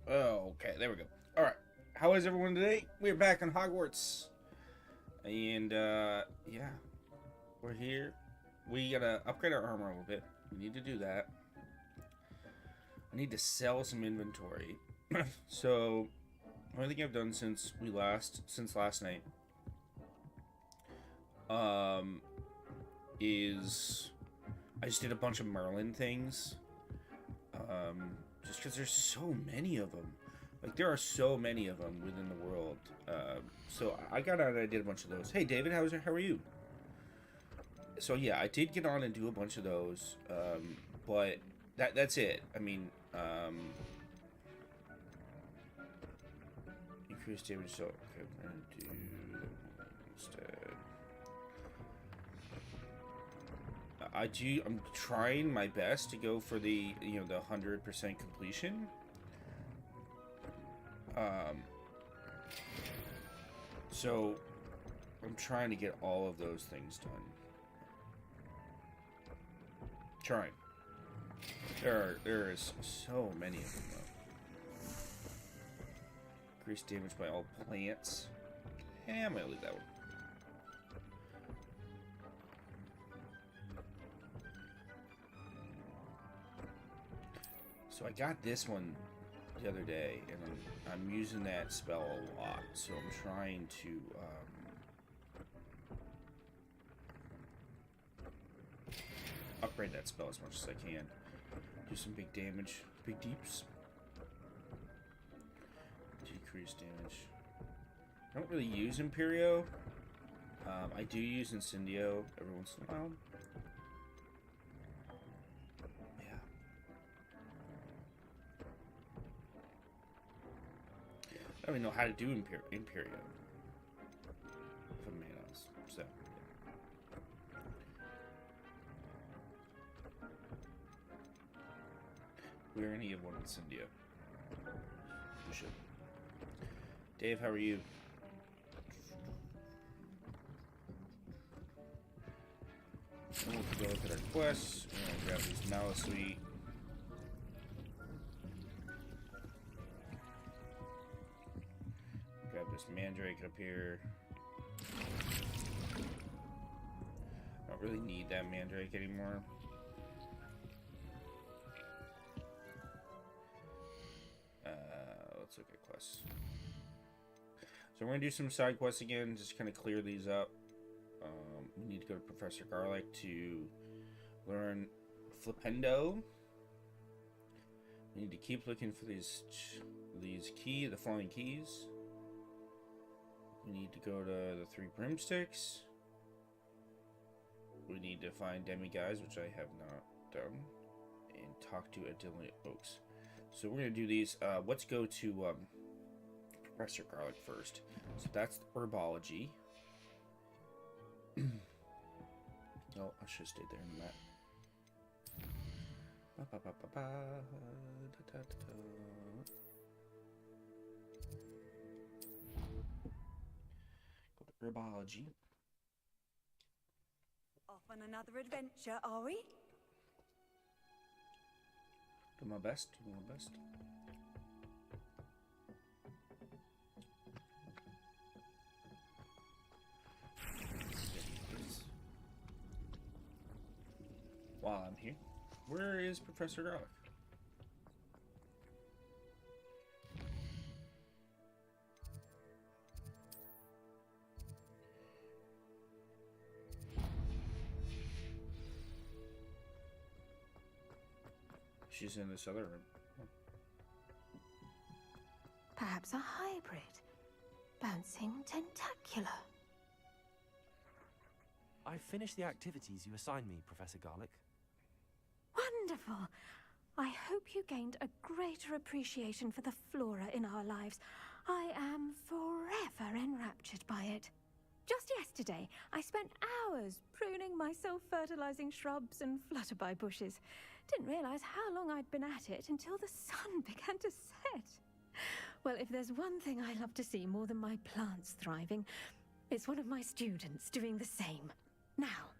Oh, okay, there we go. All right, how is everyone today? We're back on Hogwarts, and yeah, we're here. We gotta upgrade our armor a little bit. We need to do that. I need to sell some inventory. So, the only thing I've done since last night, um, is I just did a bunch of Merlin things. Just because there's so many of them. Like, there are so many of them within the world. So I got on and I did a bunch of those. Hey, David, how are you? So yeah, I did get on and do a bunch of those. But that's it. I mean, increase damage. So okay, we're gonna do instead. I'm trying my best to go for the 100% completion. So I'm trying to get all of those things done. Trying. There is so many of them though. Increase damage by all plants. Yeah, I'm gonna leave that one. So I got this one the other day, and I'm using that spell a lot. So I'm trying to upgrade that spell as much as I can. Do some big damage, big deeps. Decrease damage. I don't really use Imperio. I do use Incendio every once in a while. I don't even know how to do Imperio. If I'm being honest. So, yeah. We're gonna give one Incendio. We should. Dave, how are you? And we'll go look at our quests. We're gonna grab these Malice Suite. Grab this Mandrake up here. I don't really need that Mandrake anymore. Let's look at quests. So we're going to do some side quests again, just kind of clear these up. We need to go to Professor Garlic to learn Flipendo. We need to keep looking for the flying keys. We need to go to the 3 broomsticks. We need to find demigods, which I have not done, and talk to Adelia Oaks. So we're going to do these. Let's go to Professor Garlic first. So that's herbology. Oh, I should have stayed there in the map. Go to herbology. Off on another adventure, are we? Do my best. Do my best. While I'm here, where is Professor Garlic? She's in this other room. Perhaps a hybrid. Bouncing tentacular. I've finished the activities you assigned me, Professor Garlic. Wonderful! I hope you gained a greater appreciation for the flora in our lives. I am forever enraptured by it. Just yesterday, I spent hours pruning my self-fertilizing shrubs and flutterby bushes. Didn't realize how long I'd been at it until the sun began to set. Well, if there's one thing I love to see more than my plants thriving, it's one of my students doing the same. Now,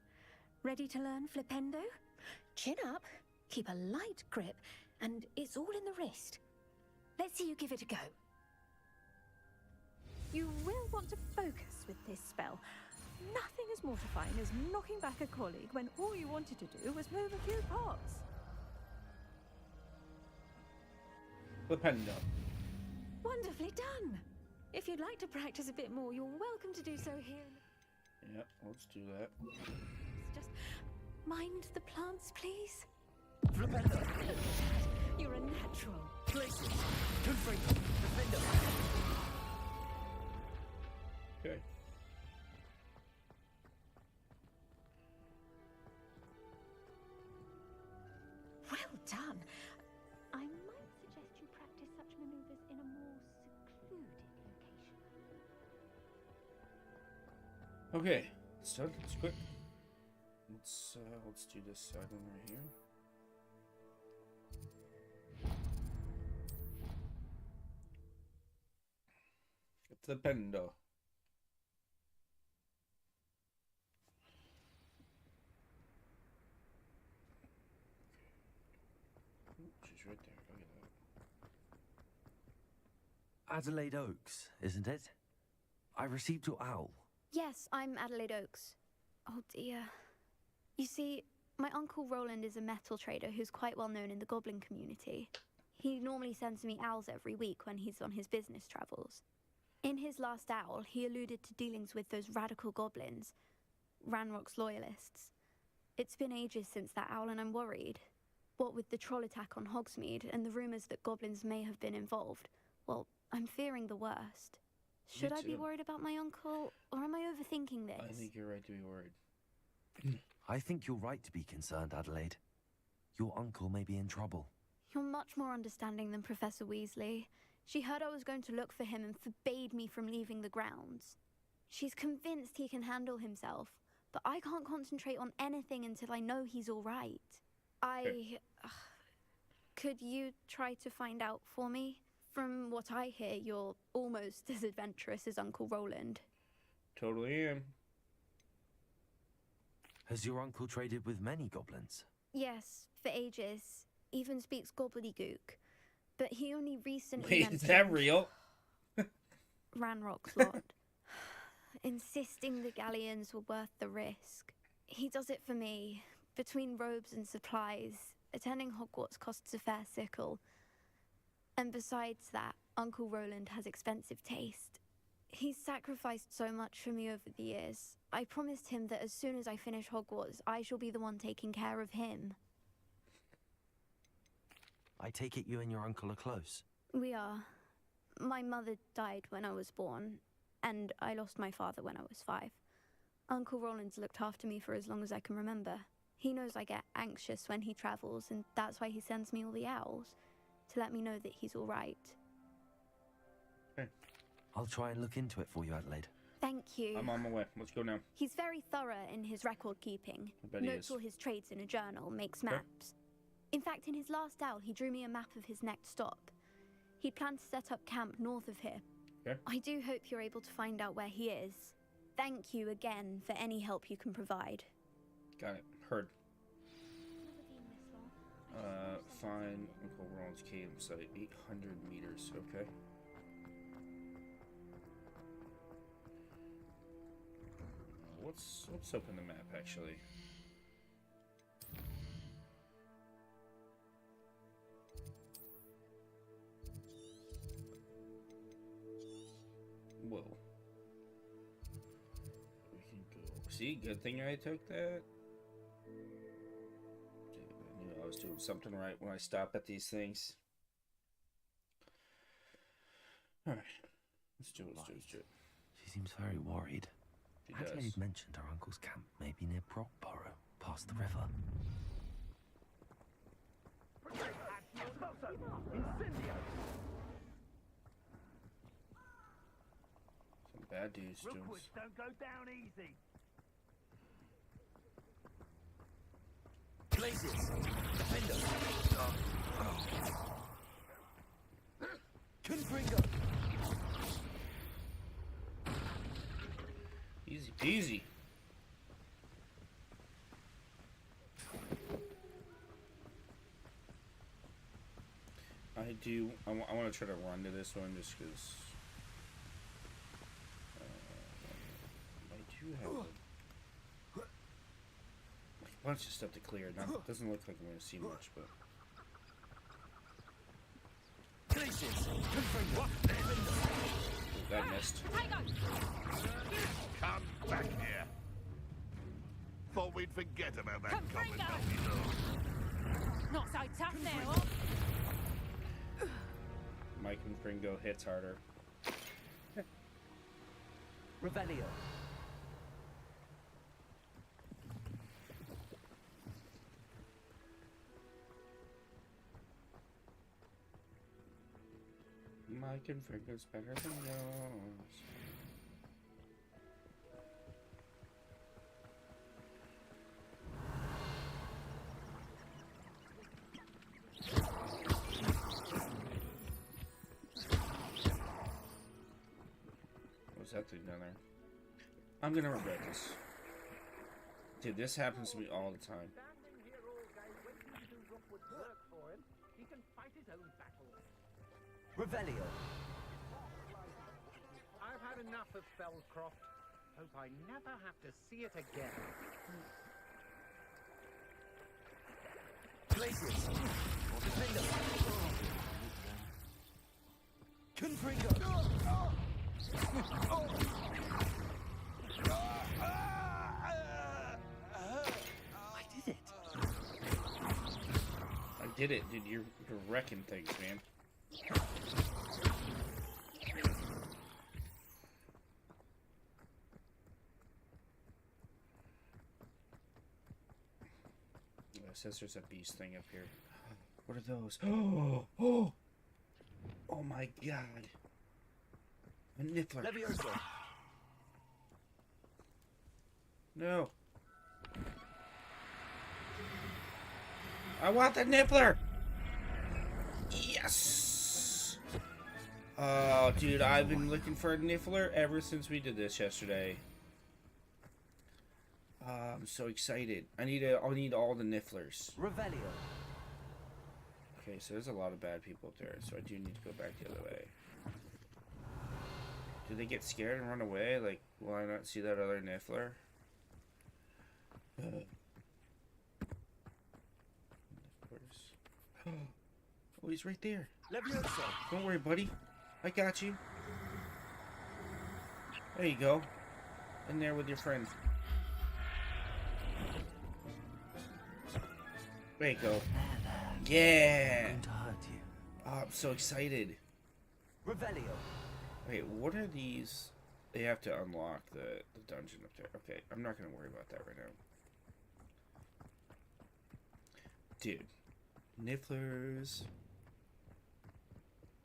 ready to learn Flipendo? Chin up, keep a light grip, and it's all in the wrist. Let's see you give it a go. You will want to focus with this spell. Nothing as mortifying as knocking back a colleague when all you wanted to do was move a few pots. Flipendo. Wonderfully done. If you'd like to practice a bit more, you're welcome to do so here. Yeah, let's do that. Just mind the plants, please. Flipendo. You're a natural. Places. Confringo. Defendo. Okay. Well done. I might suggest you practice such maneuvers in a more secluded location. Okay, it's done. It's quick. Let's do this side one right here. Flipendo. She's right there. Look at that. Adelaide Oaks, isn't it? I received your owl. Yes, I'm Adelaide Oaks. Oh dear. You see, my uncle Roland is a metal trader who's quite well known in the goblin community. He normally sends me owls every week when he's on his business travels. In his last owl, he alluded to dealings with those radical goblins, Ranrock's loyalists. It's been ages since that owl and I'm worried. What with the troll attack on Hogsmeade and the rumours that goblins may have been involved, well, I'm fearing the worst. Should I be worried about my uncle, or am I overthinking this? I think you're right to be worried. I think you're right to be concerned, Adelaide. Your uncle may be in trouble. You're much more understanding than Professor Weasley. She heard I was going to look for him and forbade me from leaving the grounds. She's convinced he can handle himself, but I can't concentrate on anything until I know he's all right. Could you try to find out for me? From what I hear, you're almost as adventurous as Uncle Roland. Totally am. Has your uncle traded with many goblins? Yes, for ages. Even speaks gobbledygook. But he only recently Wait, is that real? Ranrock's lot. Insisting the galleons were worth the risk. He does it for me. Between robes and supplies, attending Hogwarts costs a fair sickle. And besides that, Uncle Roland has expensive taste. He's sacrificed so much for me over the years. I promised him that as soon as I finish Hogwarts, I shall be the one taking care of him. I take it you and your uncle are close. We are. My mother died when I was born, and I lost my father when I was 5. Uncle Roland's looked after me for as long as I can remember. He knows I get anxious when he travels, and that's why he sends me all the owls, to let me know that he's all right. Okay. I'll try and look into it for you, Adelaide. Thank you. I'm on my way. Let's go now. He's very thorough in his record keeping. I bet he Notes is. all his trades in a journal, makes Okay. maps. In fact, in his last owl, he drew me a map of his next stop. He'd planned to set up camp north of here. Okay. I do hope you're able to find out where he is. Thank you again for any help you can provide. Got it. Heard. Find Uncle Roland's campsite, 800 meters. Okay. Let's open the map actually. Whoa. We can go. See, good thing I took that. I knew I was doing something right when I stop at these things. Alright. Let's do it. She seems very worried. She does. Adelaide mentioned her uncle's camp may be near Brockborough, past the river. Some bad dudes doing Rookwoods don't go down easy. Places! Defender! Confringo! Easy peasy. I I want to try to run to this one just because I do have a bunch of stuff to clear. Now, it doesn't look like I'm going to see much, but that missed. Come back here. Thought we'd forget about that comment. Not so tough now, huh? Mike and Fringo hits harder. Revelio. Mike and Fringo's better than yours. What's that thing down there? I'm gonna regret this. Dude, this happens to me all the time. Standing here all day waiting to do Rookwood's work for him. He can fight his own battles. Revelio. I've had enough of Spellcroft. Hope I never have to see it again. Places. Confringo. I did it. I did it, dude. You're wrecking things, man. It says there's a beast thing up here. What are those? Oh my god. A niffler. Levioso. No. I want the niffler. Yes. Oh, dude, I've been looking for a niffler ever since we did this yesterday. I'm so excited. I need all the nifflers. Revelio. Okay, so there's a lot of bad people up there, so I do need to go back the other way. Do they get scared and run away? Like, will I not see that other niffler? Oh, he's right there. Levioso. Don't worry, buddy. I got you. There you go. In there with your friend. There you go. Yeah. Going to hurt you. Oh, I'm so excited. Revelio. Wait, what are these? They have to unlock the dungeon up there. Okay, I'm not going to worry about that right now. Dude. Nifflers.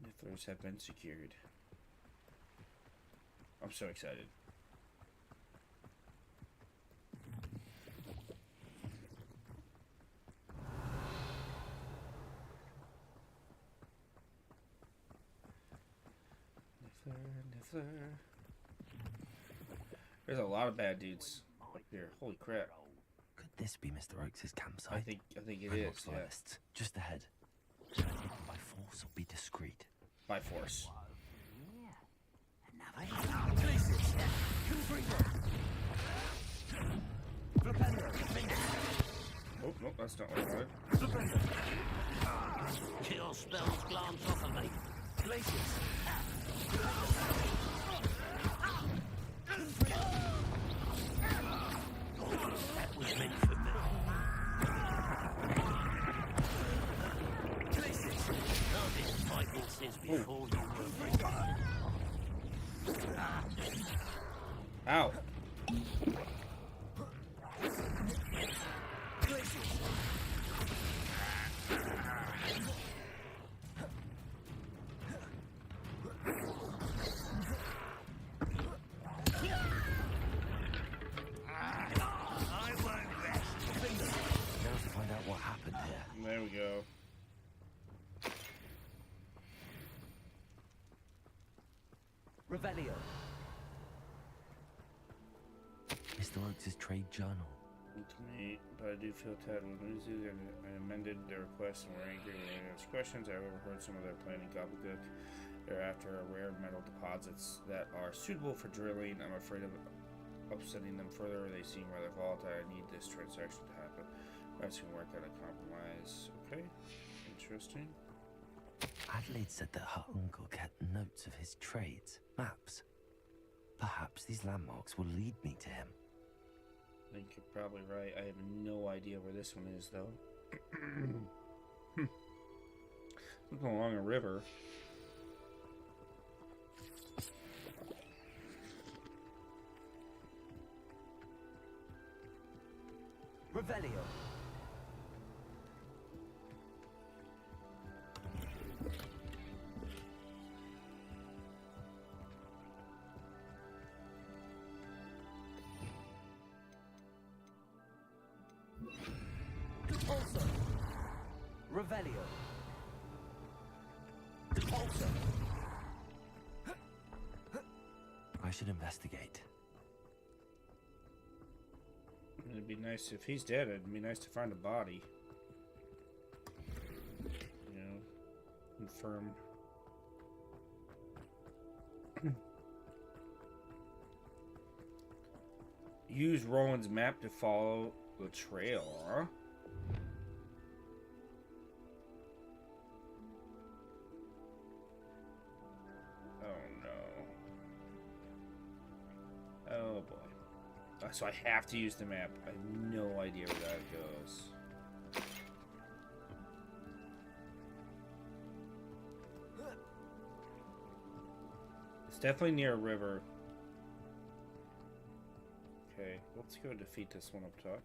Nifflers have been secured. I'm so excited. Niffler. There's a lot of bad dudes up here. Holy crap. Could this be Mr. Oakes' campsite? I think it Grimlock's is, yeah. loyalists, just ahead. By force or be discreet. By force. Oh, no, that's not what I wanted. Kill spells glance off of me. Places. That was meant for me. Places. I've been fighting since before you were born. Ow. Now to find out what happened here. There we go. Revelio. Mr. Oakes' trade journal. Ultimate, but I do feel tad uneasy, and I amended their request and were angry when they asked questions. I overheard some of their planning gobbledygook. They're after rare metal deposits that are suitable for drilling. I'm afraid of upsetting them further. They seem rather volatile. I need this transaction to happen. Perhaps we can work out a compromise. Okay, interesting. Adelaide said that her uncle kept notes of his trades, maps. Perhaps these landmarks will lead me to him. I think you're probably right. I have no idea where this one is, though. Looking along a river. Revelio. Repulsor. Revelio. Repulsor. I should investigate. It'd be nice if he's dead. It'd be nice to find a body. You know, confirmed. Use Roland's map to follow the trail, huh? Oh no. Oh boy. So I have to use the map. I have no idea where that goes. It's definitely near a river. Okay, let's go defeat this one up top.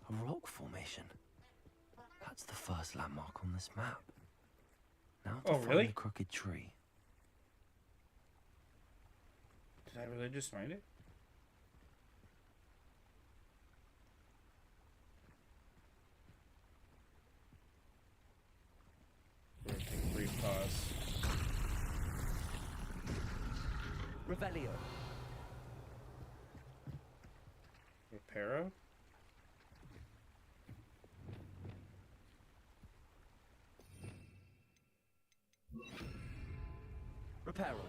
A rock formation. That's the first landmark on this map. Now to find really? the crooked tree. Did I really just find it? We'll take a brief pause. Revelio. Reparo? Reparo.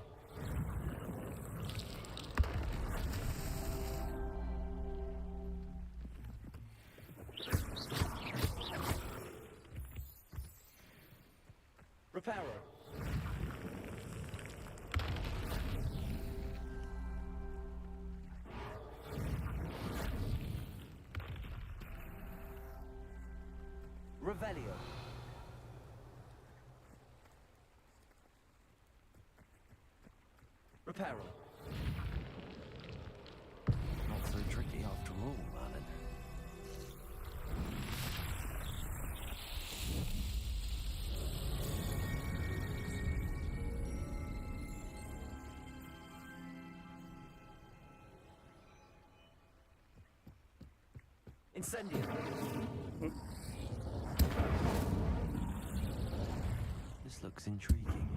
Reparo. Revelio. Reparo. Not so tricky after all, Merlin. Incendio. This looks intriguing.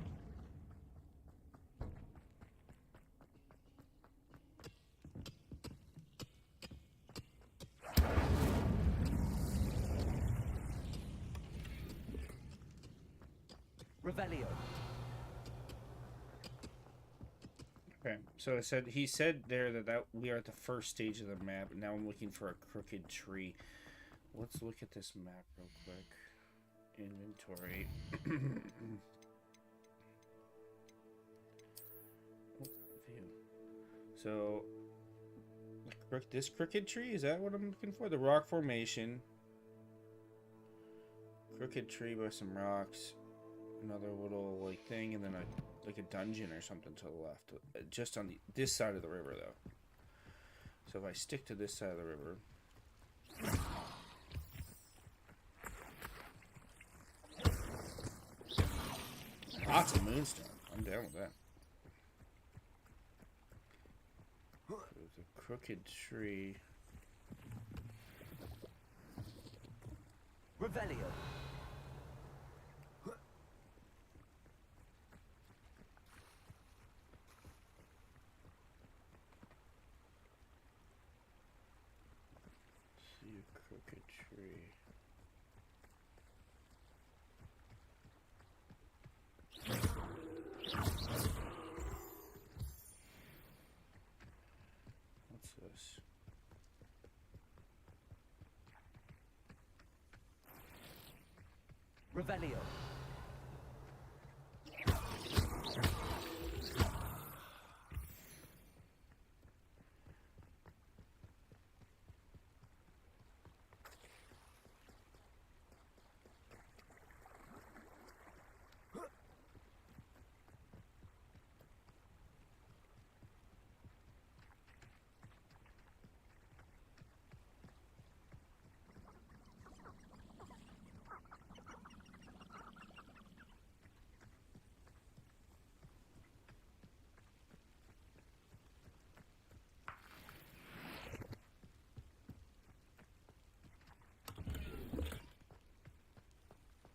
Revelio. Okay, so he said there that we are at the first stage of the map. Now I'm looking for a crooked tree. Let's look at this map real quick. Inventory. View. So, this crooked tree, is that what I'm looking for? The rock formation. Crooked tree with some rocks. Another little like thing, and then like a dungeon or something to the left. Just on this side of the river, though. So if I stick to this side of the river. Lots of moonstone. I'm down with that. There's a crooked tree. Revelio. Crooked tree. What's this? Revelio.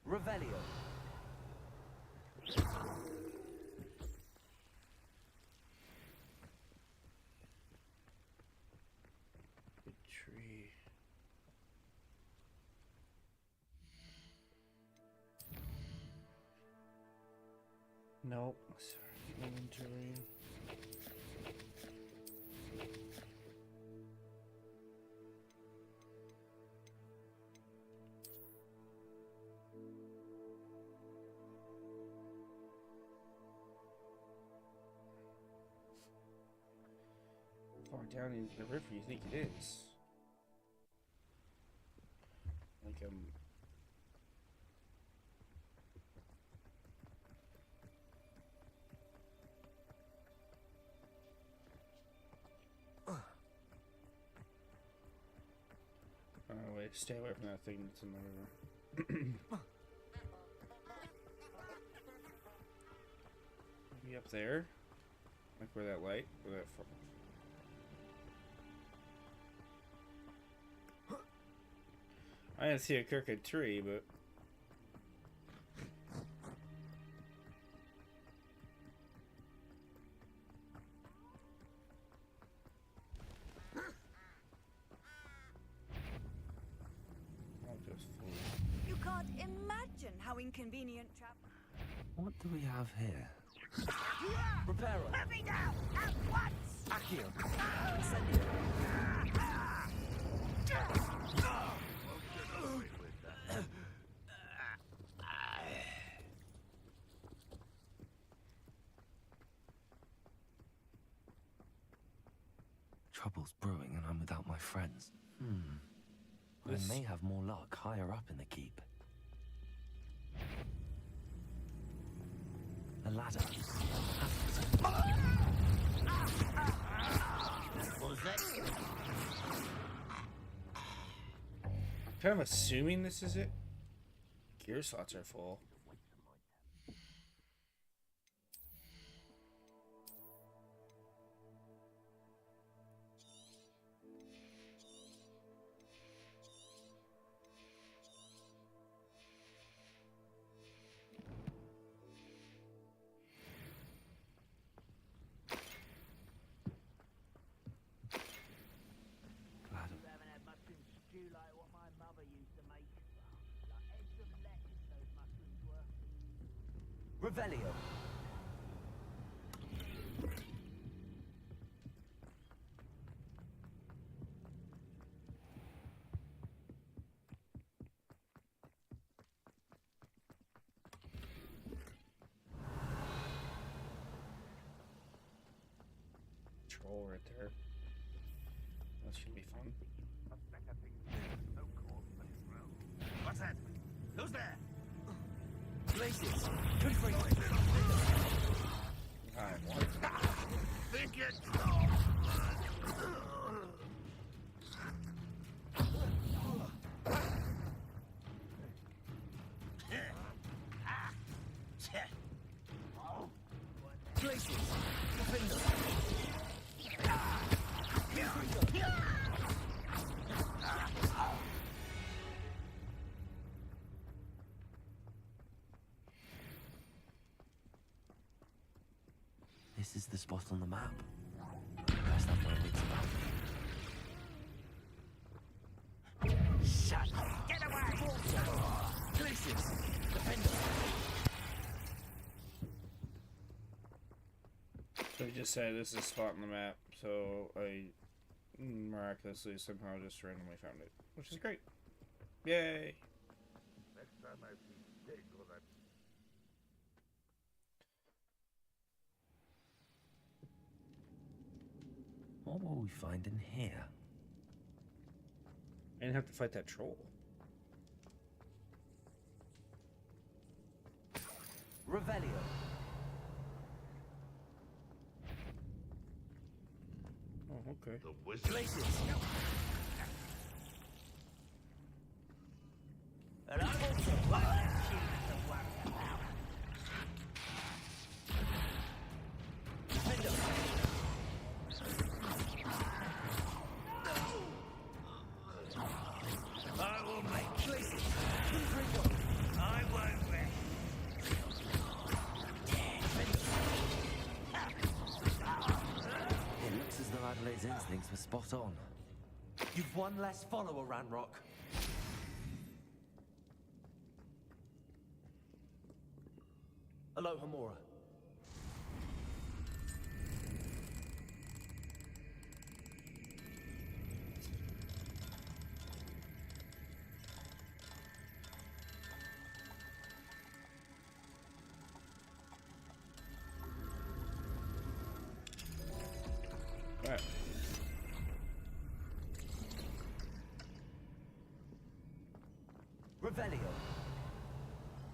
Revelio. Big tree. Nope. Sorry. Inventory. Far down into the river you think it is? Like oh wait, stay away from that thing that's in the river. Maybe up there? Like where that light, where that I didn't see a crooked tree, but I'll just fool. You can't imagine how inconvenient travel. What do we have here? Reparo. Let me down at once! Accio. Incendio. Trouble's brewing and I'm without my friends. This- I may have more luck higher up in the keep. A ladder. What was that? Kind of assuming this is it. Gear slots are full. Ladder. You haven't had mushroom stew like what my mother used to make. Like eggs of lettuce, those mushrooms were. Revelio. Troll right there. That should be fun. What's that? Who's there? Places. Good for you. I want Think it. Places. Defender. This is the spot on the map. Best have my wits about me. Places. Defender. So he just said this is a spot on the map, so I miraculously somehow just randomly found it, which is great. Yay! Next time I see pig or that. What will we find in here? I didn't have to fight that troll. Revelio. Oh, okay. The wizard. Places. And I also want that shield to worry about. Defender. I will make places. I won't rest. It looks as though Adelaide's instincts were spot on. You've one less follower, Ranrock. Hello, Hamura. Right. Revelio.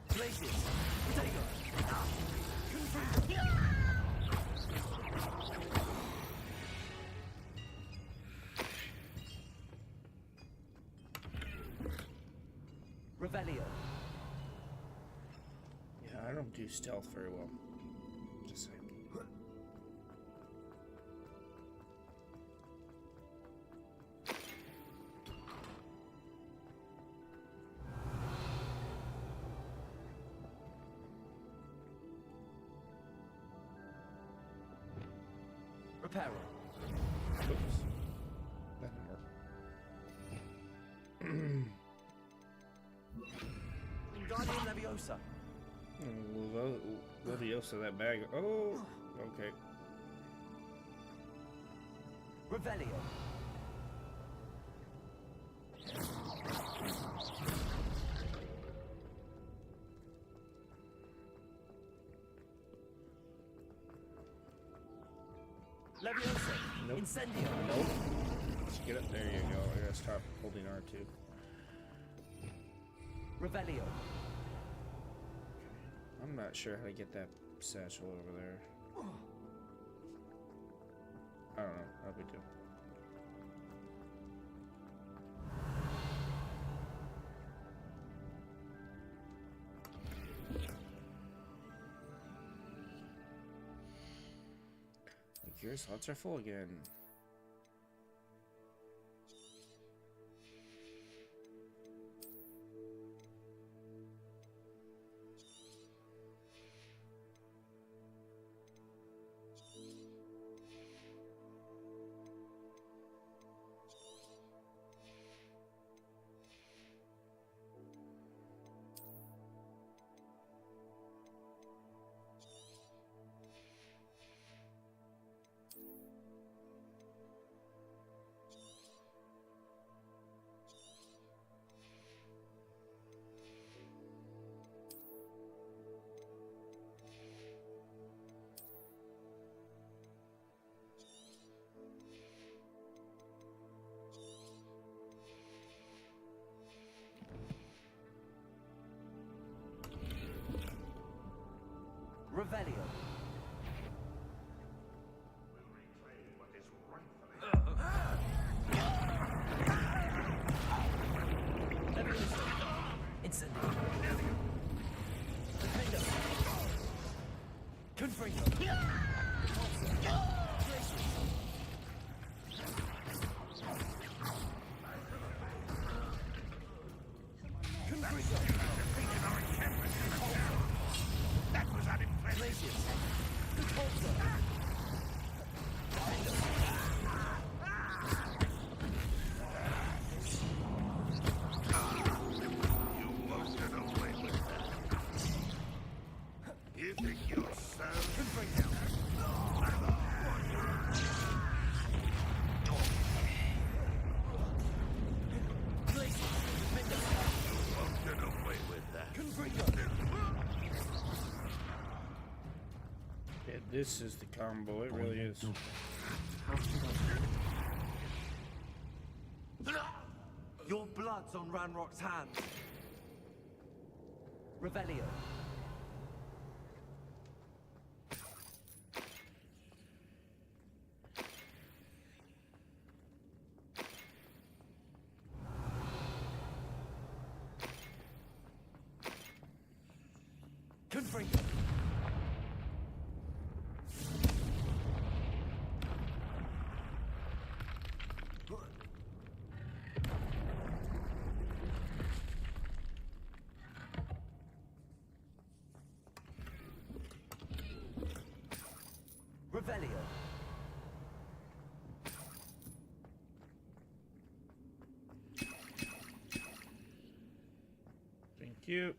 Places. Potato. Revelio. Yeah, I don't do stealth very well. Just saying. Reparo. Oops. That didn't work. Wingardium Leviosa. Leviosa, that bag. Oh, okay. Revelio. Leviosa. Nope. Incendio. Nope. Let's get up. There you go. I gotta stop holding R2. Revelio. I'm not sure how to get that satchel over there. I don't know. How we do? Your slots are full again. This is the combo. It really is. Your blood's on Ranrock's hands. Revelio. Confringo. Revelio. Thank you.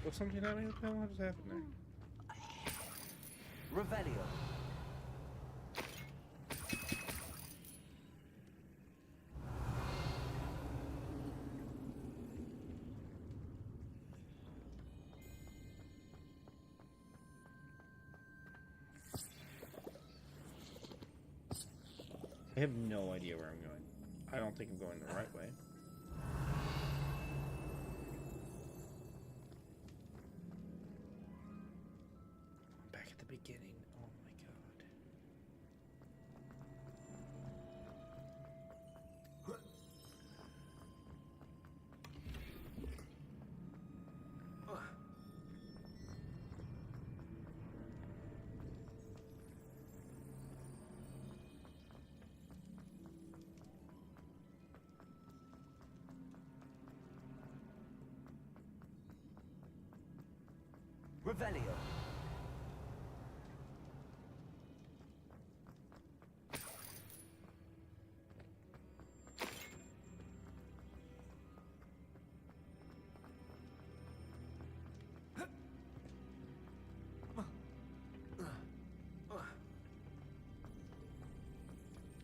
Was something happening with him? What just happened there? Revelio. I have no idea where I'm going. I don't think I'm going the right way. I'm back at the beginning. Oh my god. Revelio.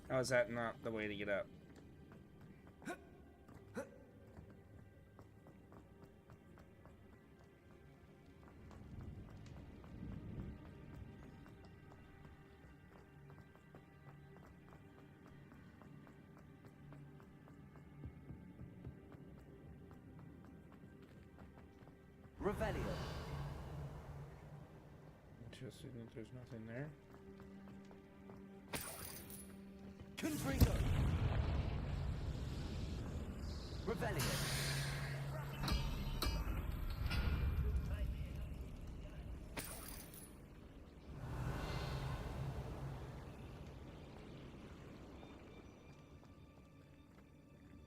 How is that not the way to get up? Revelio. Interesting that there's nothing there. Confringo. Revelio.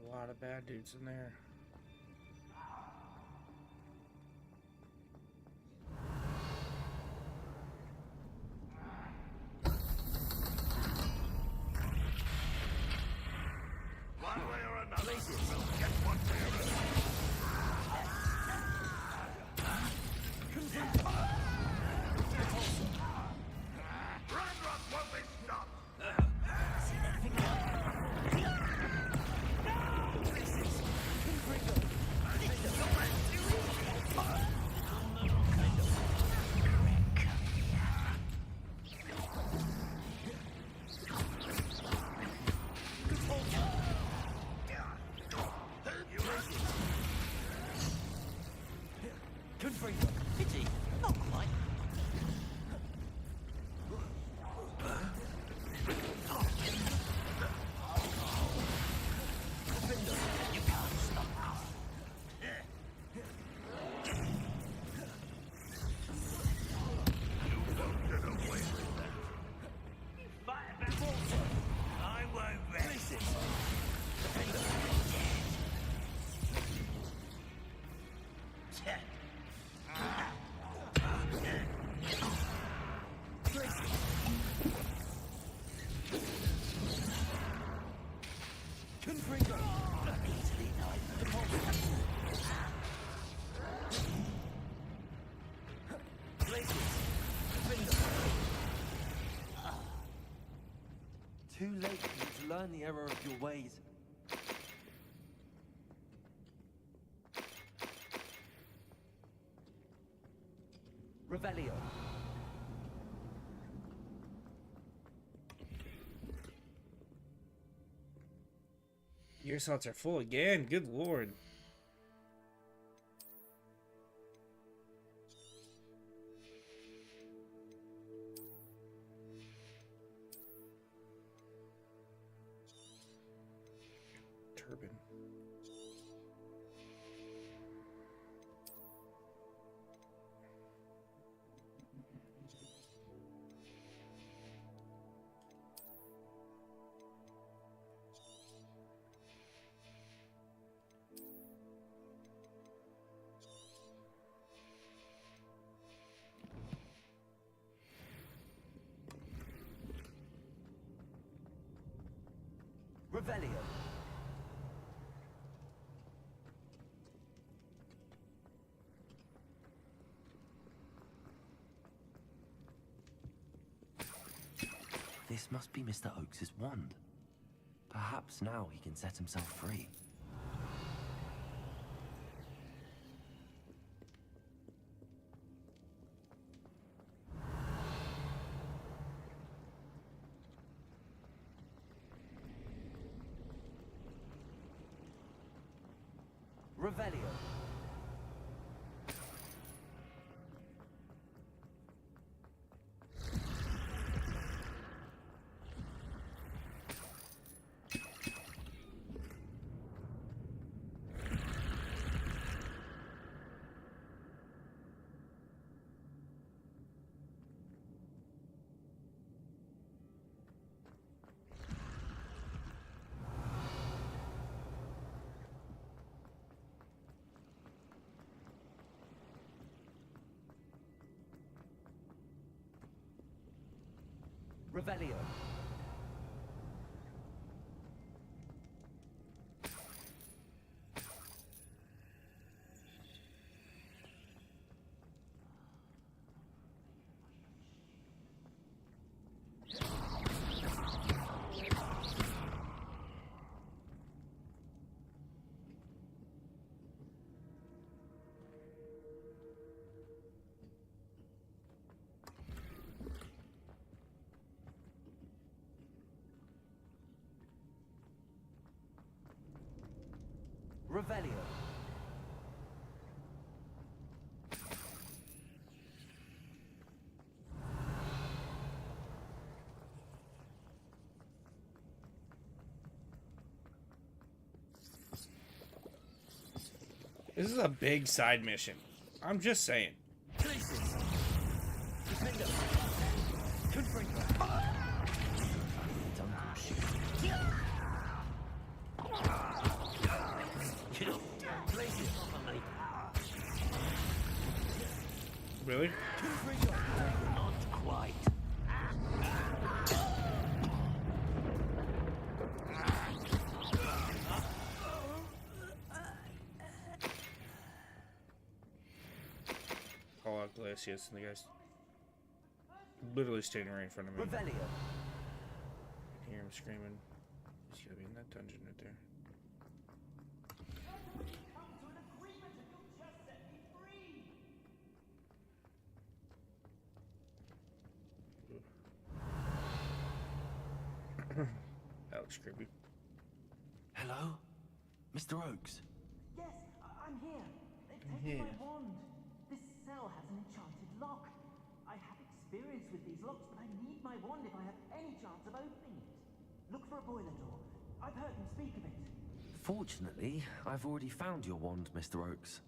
A lot of bad dudes in there. Confringo. Pity. Not quite. You can't stop us. You won't get away with that. You fight back. Confringo. Easily done. Places. Finger. Too late for you to learn the error of your ways. Revelio. Your slots are full again. Good lord. Turban. Revelio. This must be Mr. Oakes's wand. Perhaps now he can set himself free. Revelio. Revelio. Revelio. This is a big side mission. I'm just saying. Places. Defender. Confringo. Kill. Places. Really? Confringo. Not quite. Call out Glacius, and the guy's literally standing right in front of me. Revelio. I hear him screaming. He's gotta be in that dungeon right there. That looks creepy. Hello? Mr. Oakes? Yes, I'm here. They've taken my wand. This cell has an enchanted lock. I have experience with these locks, but I need my wand if I have any chance of opening it. Look for a boiler door. I've heard them speak of it. Fortunately, I've already found your wand, Mr. Oakes.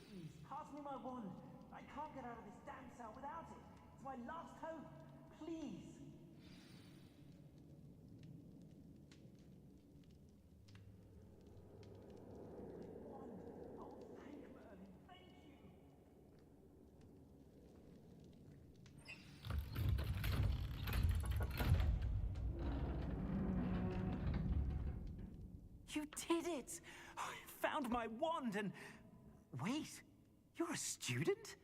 Please, pass me my wand. I can't get out of this damn cell without it. It's my last hope. Please. Wand. Oh, thank Merlin. Thank you. You did it! I found my wand and... Wait, you're a student?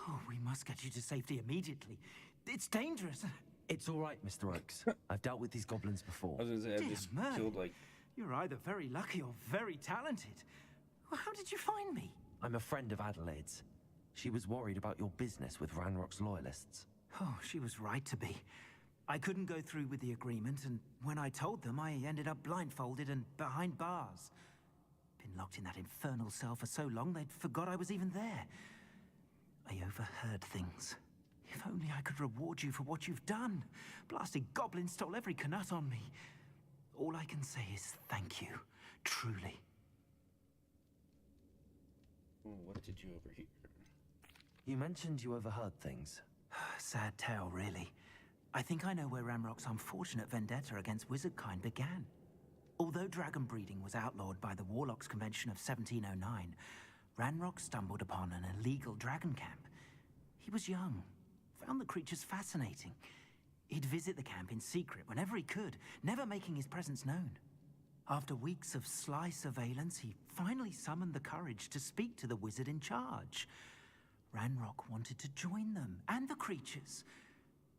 Oh, we must get you to safety immediately. It's dangerous. It's all right, Mr. Oaks. I've dealt with these goblins before. I was gonna say, I've Dear just me. killed like... You're either very lucky or very talented. Well, how did you find me? I'm a friend of Adelaide's. She was worried about your business with Ranrock's loyalists. Oh, she was right to be. I couldn't go through with the agreement, and when I told them, I ended up blindfolded and behind bars. Been locked in that infernal cell for so long, they'd forgot I was even there. I overheard things. If only I could reward you for what you've done. Blasted goblin stole every Knut on me. All I can say is thank you, truly. Oh, what did you overhear? You mentioned you overheard things. Sad tale, really. I think I know where Ranrock's unfortunate vendetta against wizardkind began. Although dragon breeding was outlawed by the Warlocks Convention of 1709, Ranrock stumbled upon an illegal dragon camp. He was young, found the creatures fascinating. He'd visit the camp in secret whenever he could, never making his presence known. After weeks of sly surveillance, he finally summoned the courage to speak to the wizard in charge. Ranrock wanted to join them, and the creatures.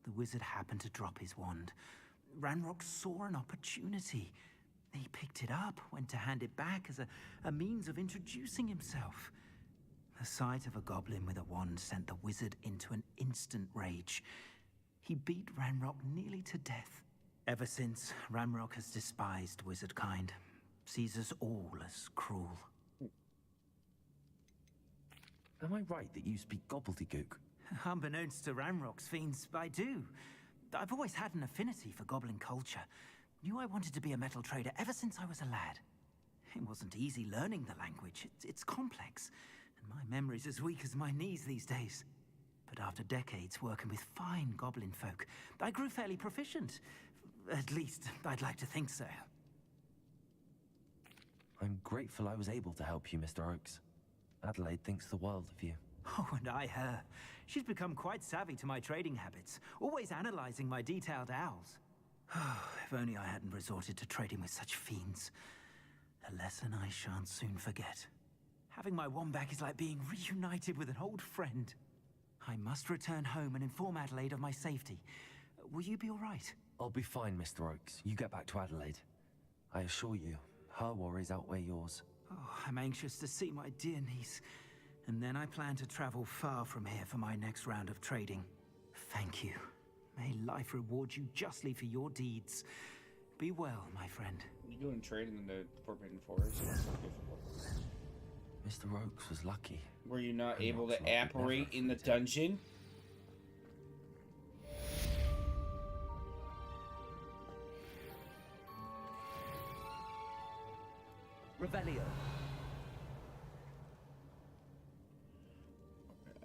The wizard happened to drop his wand. Ranrock saw an opportunity. He picked it up, went to hand it back as a means of introducing himself. The sight of a goblin with a wand sent the wizard into an instant rage. He beat Ranrock nearly to death. Ever since, Ranrock has despised wizardkind, sees us all as cruel. Am I right that you speak gobbledygook? Unbeknownst to Ranrock's fiends, I do. I've always had an affinity for goblin culture. Knew I wanted to be a metal trader ever since I was a lad. It wasn't easy learning the language. It's complex, and my memory's as weak as my knees these days. But after decades working with fine goblin folk, I grew fairly proficient. At least, I'd like to think so. I'm grateful I was able to help you, Mr. Oaks. Adelaide thinks the world of you. Oh, and I her. She's become quite savvy to my trading habits, always analyzing my detailed owls. If only I hadn't resorted to trading with such fiends. A lesson I shan't soon forget. Having my wand back is like being reunited with an old friend. I must return home and inform Adelaide of my safety. Will you be all right? I'll be fine, Mr. Oaks. You get back to Adelaide. I assure you, her worries outweigh yours. Oh, I'm anxious to see my dear niece. And then I plan to travel far from here for my next round of trading. Thank you. May life reward you justly for your deeds. Be well, my friend. You doing trading in the Forbidden Forest? Mr. Oaks was lucky. Were you not able Ranrock's to luck would apparate never in the fit in. dungeon? Revelio.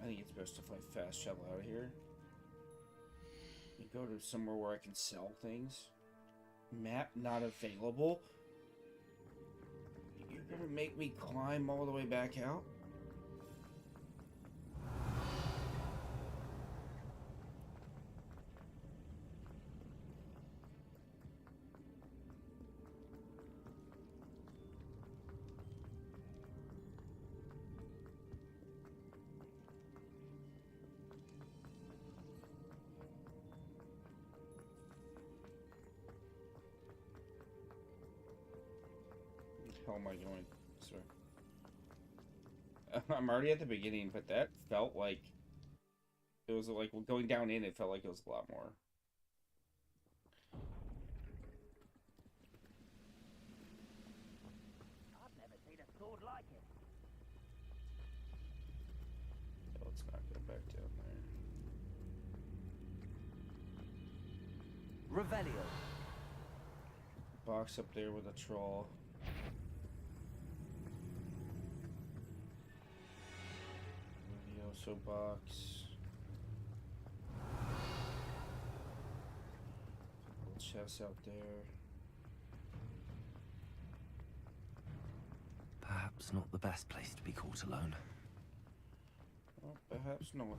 I think it's best if I fast travel out of here. You go to somewhere where I can sell things. Map not available. You're gonna make me climb all the way back out? How am I going, sir? I'm already at the beginning, but that felt like it was like going down in. It felt like it was a lot more. I've never seen a sword like it. Let's not go back down there. Revelio. Box up there with a troll. Radioso box. Couple chests out there. Perhaps not the best place to be caught alone. Well, perhaps not.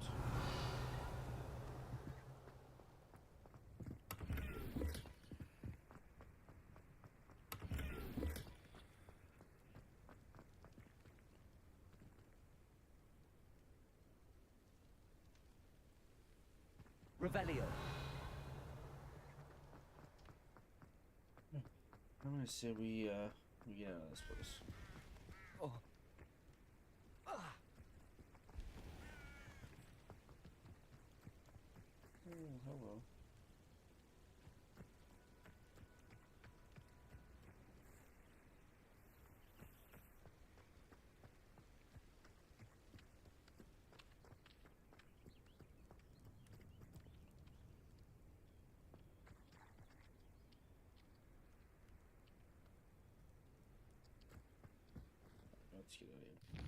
Revelio. I'm gonna say we get out of this place. Oh. Oh, hello. Let's get out of here.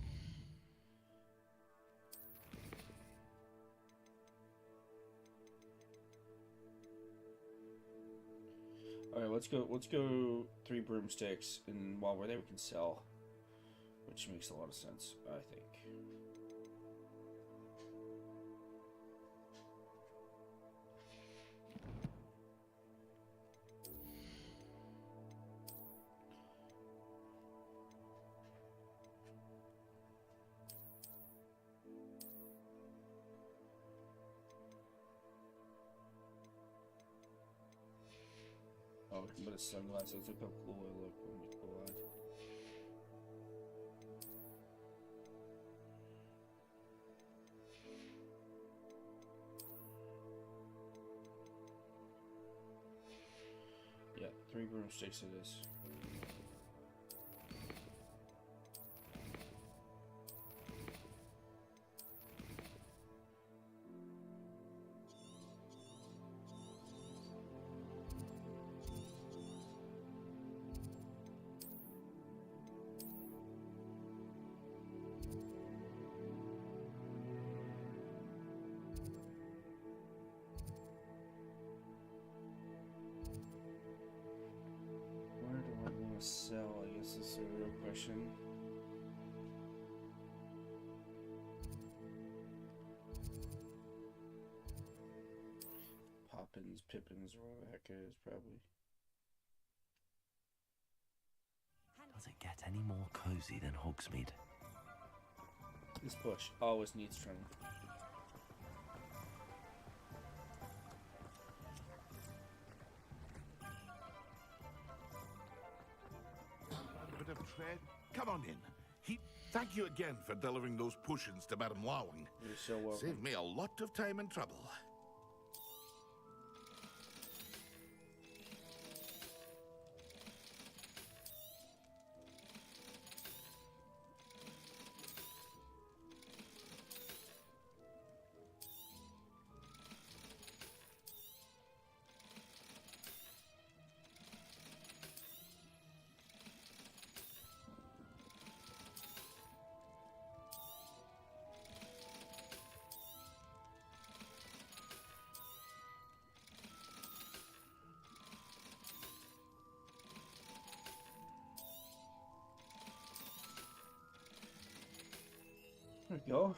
All right, let's go. Let's go 3 broomsticks, and while we're there, we can sell, which makes a lot of sense, I think. Oh, but it's sunglasses. Look how cool I look. Oh my god. Yeah, 3 broomsticks it is. Where do I want to sell? I guess is a real question. Poppins, Pippins, or whatever the heck it is, probably. Does it get any more cozy than Hogsmeade? This push always needs training. A bit of tread. Come on in. Thank you again for delivering those potions to Madame Lawing. You're so welcome. Saved me a lot of time and trouble. There we go.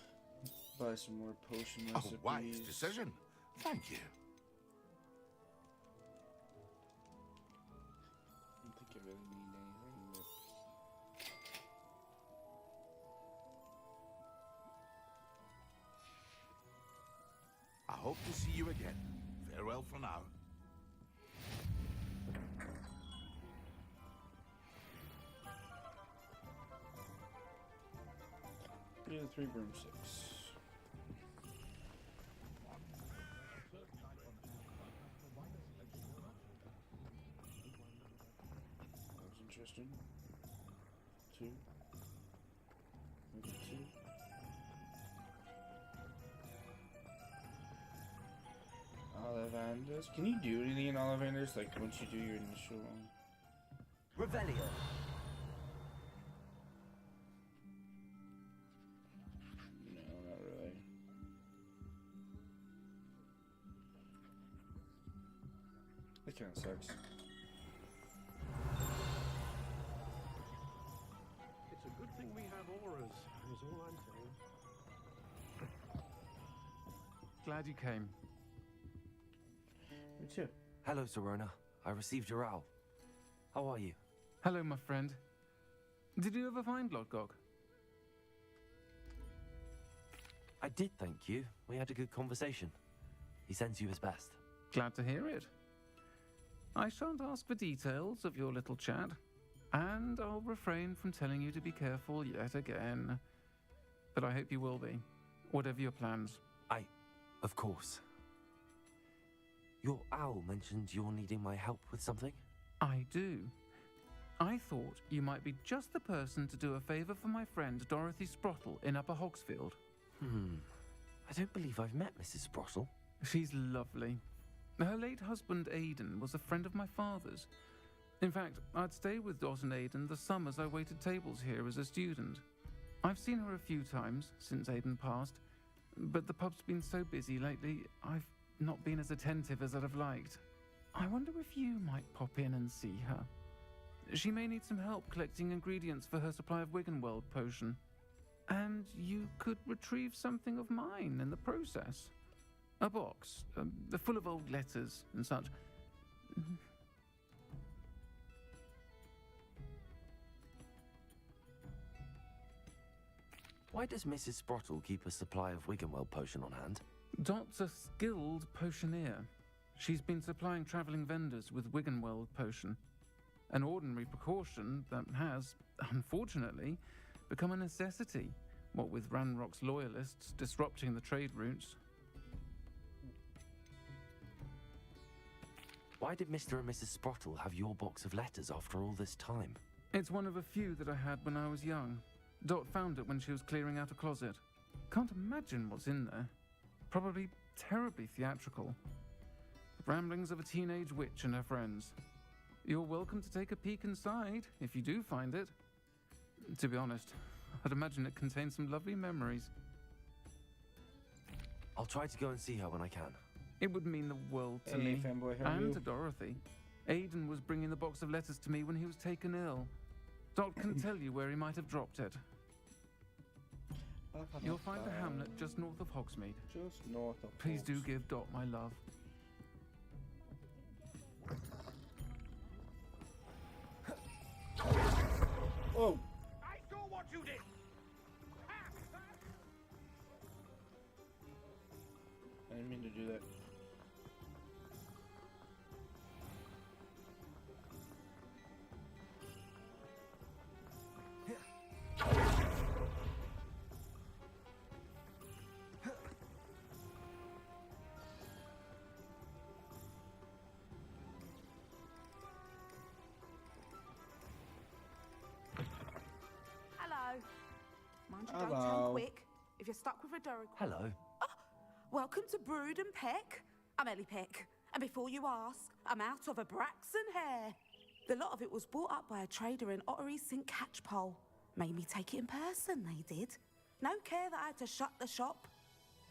Buy some more potion recipes. A wise decision. Thank you. I don't think I really need anything, I hope to see you again. Farewell for now. but yeah, 3 broomsticks. That was interesting. 2. Maybe 2. Ollivanders. Can you do anything in Ollivanders? Like once you do your initial one? Revelio. No, not really. That kind of sucks. It's a good thing we have auras, is all I'm saying. Glad you came. Me too. Hello, Serona. I received your owl. How are you? Hello, my friend. Did you ever find Lodgok? I did, thank you. We had a good conversation. He sends you his best. Glad to hear it. I shan't ask for details of your little chat, and I'll refrain from telling you to be careful yet again. But I hope you will be, whatever your plans. Of course. Your owl mentioned you're needing my help with something? I do. I thought you might be just the person to do a favour for my friend Dorothy Sprottle in Upper Hogsfield. I don't believe I've met Mrs. Sprottle. She's lovely. Her late husband Aidan was a friend of my father's. In fact, I'd stay with Dot and Aidan the summers I waited tables here as a student. I've seen her a few times since Aidan passed, but the pub's been so busy lately, I've not been as attentive as I'd have liked. I wonder if you might pop in and see her. She may need some help collecting ingredients for her supply of Wiggenweld potion. And you could retrieve something of mine in the process. A box, full of old letters and such. Why does Mrs. Sprottle keep a supply of Wiggenweld potion on hand? Dot's a skilled potioneer. She's been supplying travelling vendors with Wiggenweld potion. An ordinary precaution that has, unfortunately, become a necessity, what with Ranrock's loyalists disrupting the trade routes. Why did Mr. and Mrs. Sprottle have your box of letters after all this time? It's one of a few that I had when I was young. Dot found it when she was clearing out a closet. Can't imagine what's in there. Probably terribly theatrical. The ramblings of a teenage witch and her friends. You're welcome to take a peek inside, if you do find it. To be honest, I'd imagine it contains some lovely memories. I'll try to go and see her when I can. It would mean the world to me, and to Dorothy. Aidan was bringing the box of letters to me when he was taken ill. Dot can tell you where he might have dropped it. You'll find the hamlet just north of Hogsmeade. Just north of Please do give Dot my love. Oh! I saw what you did! I didn't mean to do that. Hello. Mind you don't Hello. turn quick. If you're stuck with a Doric. Hello. Welcome to Brood and Peck. I'm Ellie Peck. And before you ask, I'm out of a Braxton hair. The lot of it was bought up by a trader in Ottery St. Catchpole. Made me take it in person, they did. No care that I had to shut the shop.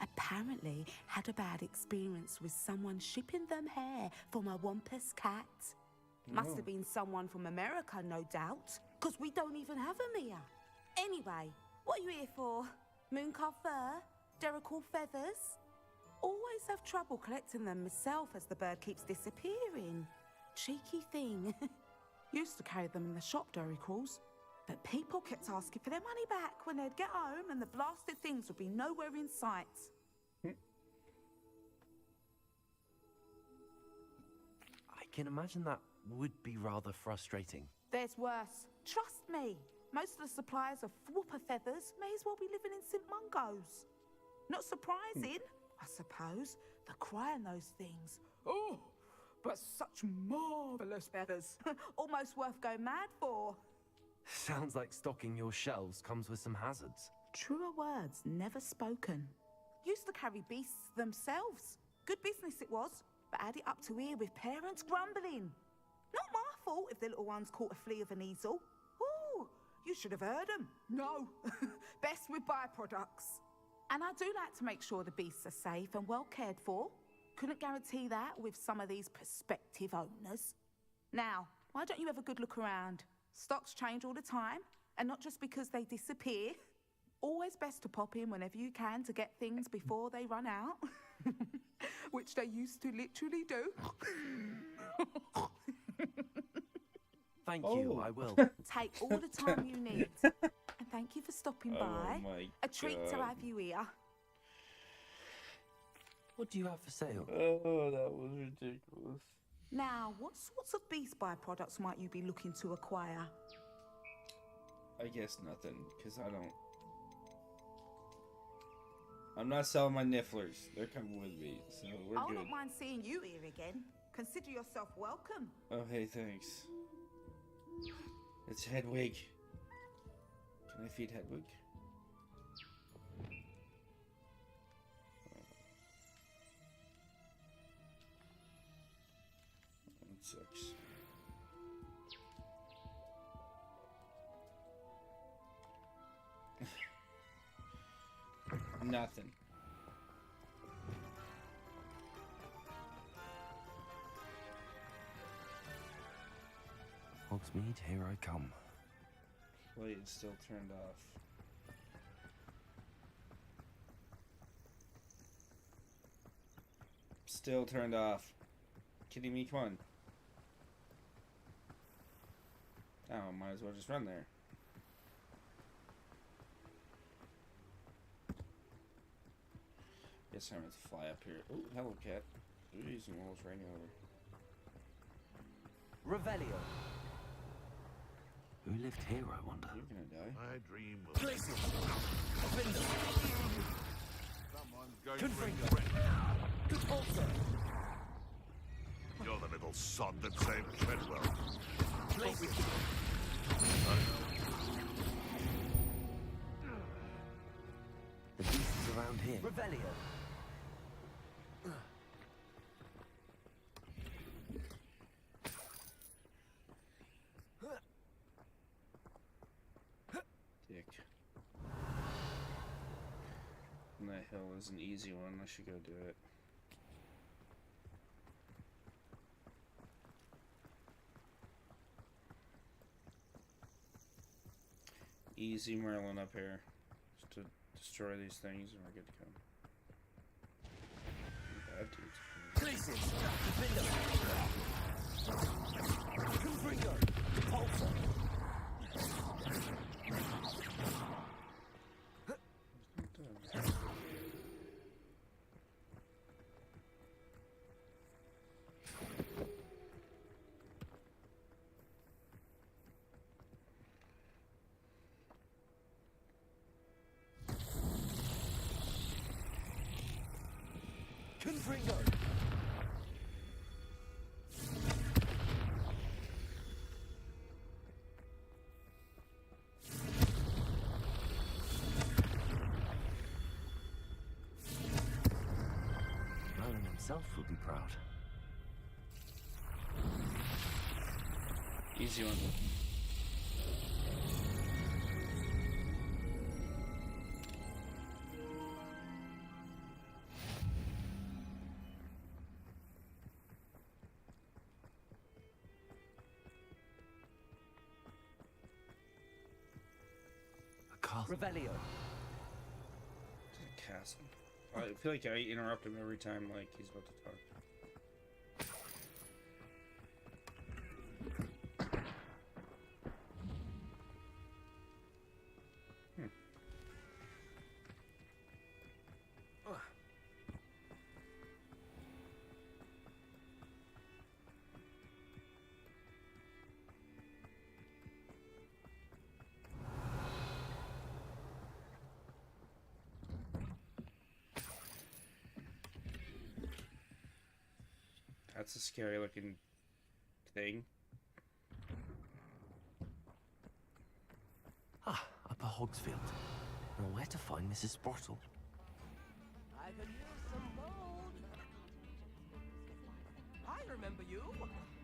Apparently had a bad experience with someone shipping them hair for my Wampus cat. Must have been someone from America, no doubt, because we don't even have them here. Anyway, what are you here for? Mooncarved fur? Derrickle feathers? Always have trouble collecting them myself as the bird keeps disappearing. Cheeky thing. Used to carry them in the shop, Derricles. But people kept asking for their money back when they'd get home and the blasted things would be nowhere in sight. I can imagine that would be rather frustrating. There's worse. Trust me. Most of the suppliers of whooper feathers may as well be living in St. Mungo's. Not surprising, I suppose, the cry on those things. Oh, but such marvellous feathers. Almost worth going mad for. Sounds like stocking your shelves comes with some hazards. Truer words never spoken. Used to carry beasts themselves. Good business it was, but had it up to here with parents grumbling. Not my fault if the little ones caught a flea of an easel. Ooh, you should have heard them. No, best with byproducts. And I do like to make sure the beasts are safe and well cared for. Couldn't guarantee that with some of these prospective owners. Now, why don't you have a good look around? Stocks change all the time, and not just because they disappear. Always best to pop in whenever you can to get things before they run out. Which they used to literally do. Thank you, I will. Take all the time you need. And thank you for stopping by. My A treat to God. have you here. What do you have for sale? Oh, that was ridiculous. Now, what sorts of beast byproducts might you be looking to acquire? I guess nothing, because I'm not selling my nifflers. They're coming with me, so we're I'll good. not mind seeing you here again. Consider yourself welcome. Oh, hey, thanks. It's Hedwig. Can I feed Hedwig? That sucks. Nothing. Hogsmeade, here I come. Wait, it's still turned off. Still turned off. Kidding me? Come on. Oh, might as well just run there. Guess I'm going to fly up here. Oh, hello, cat. Ooh, he's almost raining over. Revelio. Who lived here, I wonder? You're gonna die. My dream will... Places. Window. Someone's going Confringo. to regret. Good also. You're the little sod that saved Treadwell. Places. The beast is around here. Revelio. Dick. And that hill is an easy one. I should go do it. Easy Merlin up here. Just to destroy these things and we're good to go. Bad dudes. Places. Window. Confringo. Pulsar. Confringo. Merlin himself will be proud. Easy one. Revelio. Castle. I feel like I interrupt him every time, like he's about to talk. That's a scary looking thing. Ah, Upper Hogsfield. Now where to find Mrs. Sprottle? I could use some gold. I remember you.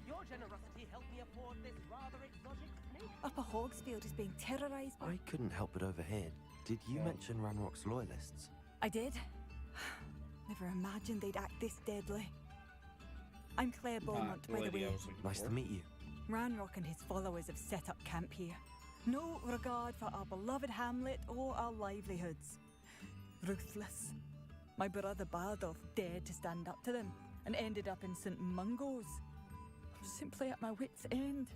Your generosity helped me afford this rather exotic snake. Upper Hogsfield is being terrorized by... I couldn't help but overhear. Did you mention Ranrock's loyalists? I did. Never imagined they'd act this deadly. I'm Claire Beaumont, by the way. Nice to meet you. Ranrock and his followers have set up camp here. No regard for our beloved hamlet or our livelihoods. Ruthless. My brother Bardolph dared to stand up to them and ended up in St. Mungo's. I'm simply at my wit's end.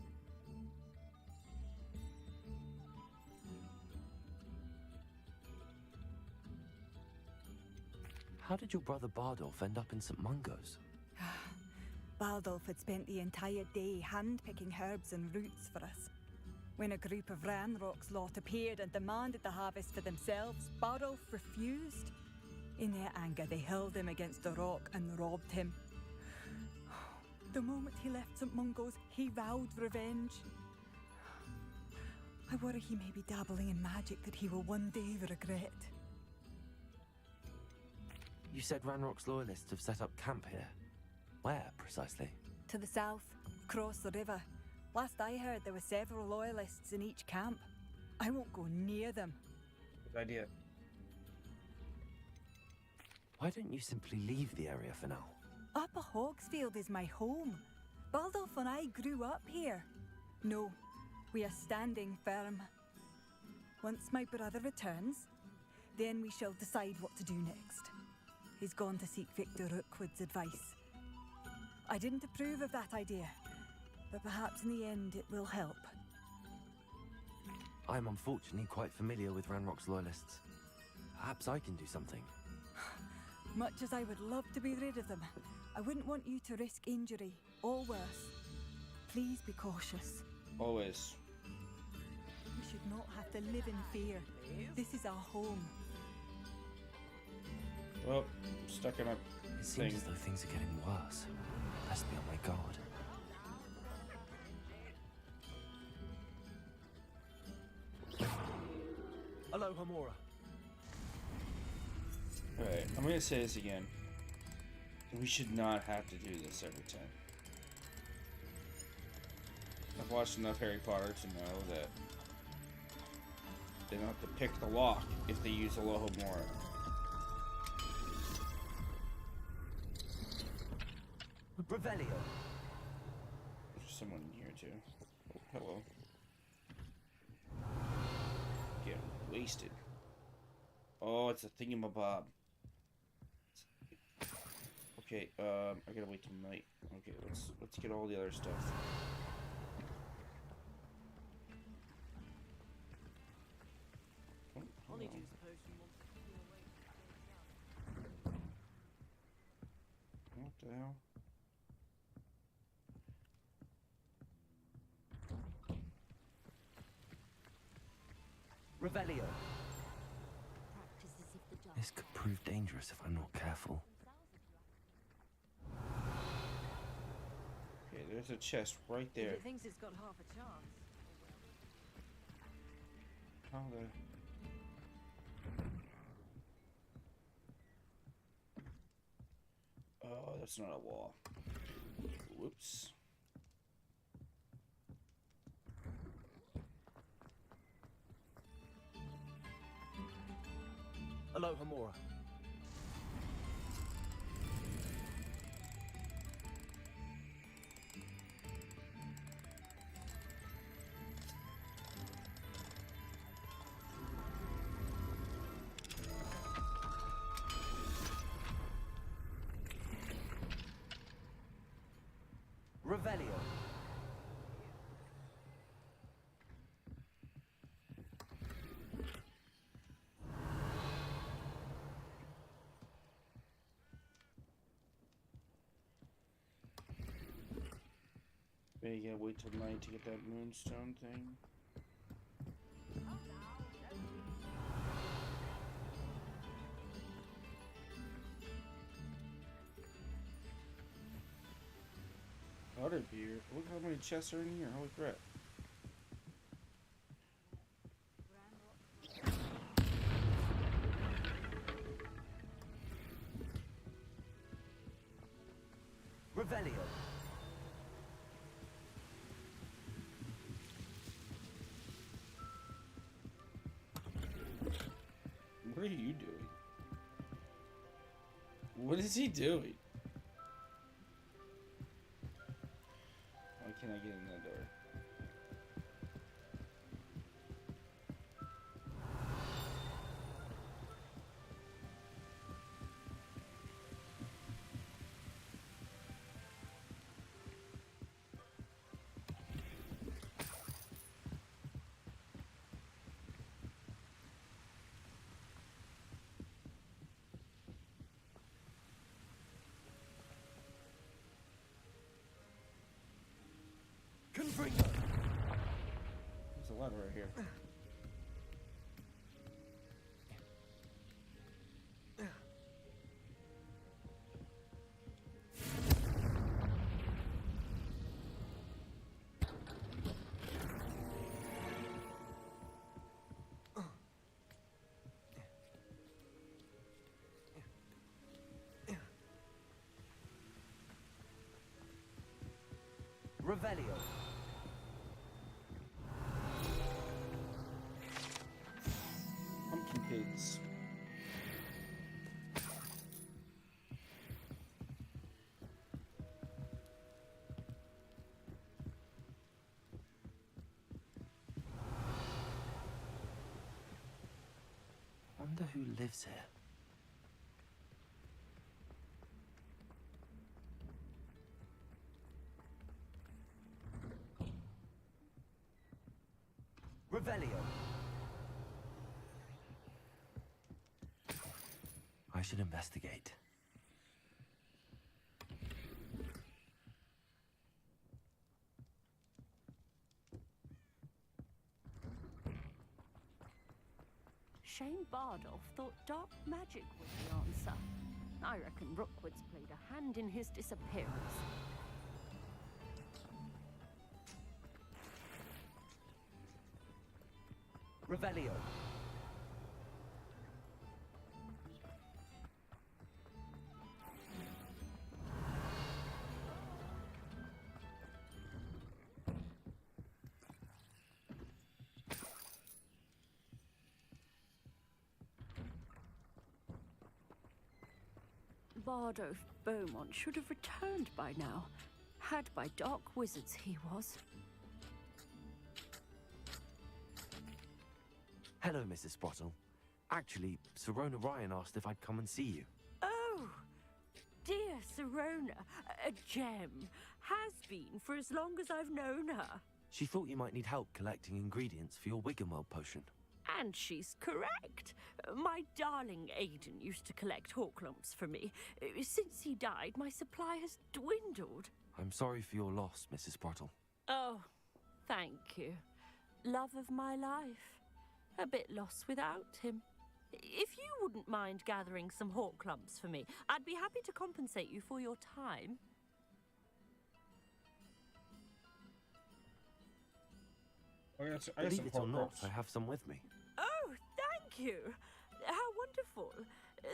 How did your brother Bardolph end up in St. Mungo's? Bardolph had spent the entire day hand-picking herbs and roots for us. When a group of Ranrock's lot appeared and demanded the harvest for themselves, Bardolph refused. In their anger, they hurled him against the rock and robbed him. The moment he left St. Mungo's, he vowed revenge. I worry he may be dabbling in magic that he will one day regret. You said Ranrock's loyalists have set up camp here. Where, precisely? To the south, across the river. Last I heard, there were several loyalists in each camp. I won't go near them. Good idea. Why don't you simply leave the area for now? Upper Hogsfield is my home. Baldolph and I grew up here. No, we are standing firm. Once my brother returns, then we shall decide what to do next. He's gone to seek Victor Rookwood's advice. I didn't approve of that idea, but perhaps in the end it will help. I'm unfortunately quite familiar with Ranrock's loyalists. Perhaps I can do something. Much as I would love to be rid of them, I wouldn't want you to risk injury, or worse. Please be cautious. Always. We should not have to live in fear. This is our home. Well, stuck in a It seems as though things are getting worse. Best be on my guard. Hello, Hamura. Alright, I'm gonna say this again. We should not have to do this every time. I've watched enough Harry Potter to know that they don't have to pick the lock if they use Alohomora. Revelio. There's someone in here too. Oh, hello. Getting wasted. Oh, it's a thingamabob. Okay, I gotta wait till night. Okay, let's get all the other stuff. Oh, what the hell? Revelio. This could prove dangerous if I'm not careful. Okay, there's a chest right there. It thinks it's got half a chance. How the... Oh, that's not a wall. Whoops. Hello, Hamura. Revelio. Maybe you gotta wait till night to get that moonstone thing. Butterbeer. Look how many chests are in here. Holy crap. Revelio. What are you doing? What is he doing? Why can't I get in that door? ladder right here. Revelio. Pumpkin pigs. Wonder who lives here. Revelio. I should investigate. Shane Bardolph thought dark magic was the answer. I reckon Rookwood's played a hand in his disappearance. Revelio. Bardolph Beaumont should have returned by now. Had by dark wizards he was. Hello, Mrs. Sprottle. Actually, Sirona Ryan asked if I'd come and see you. Oh, dear Sirona, a gem. Has been for as long as I've known her. She thought you might need help collecting ingredients for your Wiggenweld potion. And she's correct. My darling Aidan used to collect Horklumps for me. Since he died, my supply has dwindled. I'm sorry for your loss, Mrs. Sprottle. Oh, thank you. Love of my life. A bit lost without him. If you wouldn't mind gathering some Horklumps for me, I'd be happy to compensate you for your time. Believe it or not, I have some with me. Oh, thank you. How wonderful.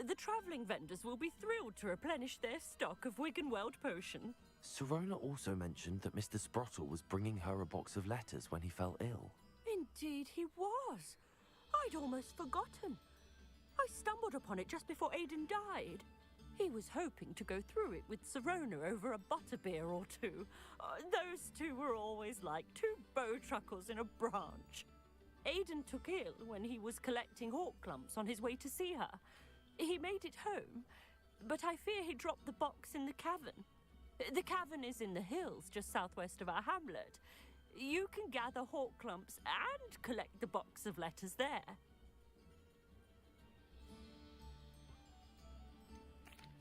The travelling vendors will be thrilled to replenish their stock of Wiggenweld potion. Sirona also mentioned that Mr. Sprottle was bringing her a box of letters when he fell ill. Indeed he was. I'd almost forgotten. I stumbled upon it just before Aidan died. He was hoping to go through it with Sirona over a butterbeer or two. Those two were always like two bowtruckles in a branch. Aidan took ill when he was collecting Horklumps on his way to see her. He made it home, but I fear he dropped the box in the cavern. The cavern is in the hills just southwest of our hamlet. You can gather Horklumps and collect the box of letters there.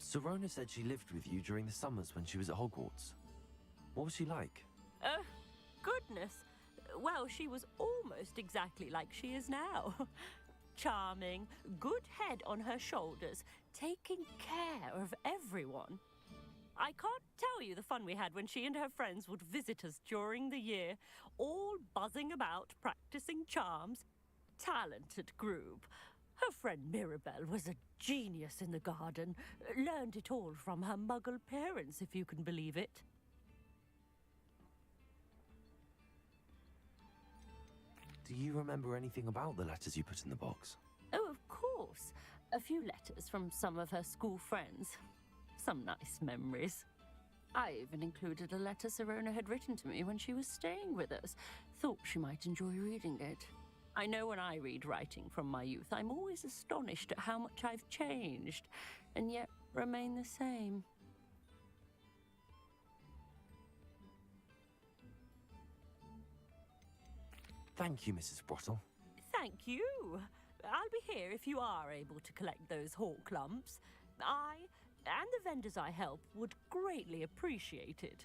Sirona said she lived with you during the summers when she was at Hogwarts. What was she like? Goodness. Well, she was almost exactly like she is now. Charming, good head on her shoulders, taking care of everyone. I can't tell you the fun we had when she and her friends would visit us during the year, all buzzing about, practicing charms. Talented group. Her friend Mirabelle was a genius in the garden. Learned it all from her muggle parents, if you can believe it. Do you remember anything about the letters you put in the box? Oh, of course. A few letters from some of her school friends. Some nice memories. I even included a letter Sirona had written to me when she was staying with us. Thought she might enjoy reading it. I know when I read writing from my youth, I'm always astonished at how much I've changed, and yet remain the same. Thank you, Mrs. Sprottle. Thank you. I'll be here if you are able to collect those Horklumps. I and the vendors I help would greatly appreciate it.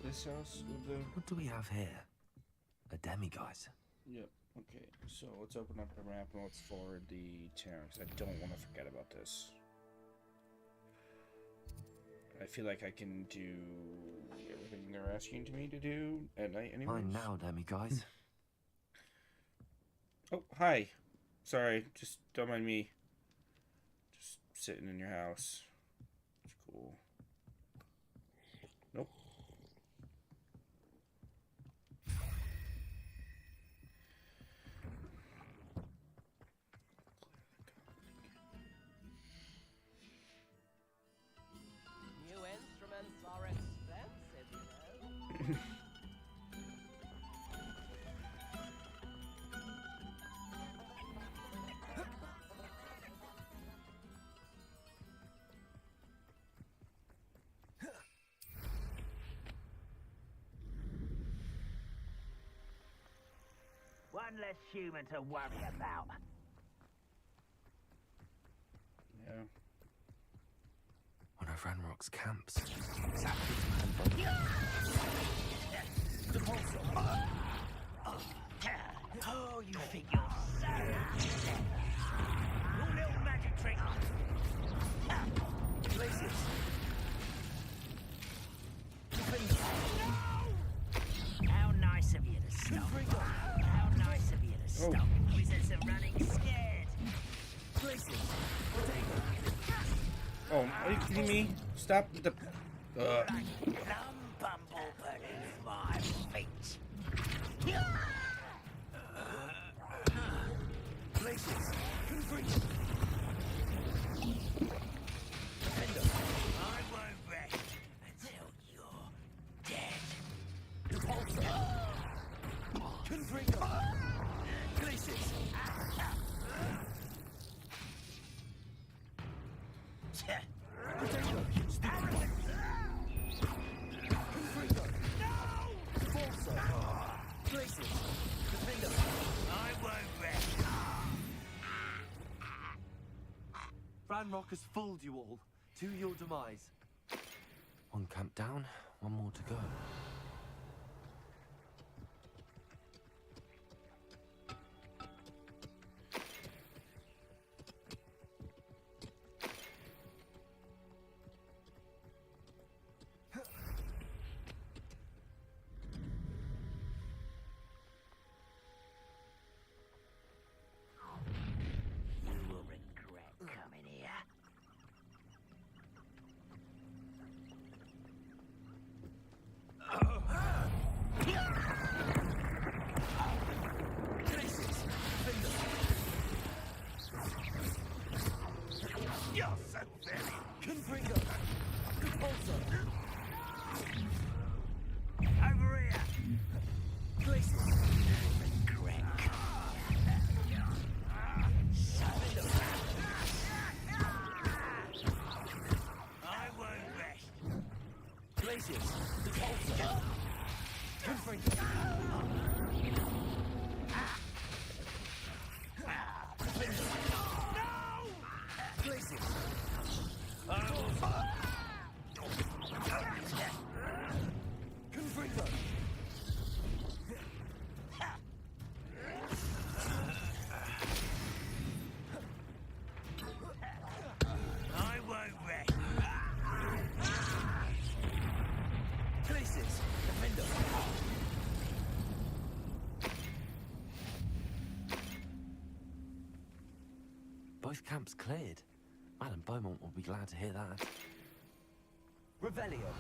this house with the... What do we have here? A demiguise. Yep. Okay, so let's open up the map and let's forward the town, because I don't want to forget about this. I feel like I can do everything they're asking me to do at night anyways. Mine now, demiguise. Oh, hi. Sorry, just don't mind me. Just sitting in your house. It's cool. Nope. New instruments are expensive, you know. One less human to worry about. Yeah. One of Ranrock's camps. Oh, you think you're so your little magic trick. Places. How nice of you to stop. How nice of you to stop. Wizards are running scared. Places. Oh, are you kidding me? Stop the... Like plum bumble beneath my feet. Places. I won't rest until you're dead. Confringo. Places. Potato. Confringo. Falso. Places. Defender. I won't rest. Ranrock has fooled you all. To your demise. One camp down, one more to go. You will regret coming here. You're so very... Confringo. Repulsor. Over here. Places. Regret. I won't rest. Places. Repulsor. Confringo. Places. Confringo. I won't rest. Places. Defender. Both camps cleared. Madame Beaumont will be glad to hear that. Revelio.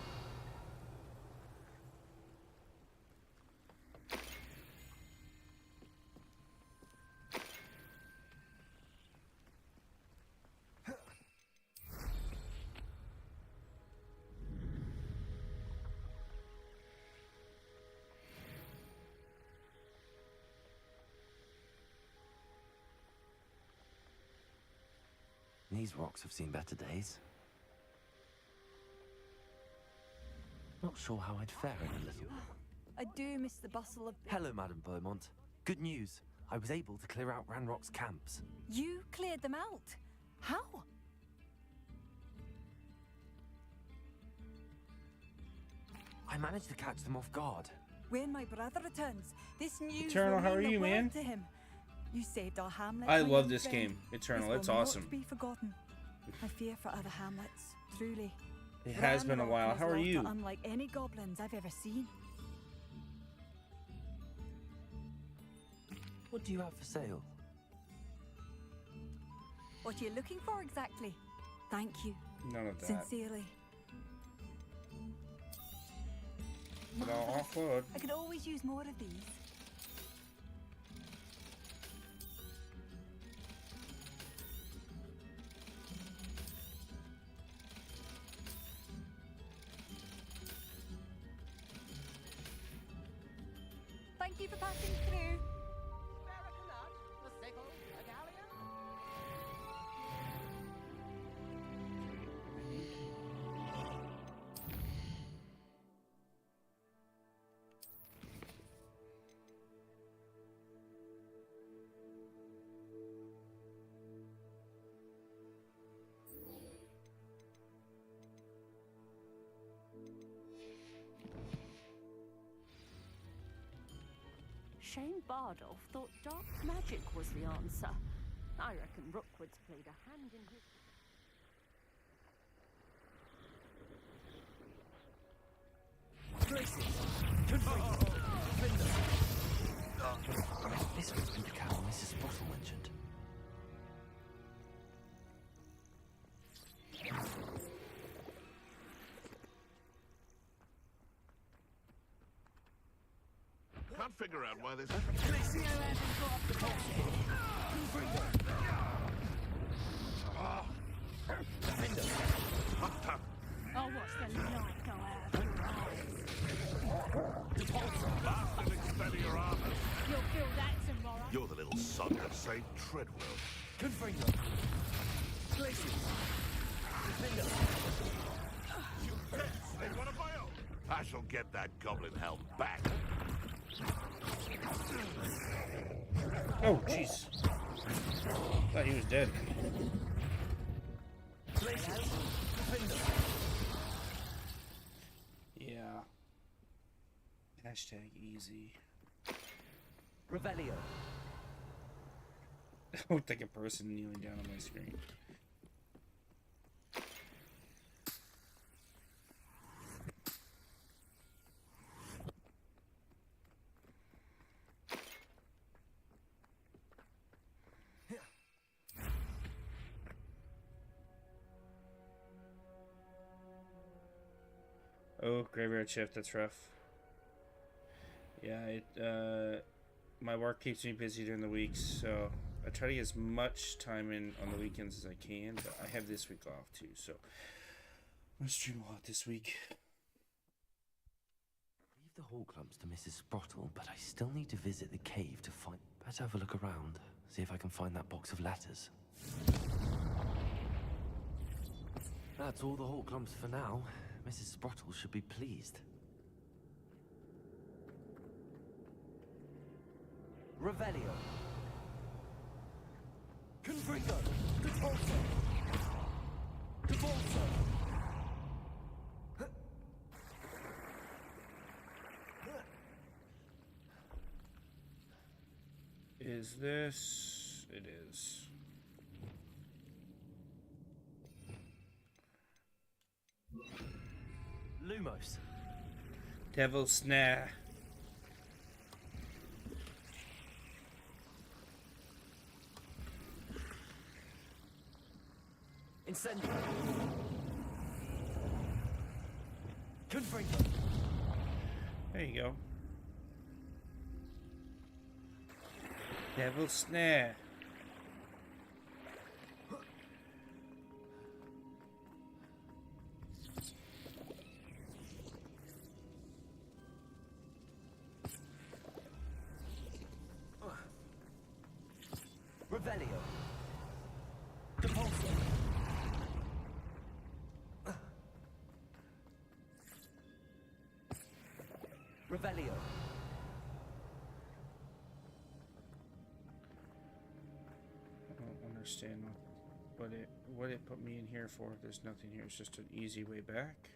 These rocks have seen better days. Not sure how I'd fare in a little. I do miss the bustle of... Hello, Madame Beaumont. Good news. I was able to clear out Ranrock's camps. You cleared them out? How? I managed to catch them off guard. When my brother returns, this news Eternal, will how mean are the you, world man? to him. You saved our hamlet. I my love young this friend. game, Eternal. This It's will awesome. Not be forgotten. I fear for other hamlets, truly. It has been a Ranrock while. has How are laughter you? Unlike any goblins I've ever seen. What do you have for sale? What are you looking for exactly? Thank you. None of that. Sincerely. But I'll offload. I could always use more of these. Thank you for passing through. Spare a nut, a sickle, a galleon. Shane Bardolph thought dark magic was the answer. I reckon Rookwood's played a hand in his... This must be the cow Mrs. Sprottle mentioned. Can't figure out why this. Oh, what's the light go out of your eyes? Bastard, extend your armor. You'll feel that tomorrow. You're the little son that saved Treadwell. Confringo. Places. You pets, they want a bio. I shall get that goblin helm back. Oh, jeez. Thought he was dead. Yeah. Hashtag easy. Revelio. I looked like a person kneeling down on my screen. Oh, graveyard shift, that's rough. Yeah, my work keeps me busy during the weeks, so I try to get as much time in on the weekends as I can, but I have this week off too, so I'm gonna stream a lot this week. Leave the hall clumps to Mrs. Sprottle, but I still need to visit the cave to find... Better have a look around, see if I can find that box of letters. That's all the hall clumps for now. Mrs. Sprottle should be pleased. Revelio. Confringo. Devolso. Devolso. Is this... It is. Lumos. Devil's Snare. Incendio. Confringo. There you go. Devil's Snare. Revelio. Depulso. Revelio. I don't understand what it put me in here for. There's nothing here. It's just an easy way back.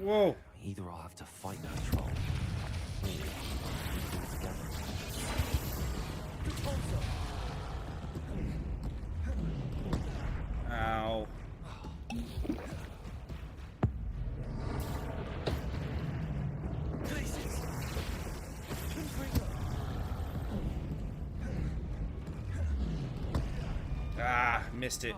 Whoa. Either I'll have to fight that troll, or we can do it together. Ow. Ah, missed it.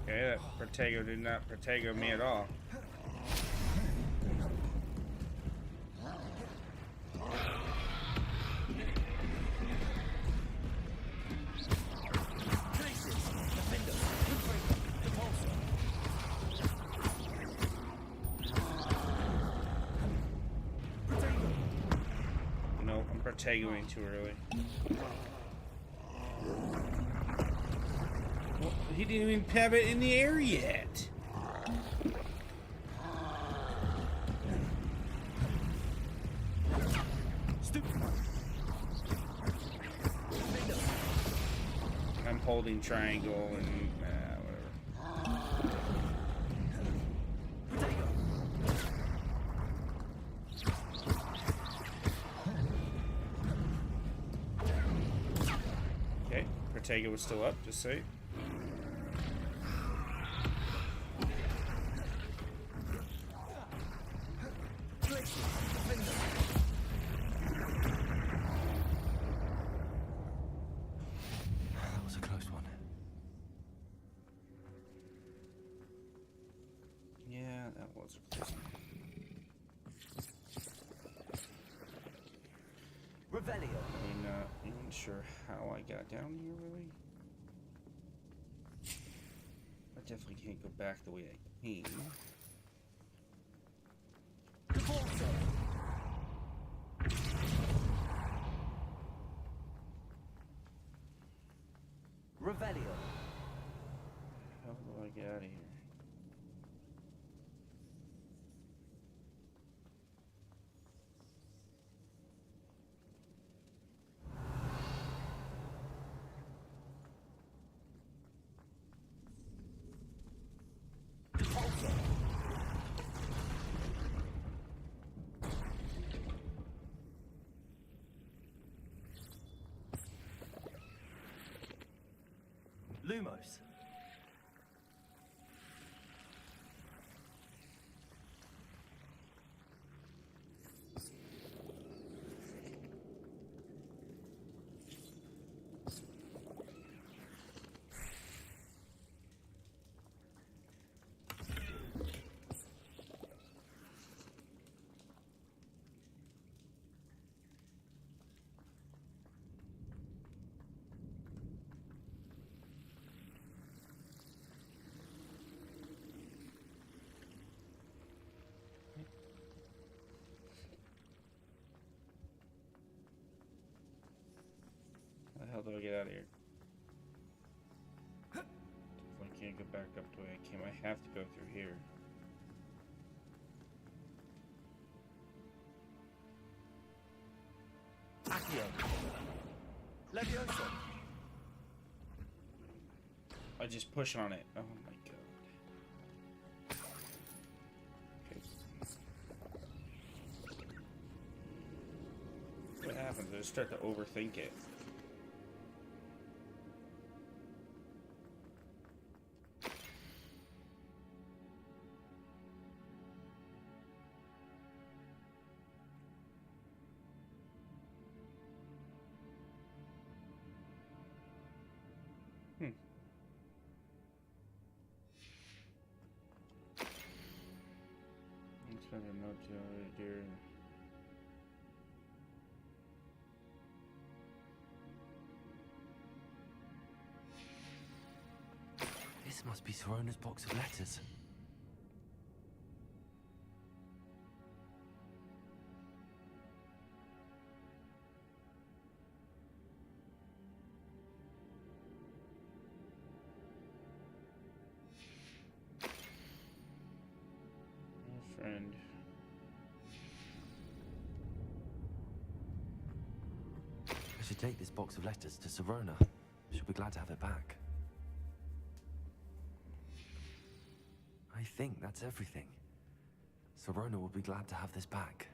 Okay, that Protego did not Protego me at all. No, I'm Protegoing too early. Well, he didn't even have it in the air yet. I'm holding triangle and whatever. Okay, Protego was still up, just say. That was a close one. Yeah, that was a close one. Revelio. I'm not even sure how I got down here, really. I definitely can't go back the way I came. Revelio. How do I get out of here? Lumos. How the hell do I get out of here? Definitely can't go back up the way I came. I have to go through here. Accio. Levioso. I just push on it. Oh my god. Okay. happens. I just start to overthink it. Let's have a note here. This must be Sorona's box of letters. Friend. I should take this box of letters to Sorona. She'll be glad to have it back. I think that's everything. Sorona will be glad to have this back.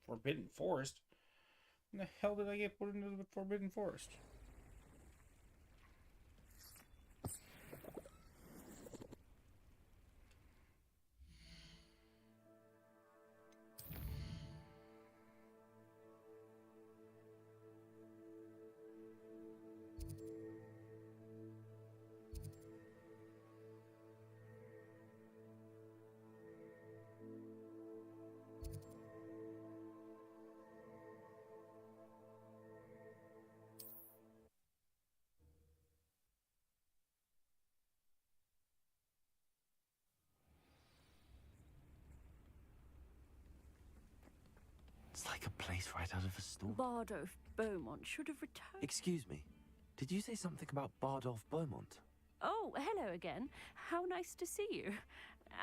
Forbidden Forest? When the hell did I get put into the Forbidden Forest? It's like a place right out of a story. Bardolph Beaumont should have returned. Excuse me. Did you say something about Bardolph Beaumont? Oh, hello again. How nice to see you.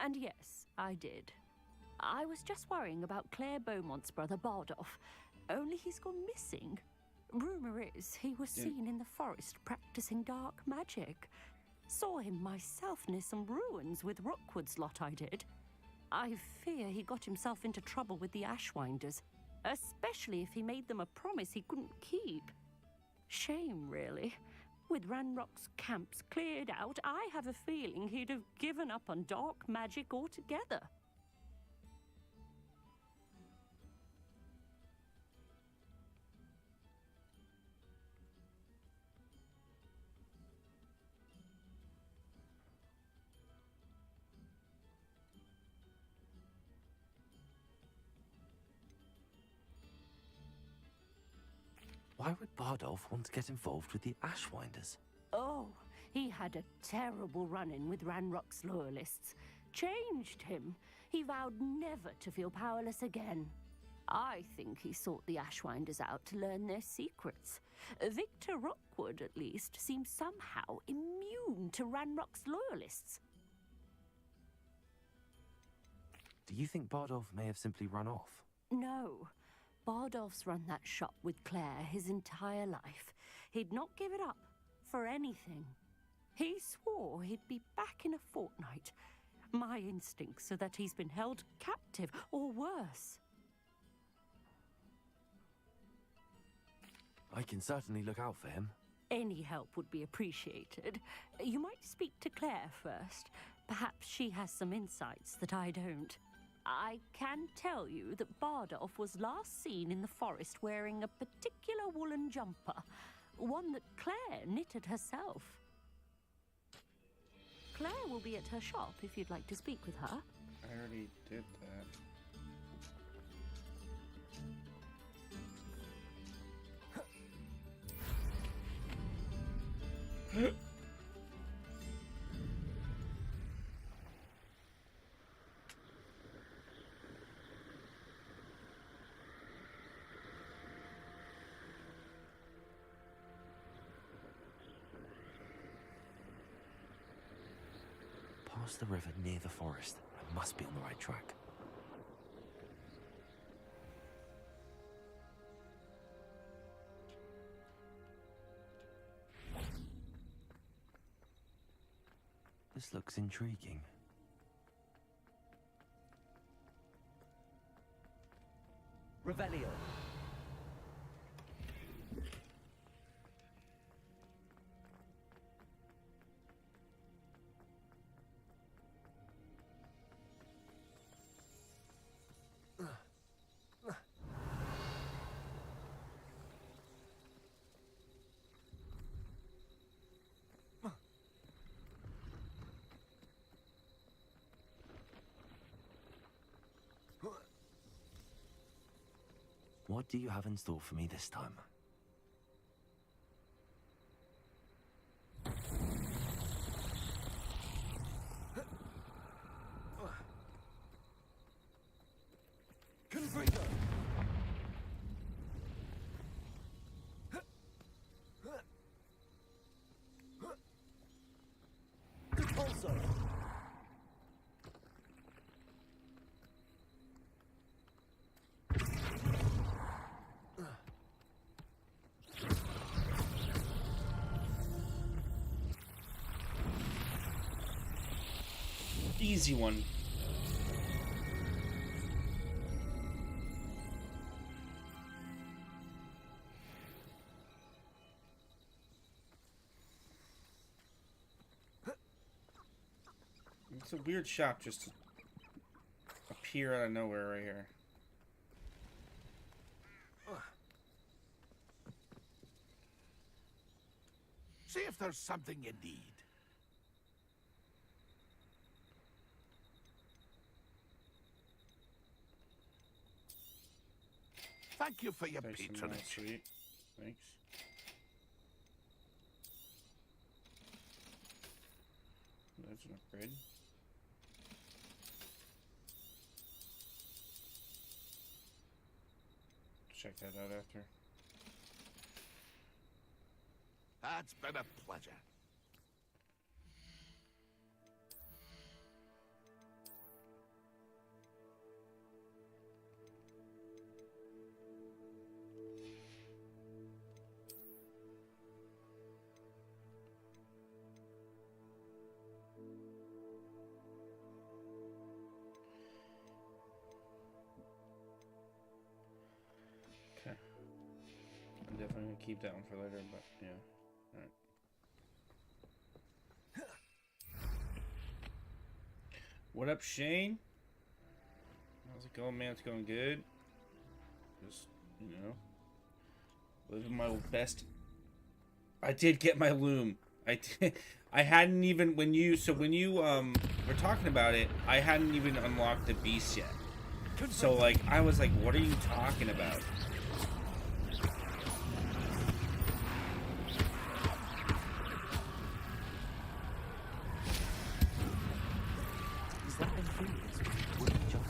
And yes, I did. I was just worrying about Claire Beaumont's brother Bardolph. Only he's gone missing. Rumour is he was seen in the forest practicing dark magic. Saw him myself near some ruins with Rookwood's lot I did. I fear he got himself into trouble with the Ashwinders, especially if he made them a promise he couldn't keep. Shame, really. With Ranrock's camps cleared out, I have a feeling he'd have given up on dark magic altogether. Why would Bardolph want to get involved with the Ashwinders? Oh, he had a terrible run-in with Ranrock's loyalists. Changed him. He vowed never to feel powerless again. I think he sought the Ashwinders out to learn their secrets. Victor Rookwood, at least, seems somehow immune to Ranrock's loyalists. Do you think Bardolph may have simply run off? No. Bardolph's run that shop with Claire his entire life. He'd not give it up for anything. He swore he'd be back in a fortnight. My instincts are that he's been held captive, or worse. I can certainly look out for him. Any help would be appreciated. You might speak to Claire first. Perhaps she has some insights that I don't. I can tell you that Bardolph was last seen in the forest wearing a particular woolen jumper, one that Claire knitted herself. Claire will be at her shop if you'd like to speak with her. I already did that. Past the river near the forest. I must be on the right track. This looks intriguing. Revelio. What do you have in store for me this time? Confringo. Repulso. Easy one. It's a weird shop just to appear out of nowhere right here. See if there's something you need. Thank you for your patronage. Sweet. Thanks. That's an upgrade. Check that out after. That's been a pleasure. Okay. I'm definitely gonna keep that one for later, but yeah. Alright. What up, Shane? How's it going, man? It's going good. Just, you know, living my best. I did get my loom. I did. I hadn't even when you were talking about it, I hadn't even unlocked the beast yet. So like I was like, what are you talking about? Is that Amphibious with wooden jump?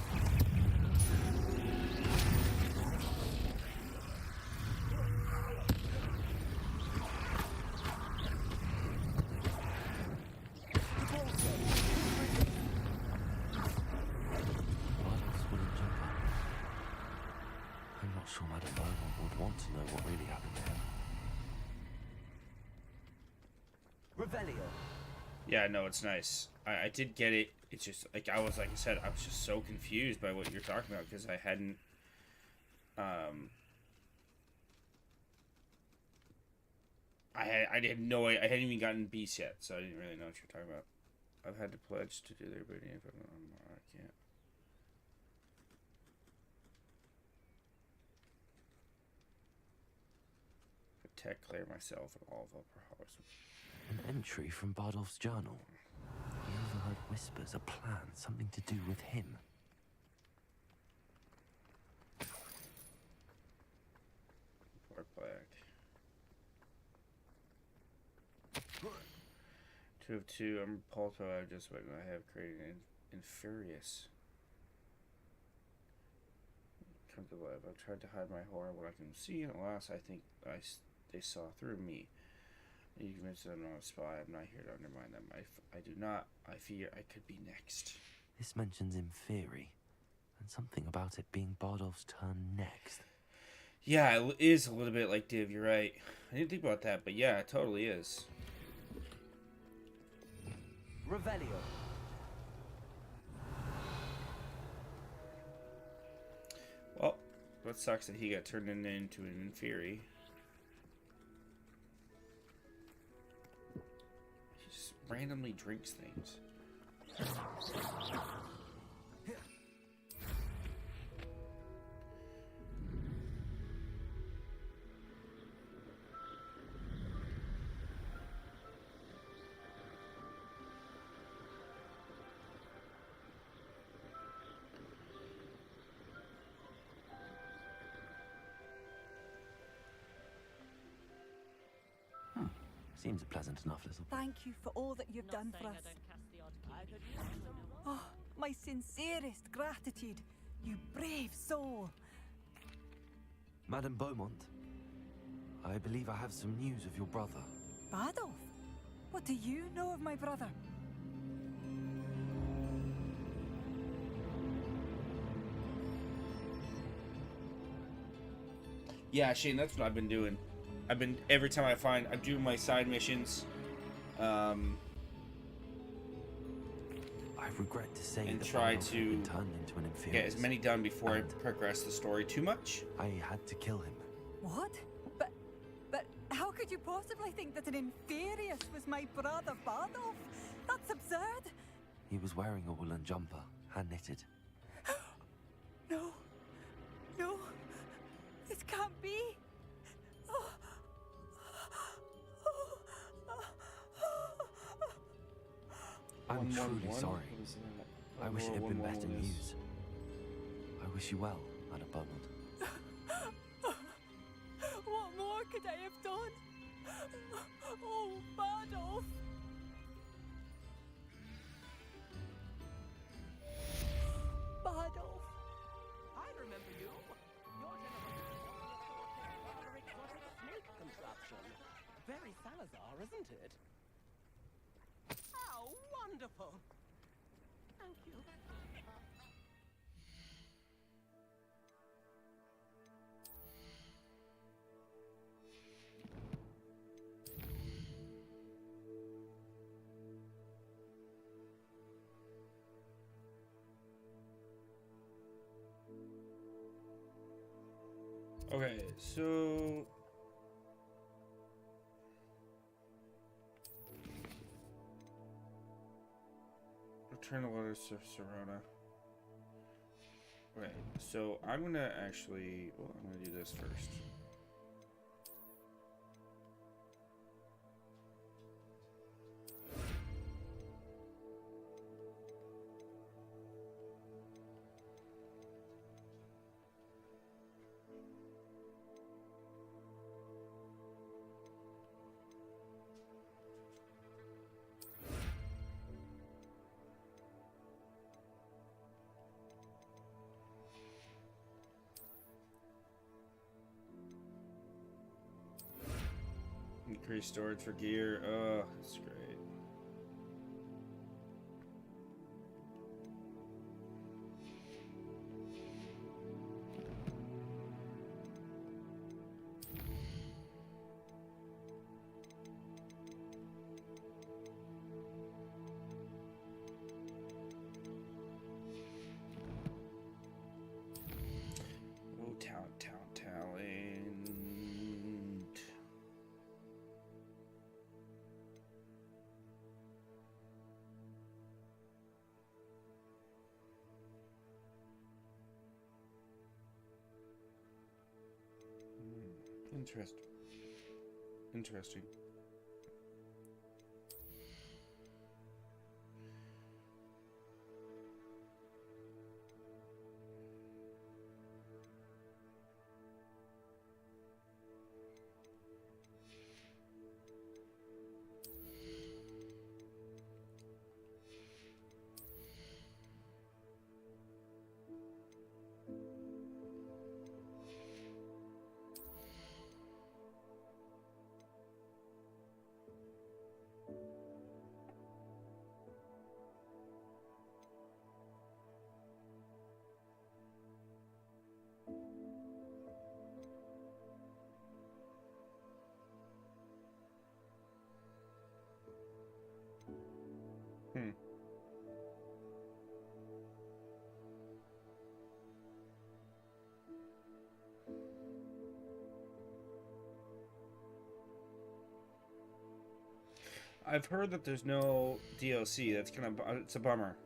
I'm not sure Madame Beaumont would want to know what really happened there. Revelio. Yeah, no, it's nice. I did get it. It's just like I was, like I said, I was just so confused by what you're talking about because I hadn't, I had no, I hadn't even gotten beast yet, so I didn't really know what you're talking about. I've had to pledge to do their bidding, but I can't. Protect, clear myself, and all of Upper House. An entry from Bardolph's journal. He overheard whispers, a plan, something to do with him. Black. 2 of 2. I'm Polto. I just went. I have created an Infurious. Come to life. I've tried to hide my horror, what I can see, and alas, I think they saw through me. You convinced that I'm not a spy. I'm not here to undermine them. I do not. I fear I could be next. This mentions Inferi, and something about it being Bardolph's turn next. Yeah, it is a little bit like Div, you're right. I didn't think about that, but yeah, it totally is. Revelio. Well, What sucks that he got turned into an inferi. He just randomly drinks things. Seems a pleasant enough little... Thank you for all that you've done for us. Oh, my sincerest gratitude, you brave soul. Madame Beaumont, I believe I have some news of your brother. Badolf? What do you know of my brother? Yeah, Shane, that's what I've been doing. Every time I'm doing my side missions, I regret to say and that try Badolf to had been turned into an inferior. get as many done before I progress the story too much. I had to kill him. What? But how could you possibly think that an inferius was my brother Badolf? That's absurd. He was wearing a woolen jumper, hand-knitted. No. No. This can't be. I'm truly sorry. I wish it had been better news. I wish you well, Madame Beaumont. What more could I have done? Oh, Badolf! Badolf! I remember you. Your generation rather exotic snake contraption. Very Salazar, isn't it? How wonderful! Thank you. Okay, so return the letters to Serona. Okay, so I'm gonna actually, well, I'm gonna do this first. Increase storage for gear. Oh, that's great. Oh, talent. Interesting. I've heard that there's no DLC. That's kind of, it's a bummer.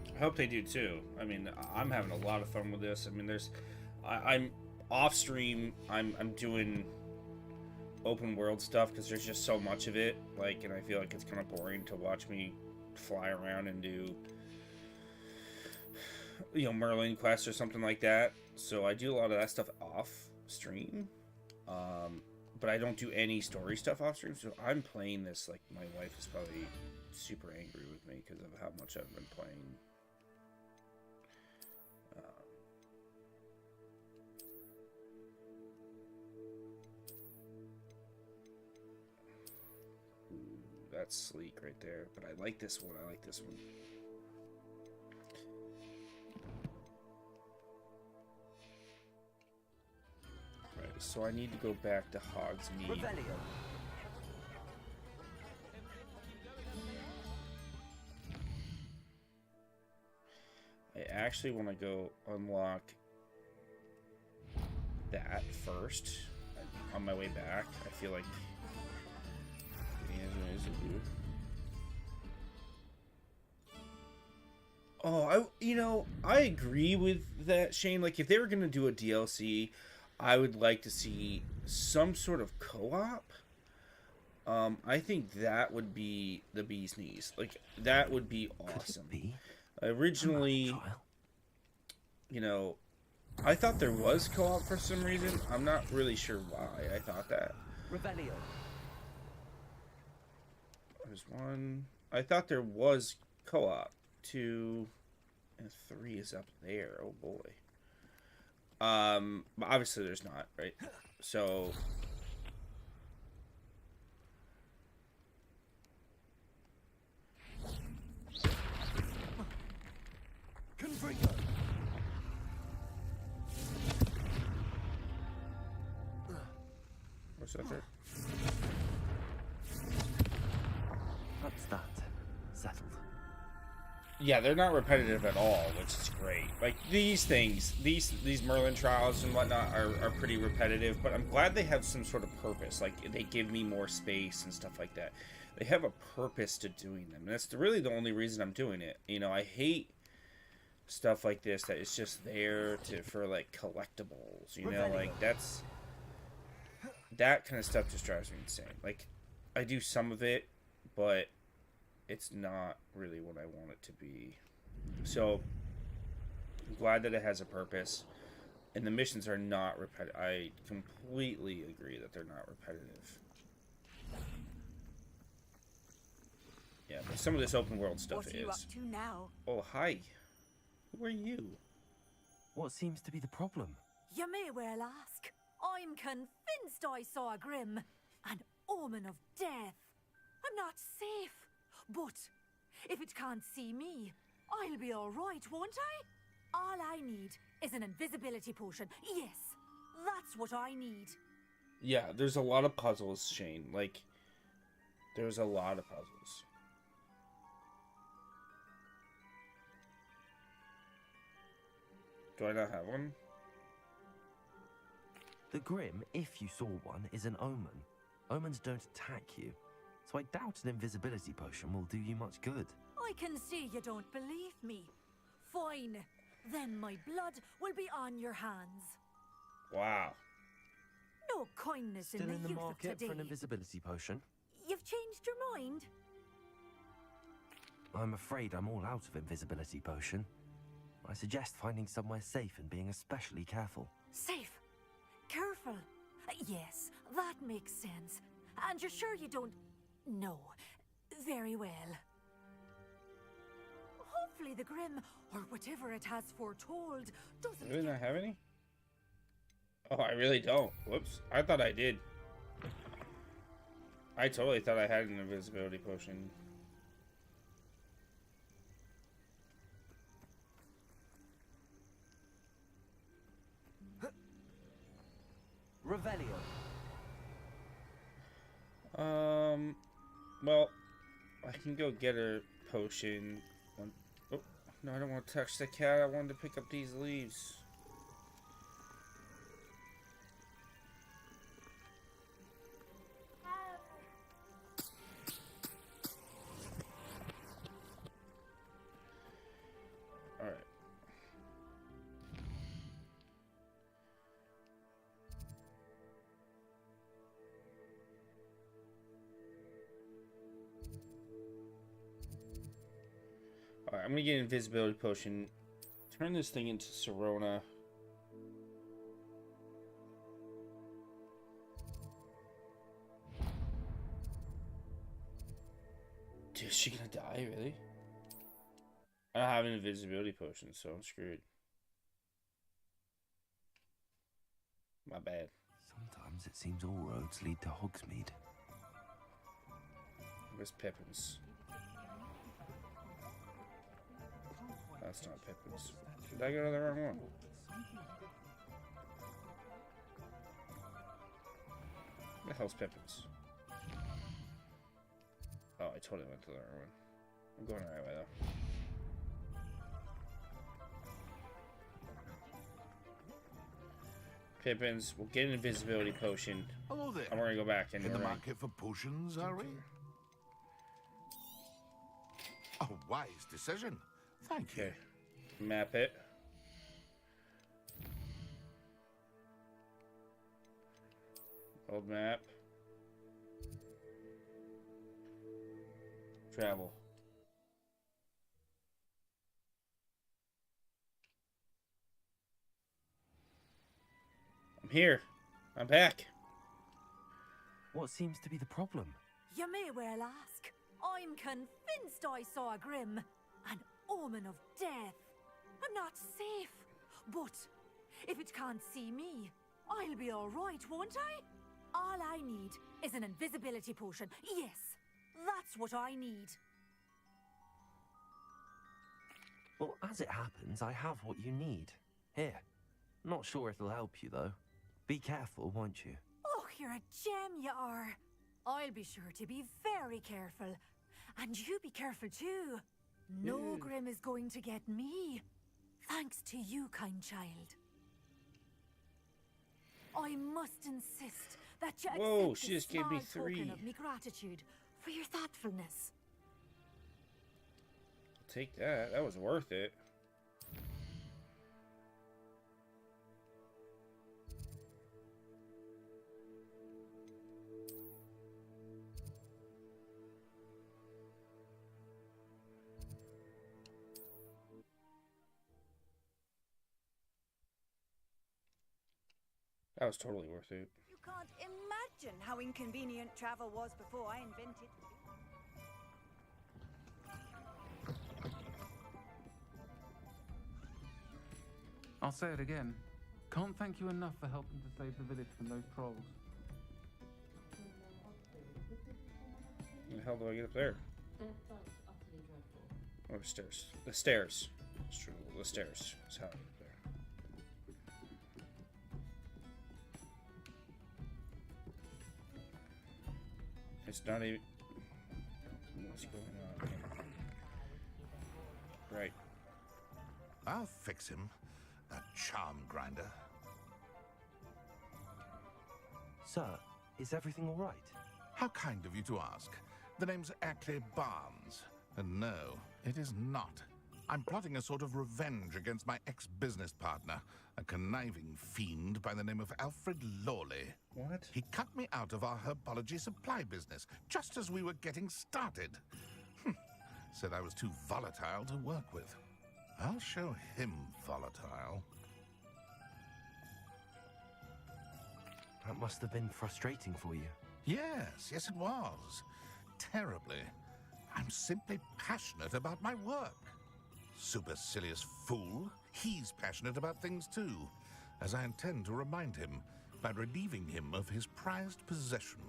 I hope they do too. I mean, I'm having a lot of fun with this. I mean, I'm off stream. I'm doing open world stuff because there's just so much of it. Like, and I feel like it's kind of boring to watch me fly around and do, you know, Merlin quests or something like that. So I do a lot of that stuff off stream. But I don't do any story stuff off stream. So I'm playing this like my wife is probably super angry with me because of how much I've been playing. That's sleek right there, but I like this one. I like this one. Right, so I need to go back to Hogsmeade. I actually want to go unlock that first on my way back. I feel like I agree with that, Shane. Like, if they were gonna do a DLC, I would like to see some sort of co-op. I think that would be the bee's knees. Like, that would be awesome. Originally, you know, I thought there was co-op for some reason. I'm not really sure why I thought that. Revelio. There's one. I thought there was co-op. 2 and 3 is up there. Oh boy. But obviously there's not, right? So Confringo. What's that there? That's that. Settled. Yeah, they're not repetitive at all, which is great. Like, these things, these Merlin trials and whatnot are pretty repetitive, but I'm glad they have some sort of purpose. Like, they give me more space and stuff like that. They have a purpose to doing them, and that's really the only reason I'm doing it. You know, I hate stuff like this that is just there for like collectibles. You know, like that kind of stuff just drives me insane. Like, I do some of it, but it's not really what I want it to be. So I'm glad that it has a purpose, and the missions are not repetitive. I completely agree that they're not repetitive. Yeah, but some of this open world stuff What are you up to now? Oh, hi. Who are you? What seems to be the problem? You may well ask. I'm convinced I saw a Grim, an omen of death. I'm not safe. But if it can't see me, I'll be all right, won't I? All I need is an invisibility potion. Yes, that's what I need. Yeah, there's a lot of puzzles, Shane. Like, there's a lot of puzzles. Do I not have one? The Grim, if you saw one, is an omen. Omens don't attack you, so I doubt an invisibility potion will do you much good. I can see you don't believe me. Fine. Then my blood will be on your hands. Wow. No kindness Still in the in the youth of market today. for an invisibility potion? You've changed your mind? I'm afraid I'm all out of invisibility potion. I suggest finding somewhere safe and being especially careful. Safe. Careful. Yes, that makes sense. And you're sure you don't... No. Very well. Hopefully the Grim, or whatever it has foretold, doesn't... Really not have any? Oh, I really don't. Whoops. I thought I did. I totally thought I had an invisibility potion. Revelio. Well, I can go get a potion. Oh, no, I don't want to touch the cat. I wanted to pick up these leaves. Alright. Alright, I'm gonna get an invisibility potion. Turn this thing into Sirona. Dude, is she gonna die, really? I don't have an invisibility potion, so I'm screwed. My bad. Sometimes it seems all roads lead to Hogsmeade. Where's Pippins? That's not Pippins. Did I go to the wrong one? Where the hell's Pippins? Oh, I totally went to the wrong one. I'm going the right way, though. Pippins, we'll get an invisibility potion. Hello there. And we're gonna go back into In the ring. market for potions, are we? A wise decision. Thank you. Map it. Old map. Travel. I'm here. I'm back. What seems to be the problem? You may well ask. I'm convinced I saw a Grim, an omen of death. I'm not safe, but if it can't see me, I'll be all right, won't I? All I need is an invisibility potion. Yes, that's what I need. Well, as it happens, I have what you need. Here. Not sure it'll help you, though. Be careful, won't you? Oh, you're a gem, you are. I'll be sure to be very careful. And you be careful, too. No Grim is going to get me. Thanks to you, kind child. I must insist that you Whoa, accept she this just gave me small 3. token of me gratitude for your thoughtfulness. Take that. That was worth it. That was totally worth it. You can't imagine how inconvenient travel was before I invented. I'll say it again. Can't thank you enough for helping to save the village from those trolls. How the hell do I get up there? Oh, the stairs. The stairs. It's true. The stairs. That's how I get up there. It's not even... What's going on here? Right. I'll fix him. That charm grinder. Sir, is everything all right? How kind of you to ask. The name's Ackley Barnes. And no, it is not. I'm plotting a sort of revenge against my ex-business partner, a conniving fiend by the name of Alfred Lawley. What? He cut me out of our herbology supply business, just as we were getting started. Said I was too volatile to work with. I'll show him volatile. That must have been frustrating for you. Yes, it was. Terribly. I'm simply passionate about my work. Supercilious fool. He's passionate about things too, as I intend to remind him by relieving him of his prized possession.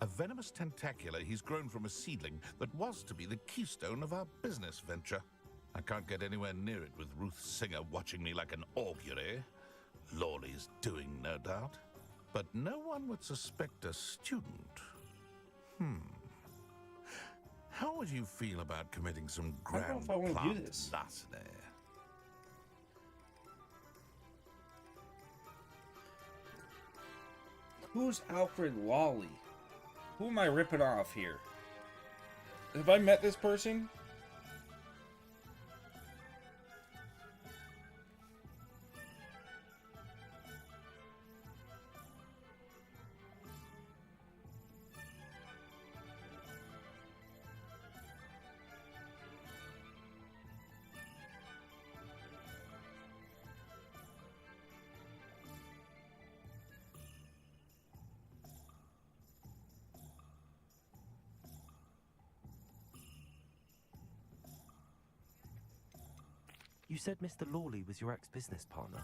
A venomous tentacula he's grown from a seedling that was to be the keystone of our business venture. I can't get anywhere near it with Ruth Singer watching me like an augury. Lawley's doing, no doubt. But no one would suspect a student. How would you feel about committing some I don't know grand if I want to do plant this. larceny? Who's Alfred Lawley? Who am I ripping off here? Have I met this person? You said Mr. Lawley was your ex-business partner.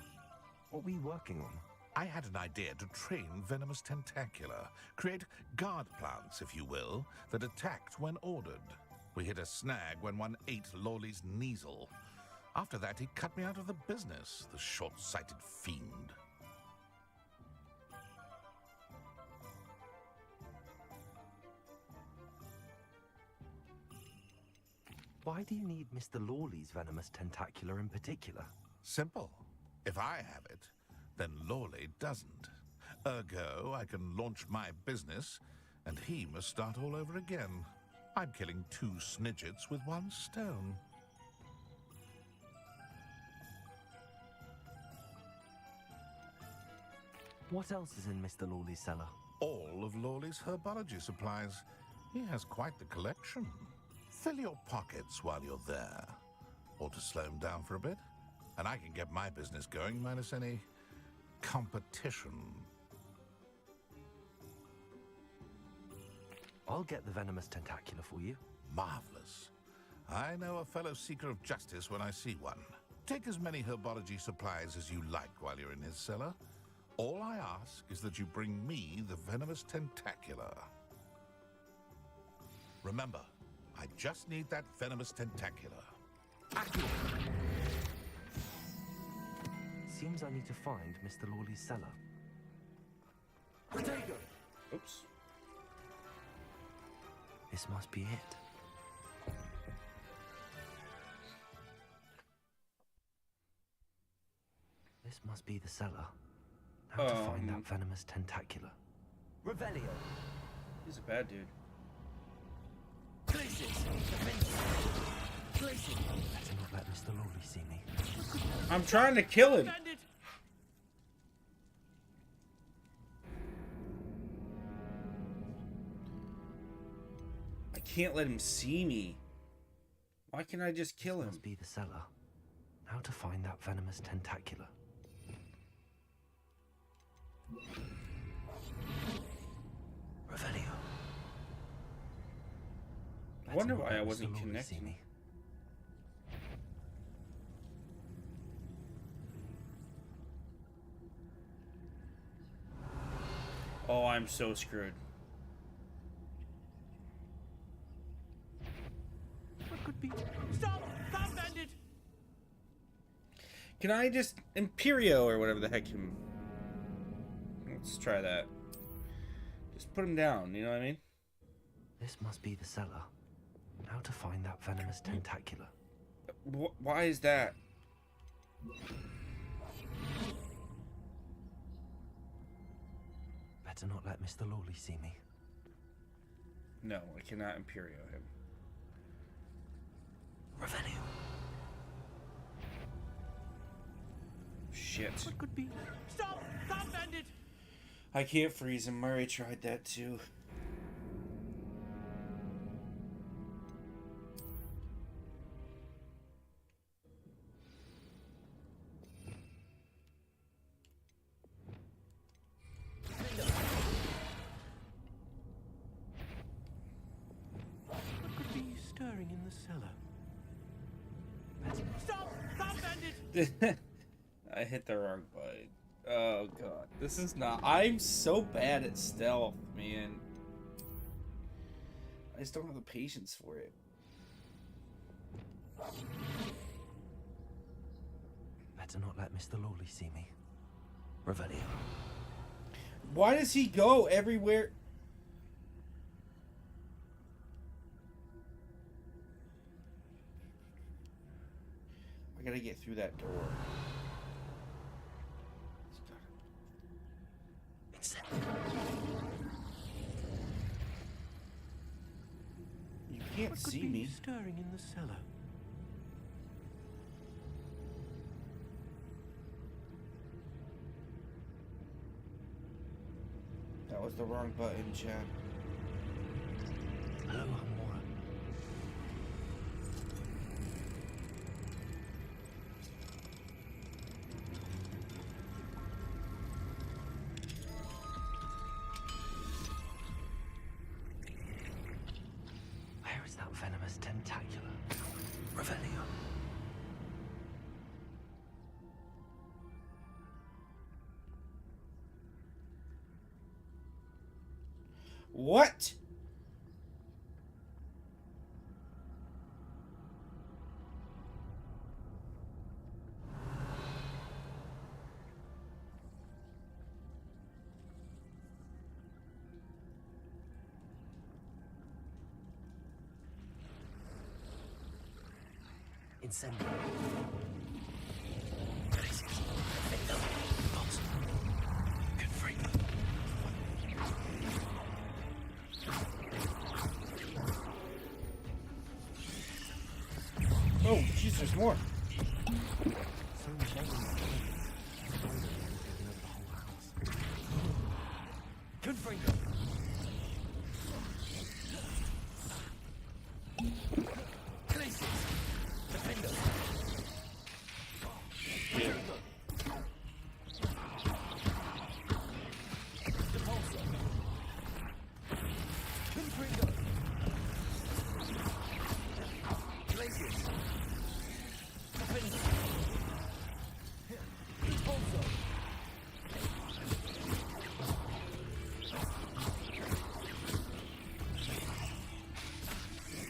What were you working on? I had an idea to train Venomous Tentacula. Create guard plants, if you will, that attacked when ordered. We hit a snag when one ate Lawley's Kneasel. After that, he cut me out of the business, the short-sighted fiend. Why do you need Mr. Lawley's Venomous Tentacula in particular? Simple. If I have it, then Lawley doesn't. Ergo, I can launch my business, and he must start all over again. I'm killing 2 snidgets with 1 stone. What else is in Mr. Lawley's cellar? All of Lawley's herbology supplies. He has quite the collection. Fill your pockets while you're there. Or to slow him down for a bit. And I can get my business going minus any competition. I'll get the Venomous Tentacula for you. Marvelous. I know a fellow seeker of justice when I see one. Take as many herbology supplies as you like while you're in his cellar. All I ask is that you bring me the Venomous Tentacula. Remember, I just need that Venomous Tentacula. Seems I need to find Mr. Lawley's cellar. Potato! Oops. This must be it. This must be the cellar. How to find that Venomous Tentacula. Revelio. He's a bad dude. Places. Places. Better not let Mr. Lawley see me. I'm trying to kill him. Bandit. I can't let him see me. Why can't I just kill him? This must be the cellar. How to find that Venomous Tentacula. Revelio. I wonder why I wasn't connecting. Oh, I'm so screwed. What could be? Stop! Stop, bandit! Can I just Imperio or whatever the heck him? Let's try that. Just put him down, you know what I mean? This must be the cellar. How to find that Venomous Tentacula. Why is that? Better not let Mr. Lawley see me. No, I cannot Imperio him. Revelio. Shit. What could be? Stop! Stop, bandit! I can't freeze him. I already tried that too. What could be stirring in the cellar? Stop! Stop, bandit! I hit the wrong button. Oh god. This is not... I'm so bad at stealth, man. I just don't have the patience for it. Better not let Mr. Lawley see me. Revelio. Why does he go everywhere? I gotta get through that door. You can't see me. Stirring in the cellar. That was the wrong button, chat. Hello, Hamora. Where is that venomous tentacula? Revelio. What? Incendio. Oh, jeez, there's more. Confringo. Places. Defender. Depulso. Confringo. Places. Defender. Depulso.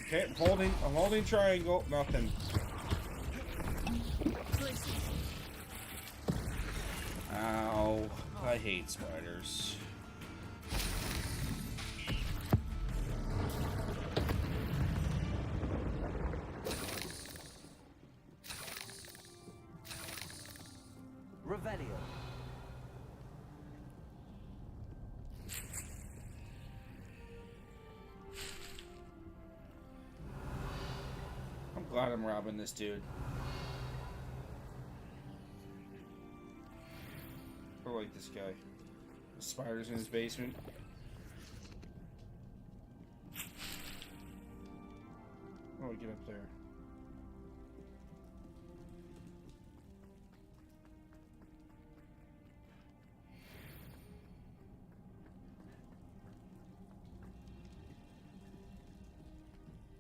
Okay, I'm holding triangle, nothing. Ow, I hate spiders. Revelio. I'm glad I'm robbing this dude. I like this guy. The spiders in his basement. Oh, get up there.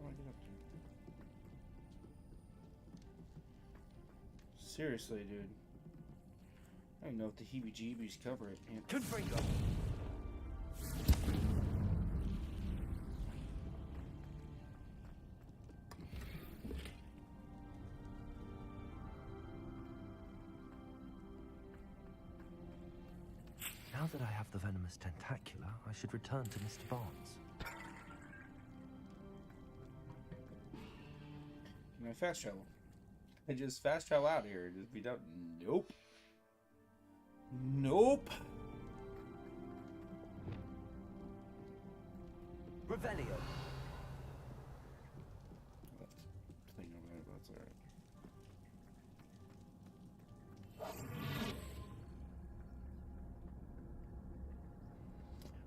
Oh, get up there. Seriously, dude. I don't know if the heebie-jeebies cover it, man. Confringo. Now that I have the venomous tentacula, I should return to Mr. Barnes. Can I fast travel? I just fast travel out here and just be done. Nope. Nope. Revelio. Clean over there, but that's alright.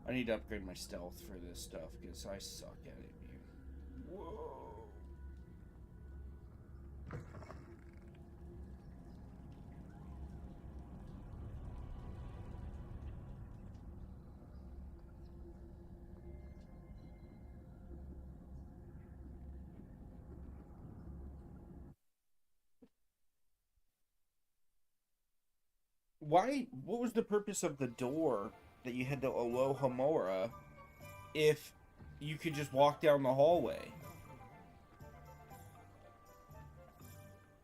I need to upgrade my stealth for this stuff because I suck at it, man. Whoa. Why? What was the purpose of the door that you had to Alohomora if you could just walk down the hallway?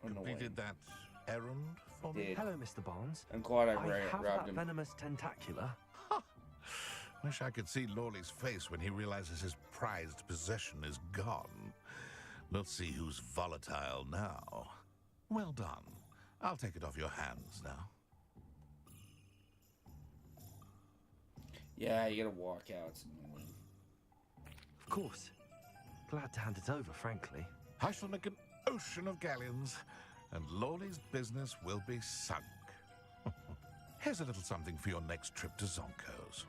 Completed that errand for me? Hello, Mr. Barnes. I'm glad I have robbed that him. venomous tentacula. Ha! Wish I could see Lawley's face when he realizes his prized possession is gone. Let's see who's volatile now. Well done. I'll take it off your hands now. Yeah, you gotta walk out. It's annoying. Of course. Glad to hand it over, frankly. I shall make an ocean of galleons, and Lawley's business will be sunk. Here's a little something for your next trip to Zonko's.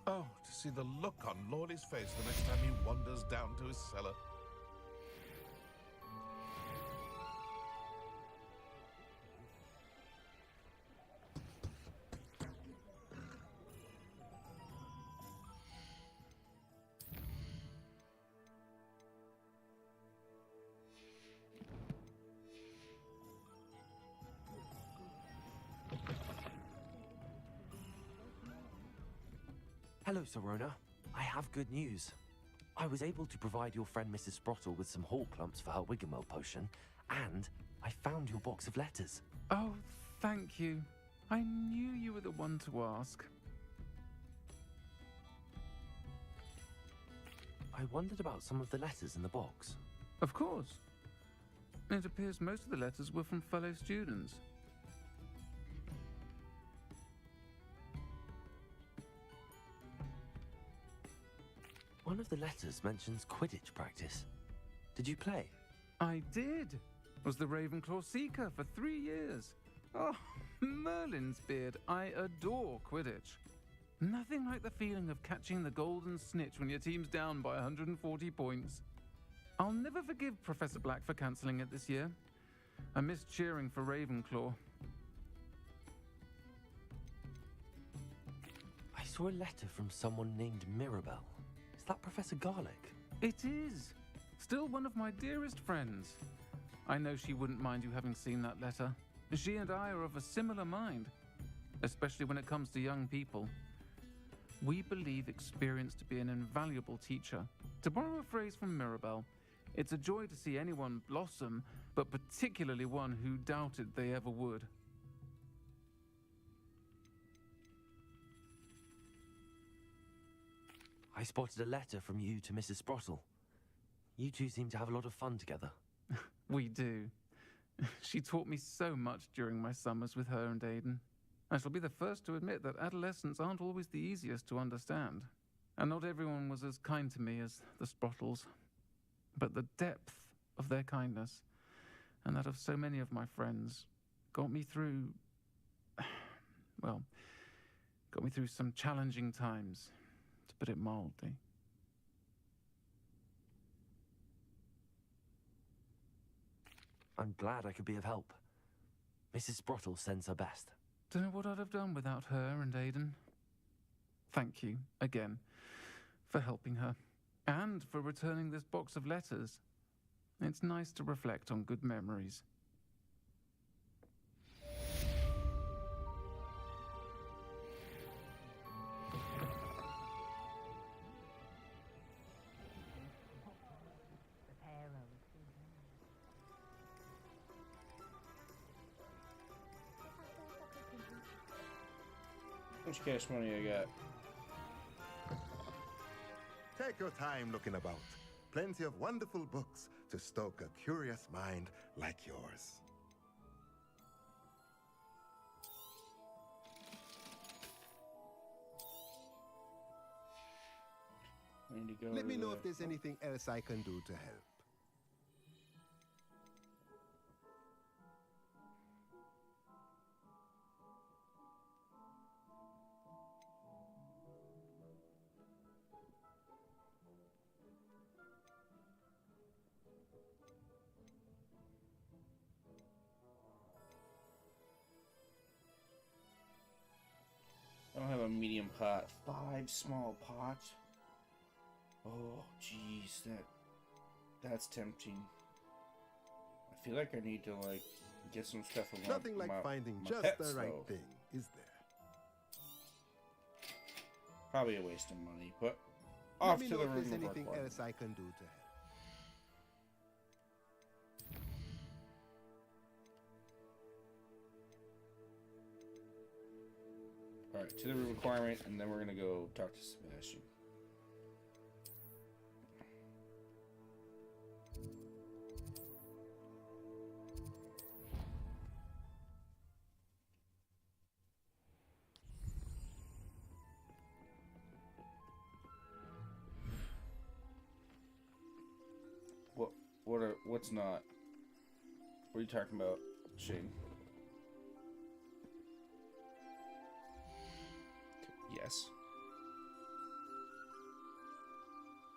Oh, to see the look on Lawley's face the next time he wanders down to his cellar. Hello, Sorona. I have good news. I was able to provide your friend Mrs. Sprottle with some hall clumps for her Wiggenwell potion, and I found your box of letters. Oh, thank you. I knew you were the one to ask. I wondered about some of the letters in the box. Of course. It appears most of the letters were from fellow students. One of the letters mentions Quidditch practice. Did you play? I did. Was the Ravenclaw Seeker for 3 years. Oh, Merlin's beard. I adore Quidditch. Nothing like the feeling of catching the golden snitch when your team's down by 140 points. I'll never forgive Professor Black for cancelling it this year. I missed cheering for Ravenclaw. I saw a letter from someone named Mirabelle. Is that Professor Garlick? It is. Still one of my dearest friends. I know she wouldn't mind you having seen that letter. She and I are of a similar mind, especially when it comes to young people. We believe experience to be an invaluable teacher. To borrow a phrase from Mirabelle, it's a joy to see anyone blossom, but particularly one who doubted they ever would. I spotted a letter from you to Mrs. Sprottle. You two seem to have a lot of fun together. We do. She taught me so much during my summers with her and Aidan. I shall be the first to admit that adolescents aren't always the easiest to understand. And not everyone was as kind to me as the Sprottles. But the depth of their kindness, and that of so many of my friends, got me through... well, got me through some challenging times, to put it mildly. I'm glad I could be of help. Mrs. Sprottle sends her best. Don't know what I'd have done without her and Aidan. Thank you, again, for helping her, and for returning this box of letters. It's nice to reflect on good memories. How much cash money I got? Take your time looking about. Plenty of wonderful books to stoke a curious mind like yours. I need to go Let me to know the- if there's anything else I can do to help. I don't have a medium pot. 5 small pots. Oh, jeez, that's tempting. I feel like I need to like get some stuff from Nothing like finding just pets, the right though. thing, is there? Probably a waste of money, but Let off me to know the if there's room of anything requirement. else I can do to help. Alright, Alright, to the requirement, and then we're gonna go talk to Sebastian. What's not? What are you talking about, Shane? Yes.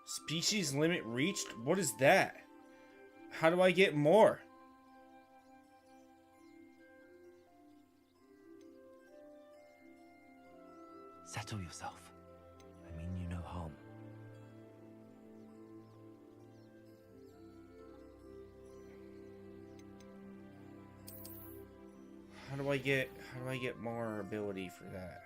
Species limit reached? What is that? How do I get more? Settle yourself. I mean you no harm. How do I get more ability for that?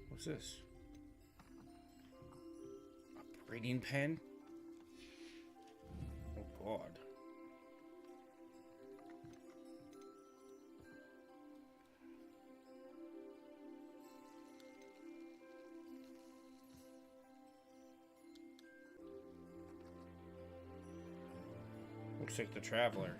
What's this? A reading pen? Oh God. Looks like the Traveler.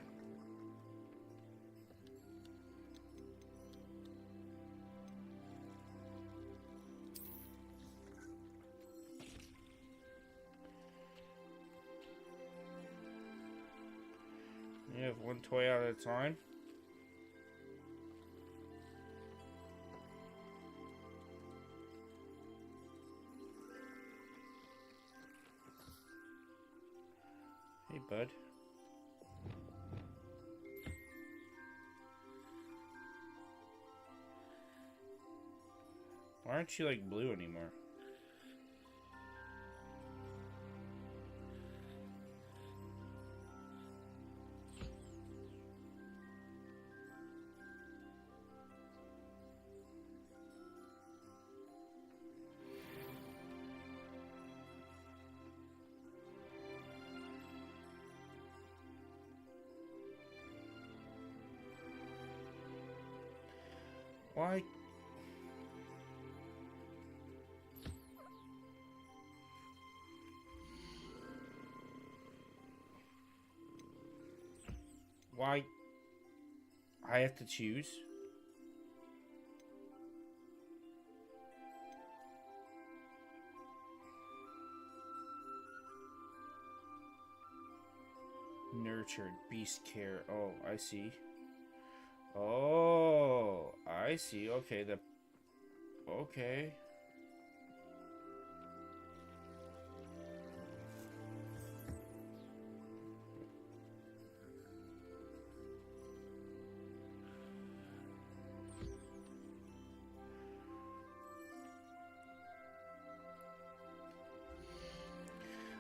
You have one toy at a time. Hey, bud. Why aren't you like blue anymore? Why? Why? I have to choose? Nurtured, beast care. Oh, I see. Oh, I see. Okay, okay.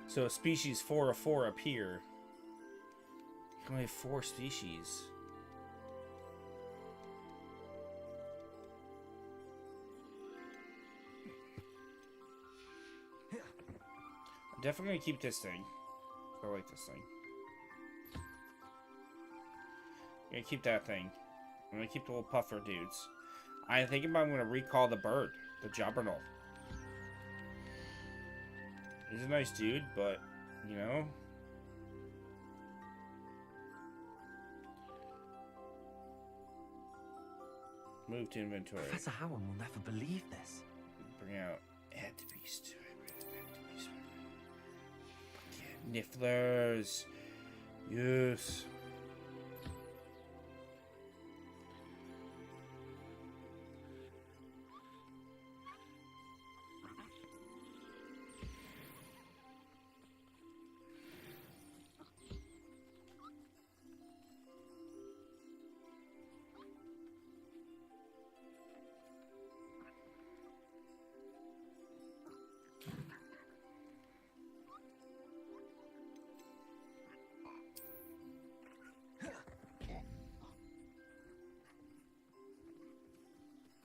So a species 4 of 4 appear. You can only have 4 species. I'm definitely gonna keep this thing. I like this thing. I'm gonna keep that thing. I'm gonna keep the little puffer dudes. I think I'm gonna recall the bird, the jobberknoll. He's a nice dude, but, you know. Move to inventory. Professor Howard will never believe this. Bring out add the beast. Nifflers. Yes.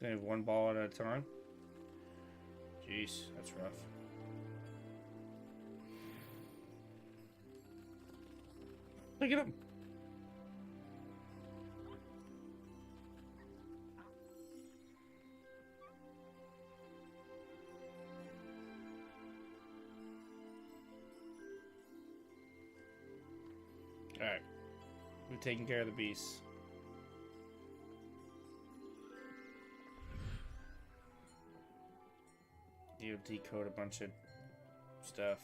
They have one ball at a time. Jeez, that's rough. Look at him. Alright. We've taken care of the beasts. You decode a bunch of stuff.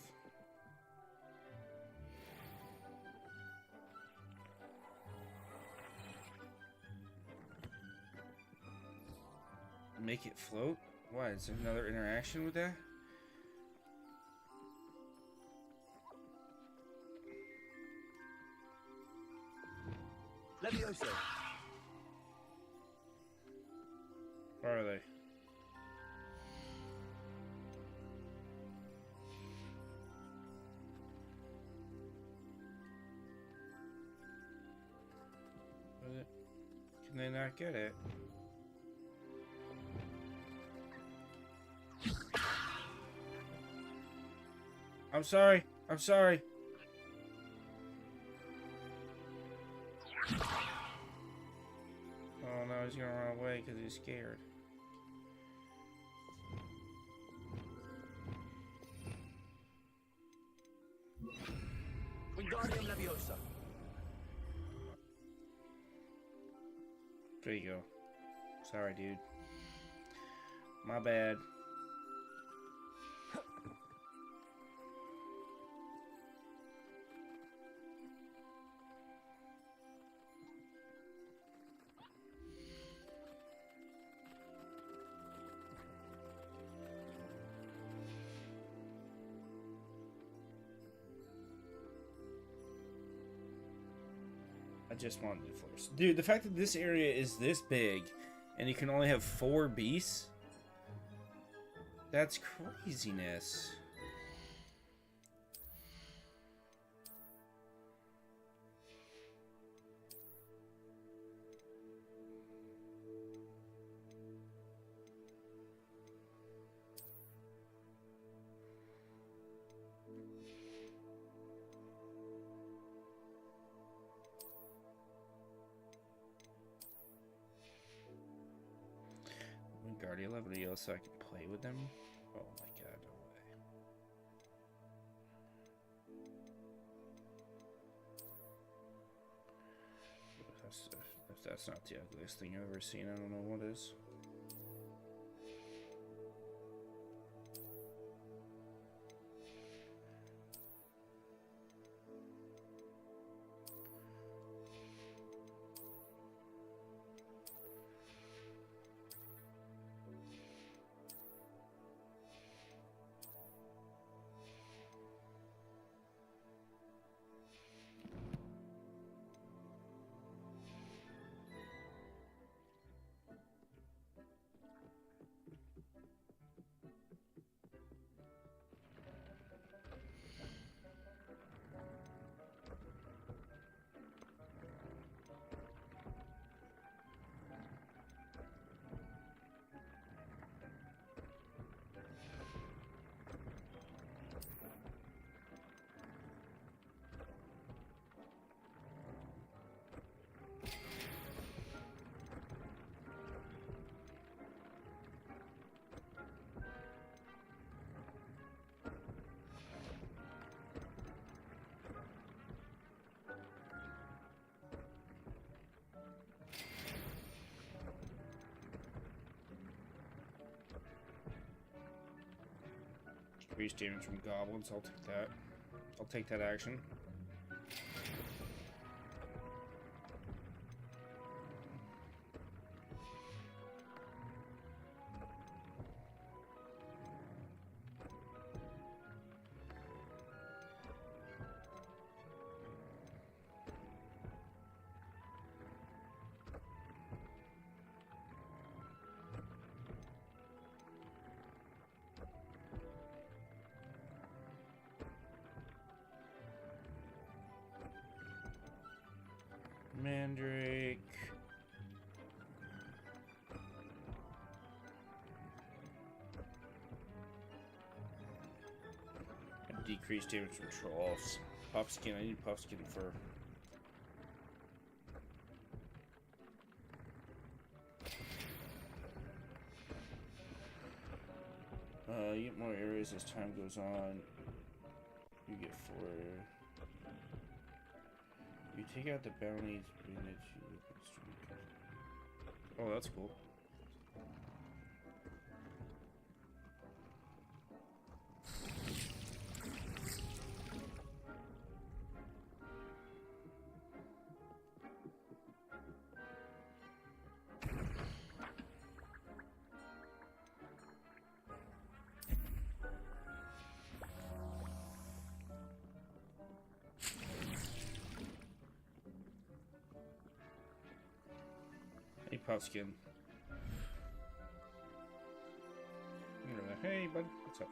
Make it float? What? Is there another interaction with that? Levioso. Where are they? Can they not get it? I'm sorry. I'm sorry. Oh no, he's gonna run away because he's scared. Wingardium Leviosa. There you go. Sorry, dude. My bad. I just want new floors. Dude, the fact that this area is this big and you can only have 4 beasts, that's craziness. Wingardium Leviosa so I can play with them? Oh my god, no way. If that's not the ugliest thing I've ever seen, I don't know what is. Decrease damage from goblins. I'll take that. I'll take that action. Mandrake. And decrease damage from trolls. Puffskin. I need puffskin fur. You get more areas as time goes on. You get 4. You take out the bounties. Oh, that's cool. Hey, Puffskin. Hey, bud. What's up?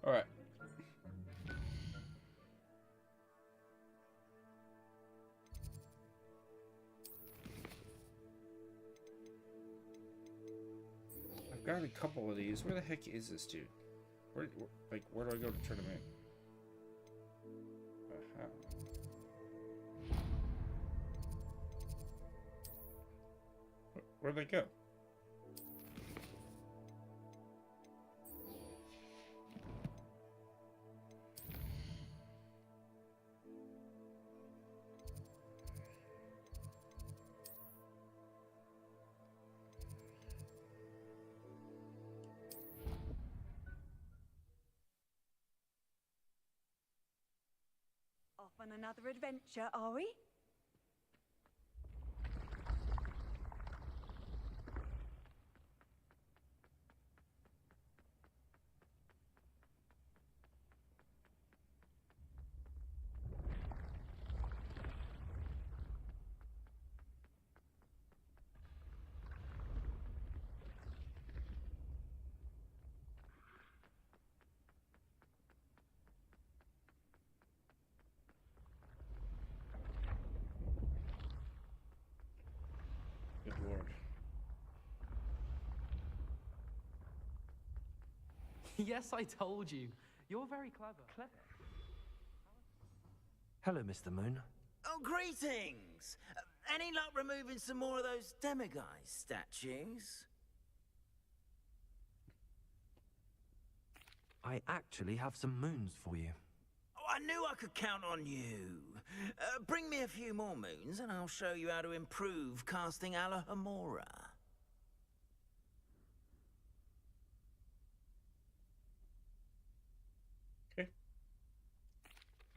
All right. I've got a couple of these. Where the heck is this dude? Where do I go to turn him in? Where'd they go? Off on another adventure, are we? Good lord. Yes, I told you. You're very clever. Hello, Mr. Moon. Oh, greetings! Any luck removing some more of those demiguise statues? I actually have some moons for you. Oh, I knew I could count on you. Bring me a few more moons and I'll show you how to improve casting Alohomora.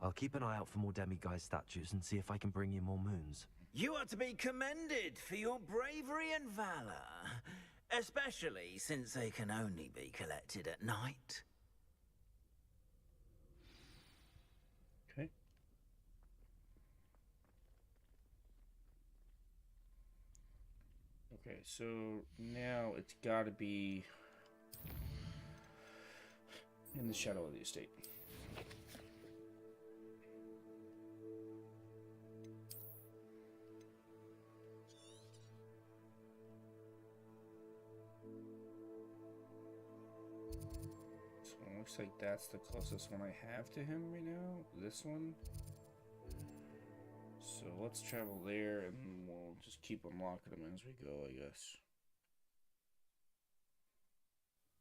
I'll keep an eye out for more demiguise statues and see if I can bring you more moons. You are to be commended for your bravery and valor, especially since they can only be collected at night. Okay. Okay, so now it's got to be in the shadow of the estate. looks like that's the closest one I have to him right now. This one. So let's travel there, and we'll just keep unlocking them as we go, I guess.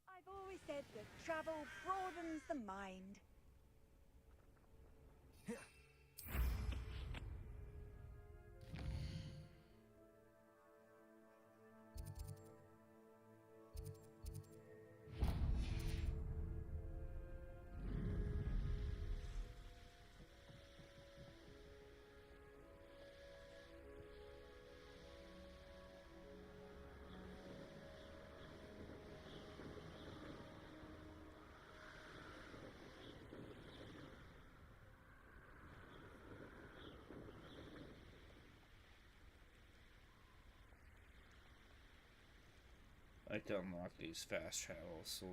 I've always said that travel broadens the mind. I like to unlock these fast travels so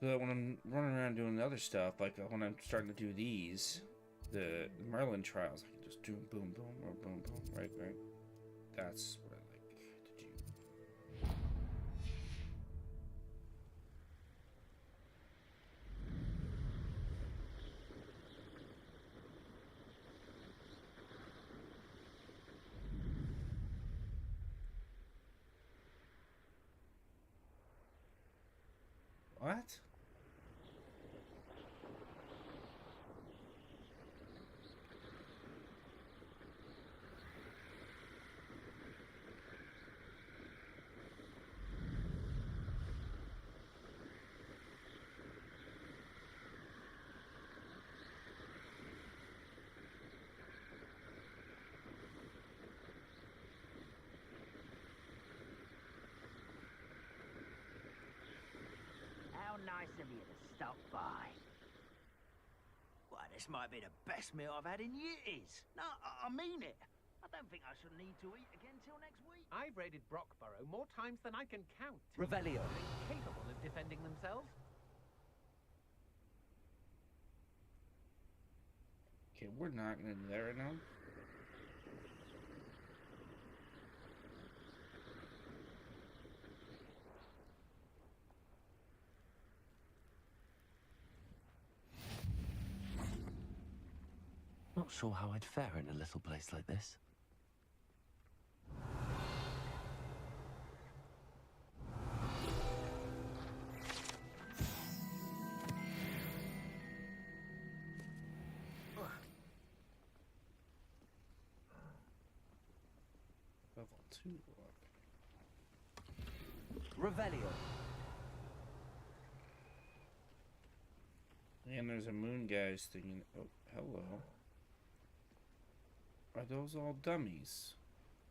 that when I'm running around doing other stuff, like when I'm starting to do these, the Merlin trials, I can just do boom, boom, or boom, boom, right? That's what I like to do. What? How nice of you to stop by. Why, this might be the best meal I've had in years. No, I mean it. I don't think I shall need to eat again till next week. I've raided Brockborough more times than I can count. Revelio. Capable of defending themselves. Okay, we're not gonna do that right now. Not sure how I'd fare in a little place like this. Level 2 lock. Revelio. And there's a moon guys thing. Oh, hello. Are those all dummies?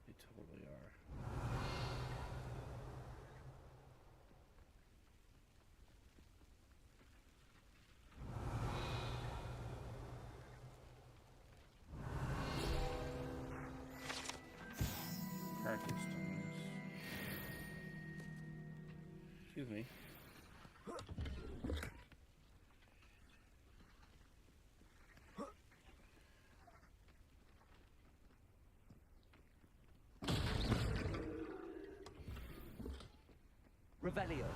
They totally are. Practice dummies. Excuse me. Revelio.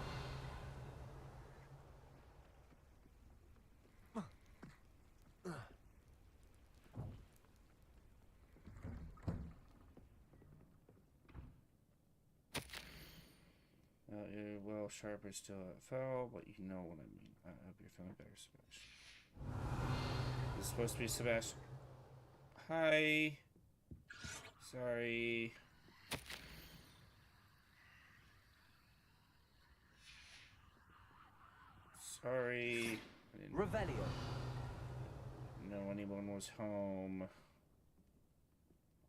Well, sharp is still at foul, but you know what I mean. I hope you're feeling better, Sebastian. This is supposed to be Sebastian. Hi. Sorry. Sorry. I didn't Revelio. know anyone was home.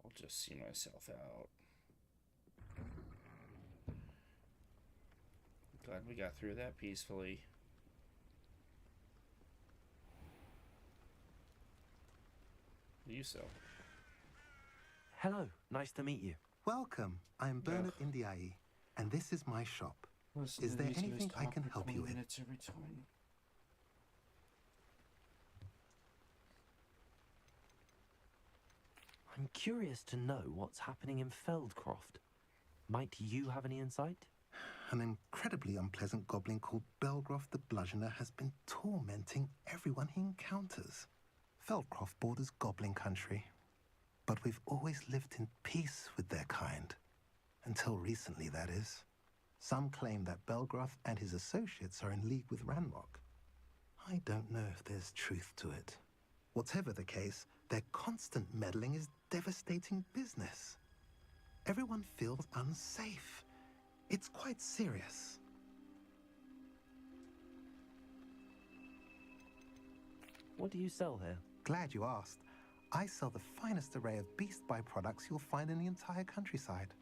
I'll just see myself out. Glad we got through that peacefully. You so. Hello, nice to meet you. Welcome. I'm Bernard Indiai, and this is my shop. Is there anything I can help you with? Every time. I'm curious to know what's happening in Feldcroft. Might you have any insight? An incredibly unpleasant goblin called Belgroth the Bludgeoner has been tormenting everyone he encounters. Feldcroft borders goblin country, but we've always lived in peace with their kind. Until recently, that is. Some claim that Belgroth and his associates are in league with Ranrock. I don't know if there's truth to it. Whatever the case, their constant meddling is devastating business. Everyone feels unsafe. It's quite serious. What do you sell here? Glad you asked. I sell the finest array of beast byproducts you'll find in the entire countryside.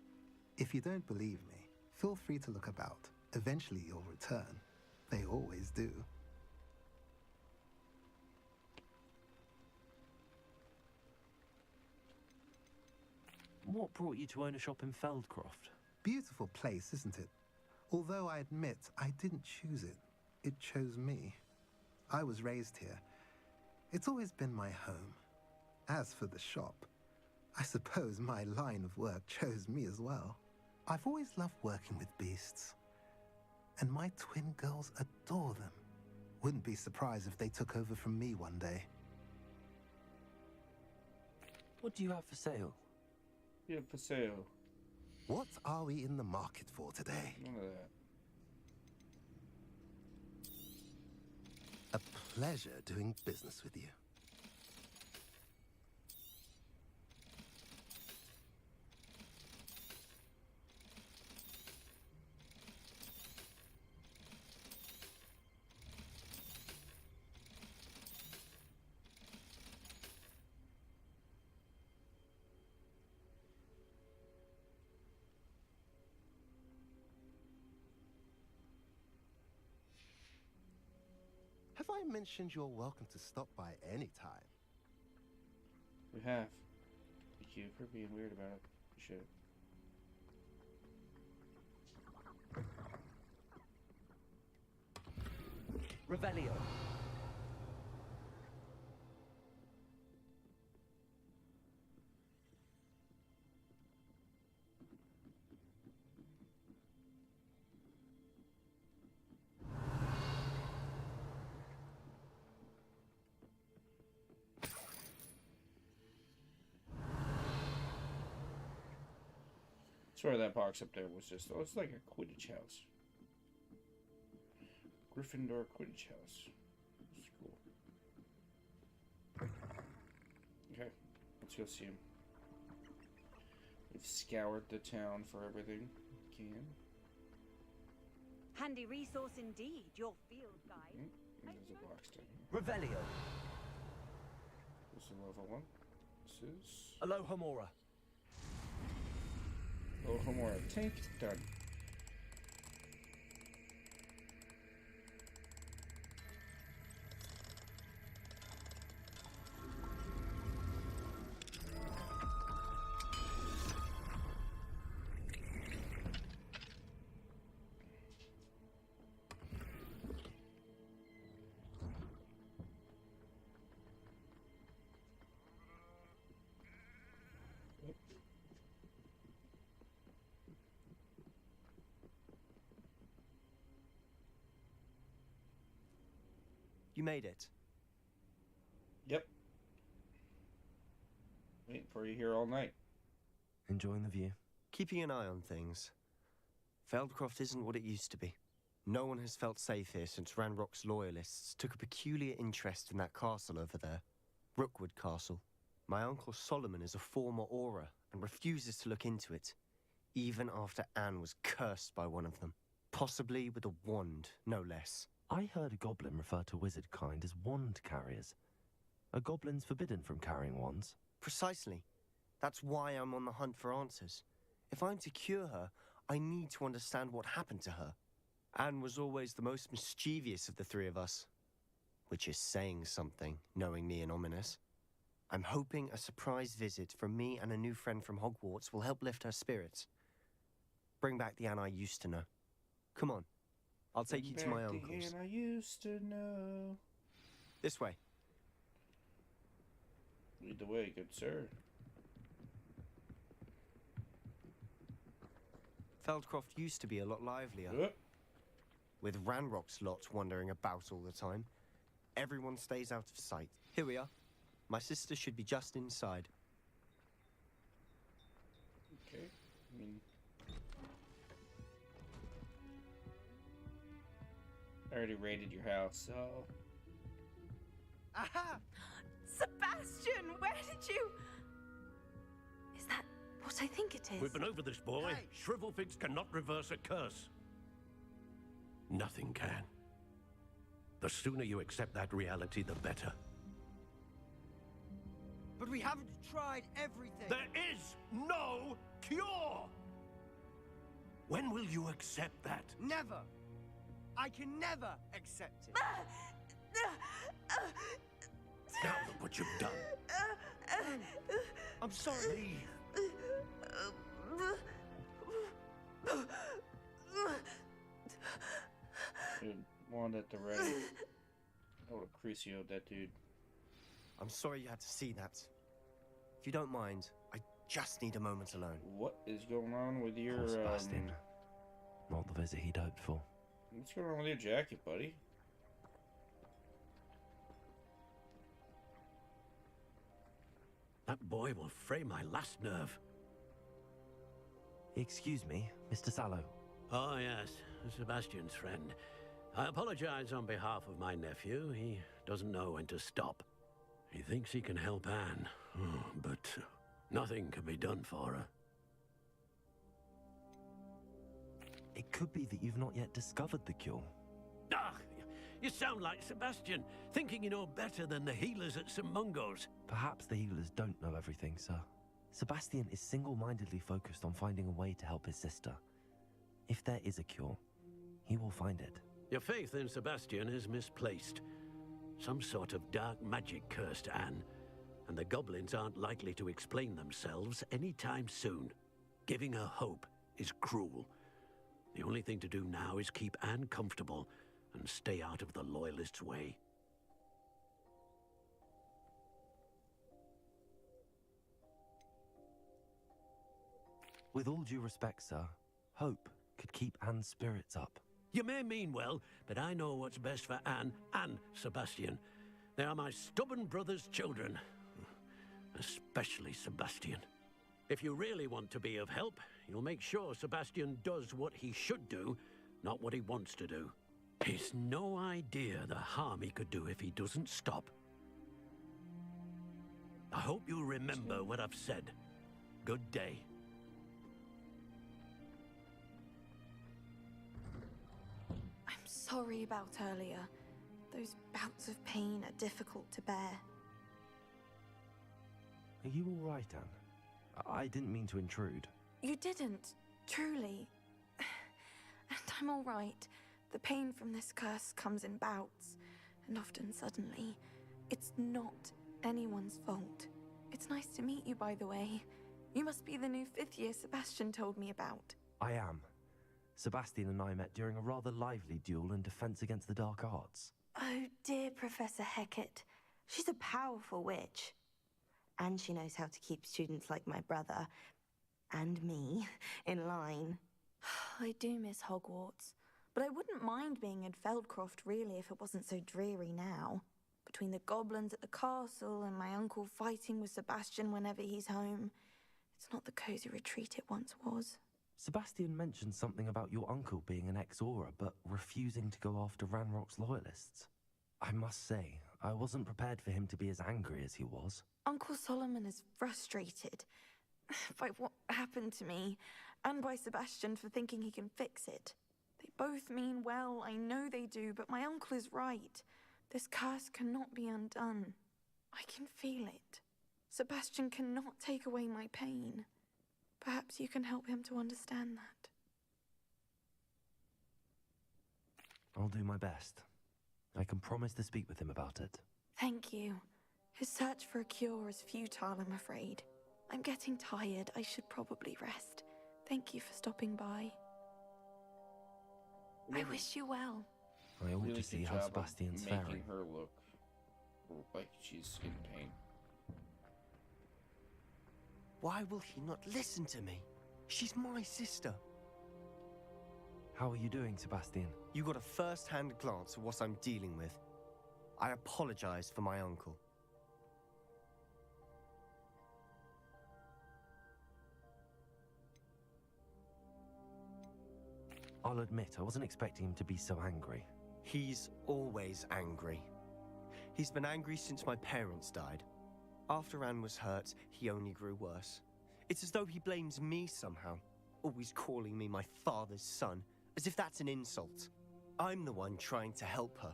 If you don't believe me, feel free to look about. Eventually you'll return. They always do. What brought you to own a shop in Feldcroft? Beautiful place, isn't it? Although I admit I didn't choose it. It chose me. I was raised here. It's always been my home. As for the shop, I suppose my line of work chose me as well. I've always loved working with beasts. And my twin girls adore them. Wouldn't be surprised if they took over from me one day. What do you have for sale? Yeah, for sale. What are we in the market for today? None of that. A pleasure doing business with you. Have I mentioned you're welcome to stop by any time? We have. Thank you for being weird about it. Shit. Revelio. I swear that box up there was just, oh, it's like a Quidditch house. Gryffindor Quidditch house. It's cool. Okay, let's go see him. We've scoured the town for everything we can. Handy resource indeed, your field guide. There's a box down here. Revelio. This is level 1. This is... Alohomora. Alohomora. Tank done. You made it. Yep. Waiting for you here all night. Enjoying the view. Keeping an eye on things. Feldcroft isn't what it used to be. No one has felt safe here since Ranrock's loyalists took a peculiar interest in that castle over there. Rookwood Castle. My uncle Solomon is a former Auror and refuses to look into it, even after Anne was cursed by one of them. Possibly with a wand, no less. I heard a goblin refer to wizard kind as wand carriers. Are goblins forbidden from carrying wands? Precisely. That's why I'm on the hunt for answers. If I'm to cure her, I need to understand what happened to her. Anne was always the most mischievous of the three of us. Which is saying something, knowing me and ominous. I'm hoping a surprise visit from me and a new friend from Hogwarts will help lift her spirits. Bring back the Anne I used to know. Come on. I'll take you to my uncle's. I used to know. This way. Lead the way, good sir. Feldcroft used to be a lot livelier. With Ranrock's lot wandering about all the time, everyone stays out of sight. Here we are. My sister should be just inside. Okay. I mean, I already raided your house, so. Aha! Sebastian, where did you... Is that what I think it is? We've been over this, boy. Hey. Shrivelfigs cannot reverse a curse. Nothing can. The sooner you accept that reality, the better. But we haven't tried everything. There is no cure! When will you accept that? Never. I can never accept it. Now look what you've done. I'm sorry. Dude, one at the ready. I would have crucioed that dude. I'm sorry you had to see that. If you don't mind, I just need a moment alone. What is going on with your, Poor Sebastian. Not the visit he'd hoped for. What's going on with your jacket, buddy? That boy will fray my last nerve. Excuse me, Mr. Sallow. Oh, yes, Sebastian's friend. I apologize on behalf of my nephew. He doesn't know when to stop. He thinks he can help Anne, but nothing can be done for her. It could be that you've not yet discovered the cure. Ah, you sound like Sebastian, thinking you know better than the healers at St. Mungo's. Perhaps the healers don't know everything, sir. Sebastian is single-mindedly focused on finding a way to help his sister. If there is a cure, he will find it. Your faith in Sebastian is misplaced. Some sort of dark magic cursed Anne, and the goblins aren't likely to explain themselves anytime soon. Giving her hope is cruel. The only thing to do now is keep Anne comfortable and stay out of the Loyalists' way. With all due respect, sir, hope could keep Anne's spirits up. You may mean well, but I know what's best for Anne and Sebastian. They are my stubborn brother's children. Especially Sebastian. If you really want to be of help, you'll make sure Sebastian does what he should do, not what he wants to do. He's no idea the harm he could do if he doesn't stop. I hope you'll remember what I've said. Good day. I'm sorry about earlier. Those bouts of pain are difficult to bear. Are you all right, Anne? I didn't mean to intrude. You didn't, truly. And I'm all right. The pain from this curse comes in bouts, and often suddenly. It's not anyone's fault. It's nice to meet you, by the way. You must be the new 5th year Sebastian told me about. I am. Sebastian and I met during a rather lively duel in defense against the dark arts. Oh, dear Professor Hecat. She's a powerful witch. And she knows how to keep students like my brother, and me, in line. I do miss Hogwarts, but I wouldn't mind being in Feldcroft, really, if it wasn't so dreary now. Between the goblins at the castle and my uncle fighting with Sebastian whenever he's home, it's not the cozy retreat it once was. Sebastian mentioned something about your uncle being an ex-Auror, but refusing to go after Ranrock's loyalists. I must say, I wasn't prepared for him to be as angry as he was. Uncle Solomon is frustrated by what happened to me, and by Sebastian for thinking he can fix it. They both mean well, I know they do, but my uncle is right. This curse cannot be undone. I can feel it. Sebastian cannot take away my pain. Perhaps you can help him to understand that. I'll do my best. I can promise to speak with him about it. Thank you. His search for a cure is futile, I'm afraid. I'm getting tired. I should probably rest. Thank you for stopping by. I wish you well. I ought Really to see good how job of Sebastian's making faring. her look like she's in pain. Why will he not listen to me? She's my sister. How are you doing, Sebastian? You got a first-hand glance at what I'm dealing with. I apologize for my uncle. I'll admit, I wasn't expecting him to be so angry. He's always angry. He's been angry since my parents died. After Anne was hurt, he only grew worse. It's as though he blames me somehow, always calling me my father's son, as if that's an insult. I'm the one trying to help her.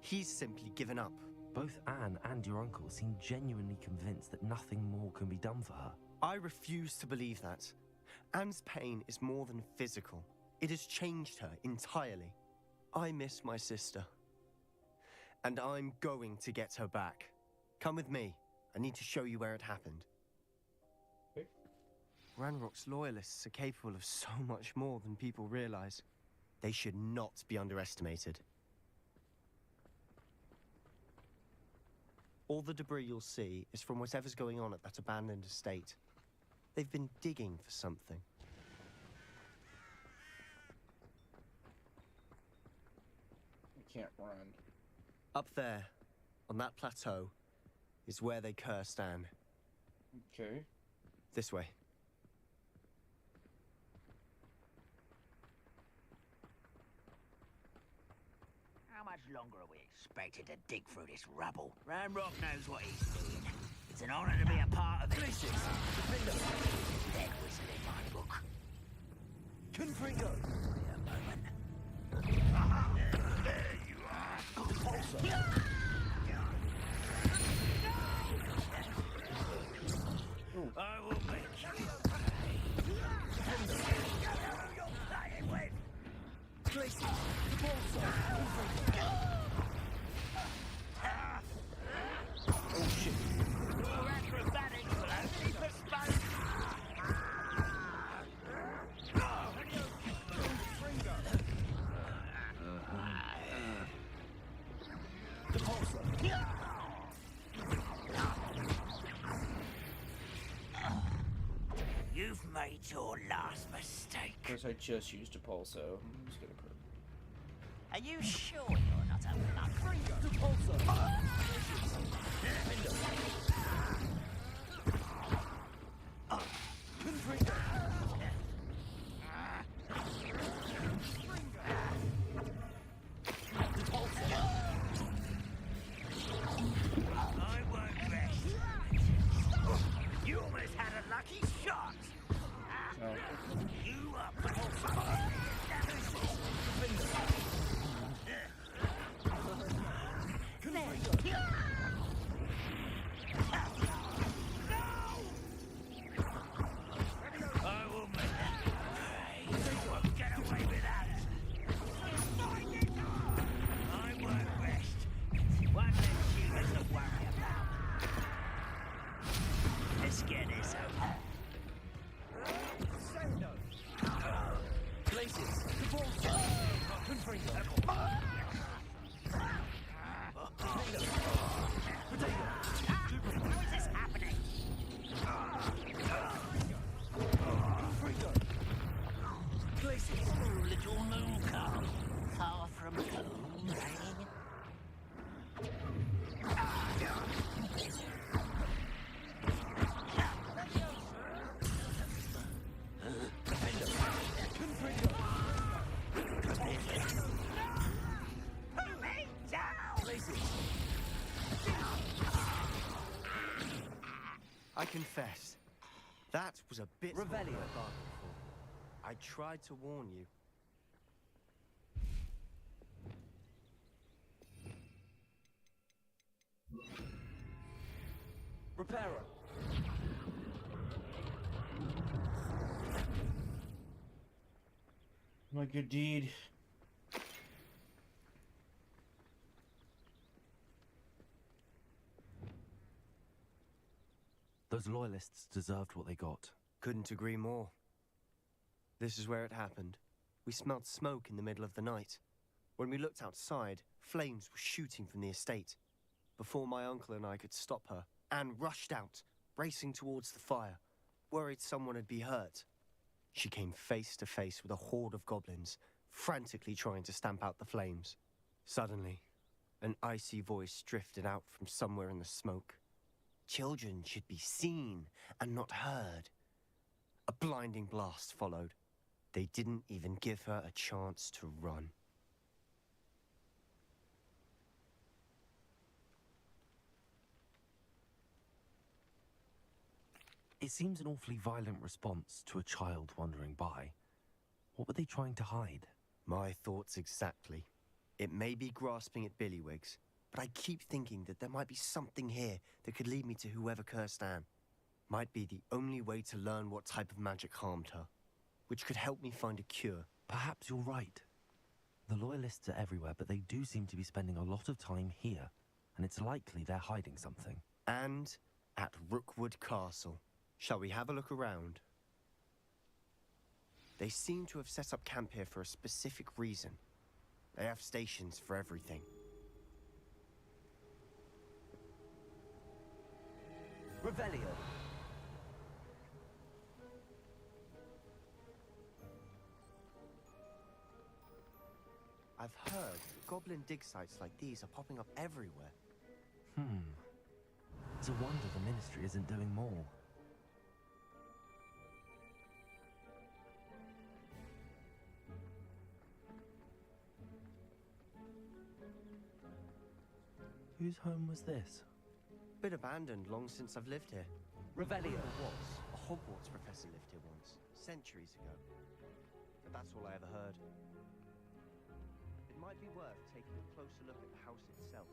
He's simply given up. Both Anne and your uncle seem genuinely convinced that nothing more can be done for her. I refuse to believe that. Anne's pain is more than physical. It has changed her entirely. I miss my sister. And I'm going to get her back. Come with me. I need to show you where it happened. Okay. Ranrock's loyalists are capable of so much more than people realize. They should not be underestimated. All the debris you'll see is from whatever's going on at that abandoned estate. They've been digging for something. We can't run. Up there, on that plateau, is where they cursed Anne. Okay. This way. How much longer are we expected to dig through this rubble? Ranrock knows what he's doing. It's an honor to be a part of this. Dead whistle in my book. Confringo! Wait a moment. There you are! Also. I will make you you're playing with! Tracy, the bolsa! Oh shit. Your acrobatics will only postpone. The bolsa! You've made your last mistake. Of course, I just used a pulso. I'm just gonna put. Are you sure you're not a mug? The bolsa! Confringo! The bolsa! I won't rest. You almost had a lucky shot. No. You are I will make you won't get away with that. I won't rest. One less human to worry about. Let's get this over. Places! The bolsa! Confringo! What is happening? Confringo! Places! Oh, little moon calf, far from home, eh? I confess, that was a bit Revelio. more than I bargained for. I tried to warn you. Reparo. My good deed. Those loyalists deserved what they got. Couldn't agree more. This is where it happened. We smelled smoke in the middle of the night. When we looked outside, flames were shooting from the estate. Before my uncle and I could stop her, Anne rushed out, racing towards the fire, worried someone had been hurt. She came face to face with a horde of goblins, frantically trying to stamp out the flames. Suddenly, an icy voice drifted out from somewhere in the smoke. Children should be seen and not heard. A blinding blast followed. They didn't even give her a chance to run. It seems an awfully violent response to a child wandering by. What were they trying to hide? My thoughts exactly. It may be grasping at Billywigs, but I keep thinking that there might be something here that could lead me to whoever cursed Anne. Might be the only way to learn what type of magic harmed her, which could help me find a cure. Perhaps you're right. The Loyalists are everywhere, but they do seem to be spending a lot of time here, and it's likely they're hiding something. And at Rookwood Castle. Shall we have a look around? They seem to have set up camp here for a specific reason. They have stations for everything. Revelio. I've heard that goblin dig sites like these are popping up everywhere. It's a wonder the Ministry isn't doing more. Whose home was this? Been abandoned long since I've lived here. Revelio. A Hogwarts professor lived here once, centuries ago. But that's all I ever heard. It might be worth taking a closer look at the house itself.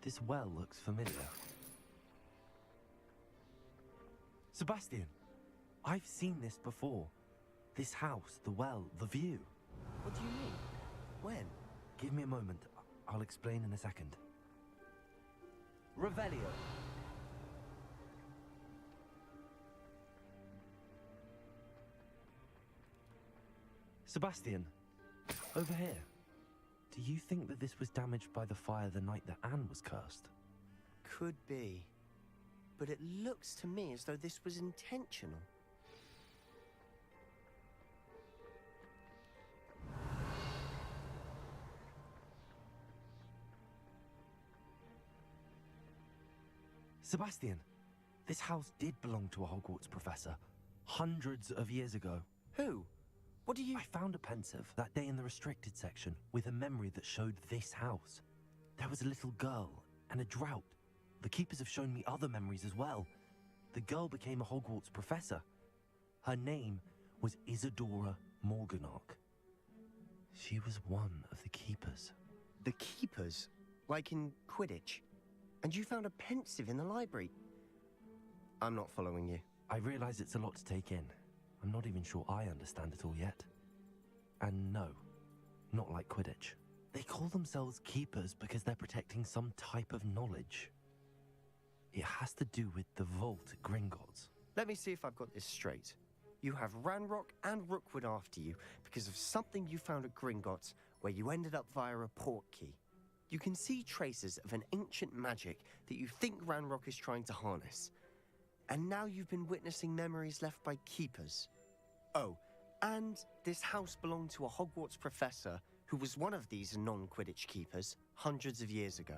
This well looks familiar. Sebastian, I've seen this before. This house, the well, the view. What do you mean? When? Give me a moment. I'll explain in a second. Revelio. Sebastian, over here. Do you think that this was damaged by the fire the night that Anne was cursed? Could be. But it looks to me as though this was intentional. Sebastian, this house did belong to a Hogwarts professor, hundreds of years ago. Who? What do you... I found a pensive that day in the restricted section with a memory that showed this house. There was a little girl and a drought. The keepers have shown me other memories as well. The girl became a Hogwarts professor. Her name was Isadora Morganach. She was one of the keepers. The keepers? Like in Quidditch? And you found a pensive in the library? I'm not following you. I realize it's a lot to take in. I'm not even sure I understand it all yet. And no, not like Quidditch. They call themselves keepers because they're protecting some type of knowledge. It has to do with the vault at Gringotts. Let me see if I've got this straight. You have Ranrock and Rookwood after you because of something you found at Gringotts where you ended up via a portkey. You can see traces of an ancient magic that you think Ranrock is trying to harness. And now you've been witnessing memories left by keepers. Oh, and this house belonged to a Hogwarts professor who was one of these non-Quidditch keepers hundreds of years ago.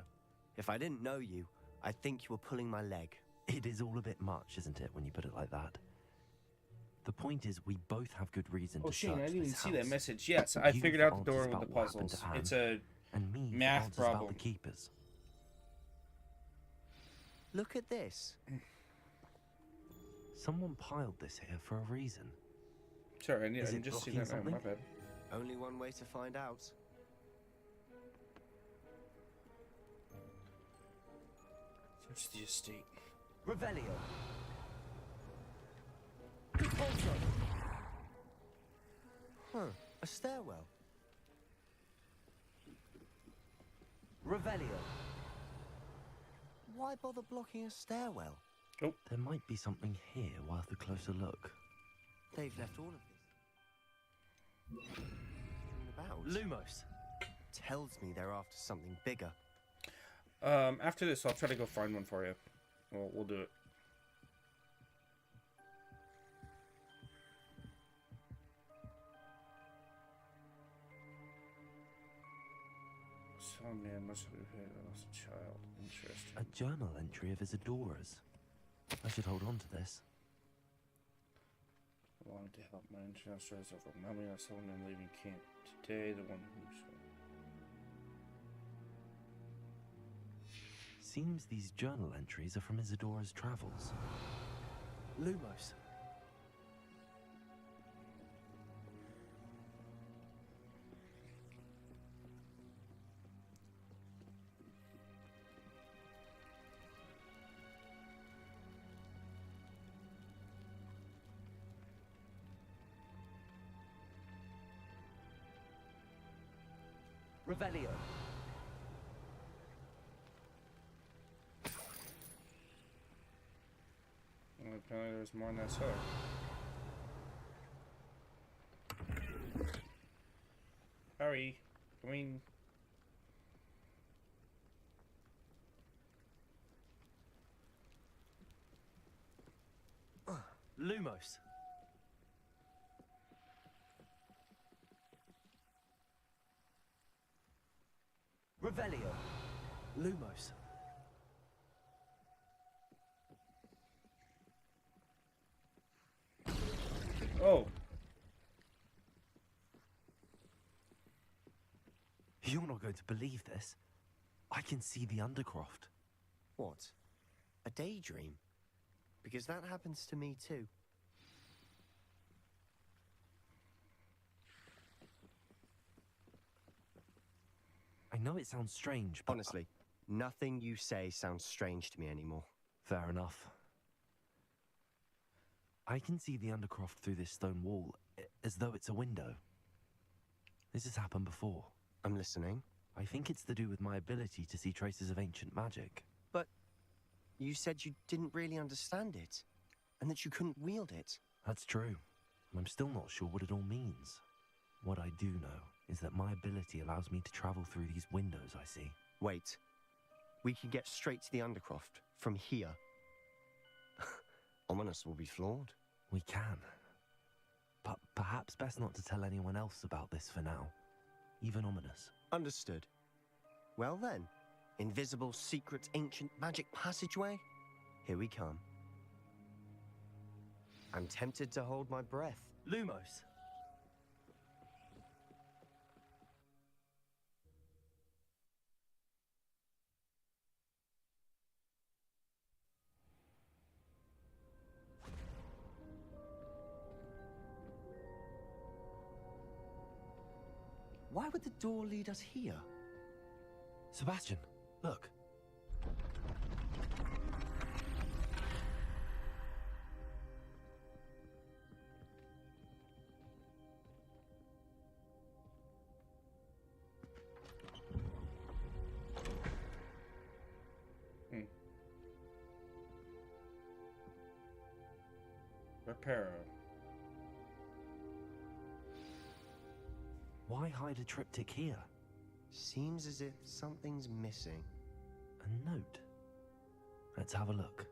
If I didn't know you, I think you were pulling my leg. It is all a bit much, isn't it, when you put it like that? The point is, we both have good reason to search Shane, I didn't even this see house. that message. Yes, I You figured for out the door answers with the about what happened puzzles. to Anne, It's a and me for math answers problem. about the keepers. Look at this. Someone piled this here for a reason. Sorry, Is I'm it just seeing blocking that now. My something? bad. Only one way to find out. Search the estate. Revelio. Huh, a stairwell. Revelio. Why bother blocking a stairwell? Oh. There might be something here worth a closer look. They've left all of this strewn about. Lumos. Tells me they're after something bigger. After this, I'll try to go find one for you. We'll do it. Some man must have had lost a child. Interesting. A journal entry of Isadora's. I should hold on to this. I wanted to help my international stress overwhelming. I saw someone leaving camp today. The one who saw. Seems these journal entries are from Isadora's travels. Lumos. Revelio. Well, apparently there's more than I saw. Hurry. I mean... Lumos. Revelio. Lumos. Oh. You're not going to believe this. I can see the Undercroft. What? A daydream? Because that happens to me too. I know it sounds strange, but... Honestly, nothing you say sounds strange to me anymore. Fair enough. I can see the Undercroft through this stone wall, as though it's a window. This has happened before. I'm listening. I think it's to do with my ability to see traces of ancient magic. But you said you didn't really understand it, and that you couldn't wield it. That's true. I'm still not sure what it all means. What I do know is that my ability allows me to travel through these windows I see. Wait. We can get straight to the Undercroft from here. Ominous will be floored. We can. But perhaps best not to tell anyone else about this for now. Even Ominous. Understood. Well then, invisible, secret, ancient magic passageway? Here we come. I'm tempted to hold my breath. Lumos. Why would the door lead us here? Sebastian, look. Reparo. Why hide a triptych here? Seems as if something's missing. A note. Let's have a look.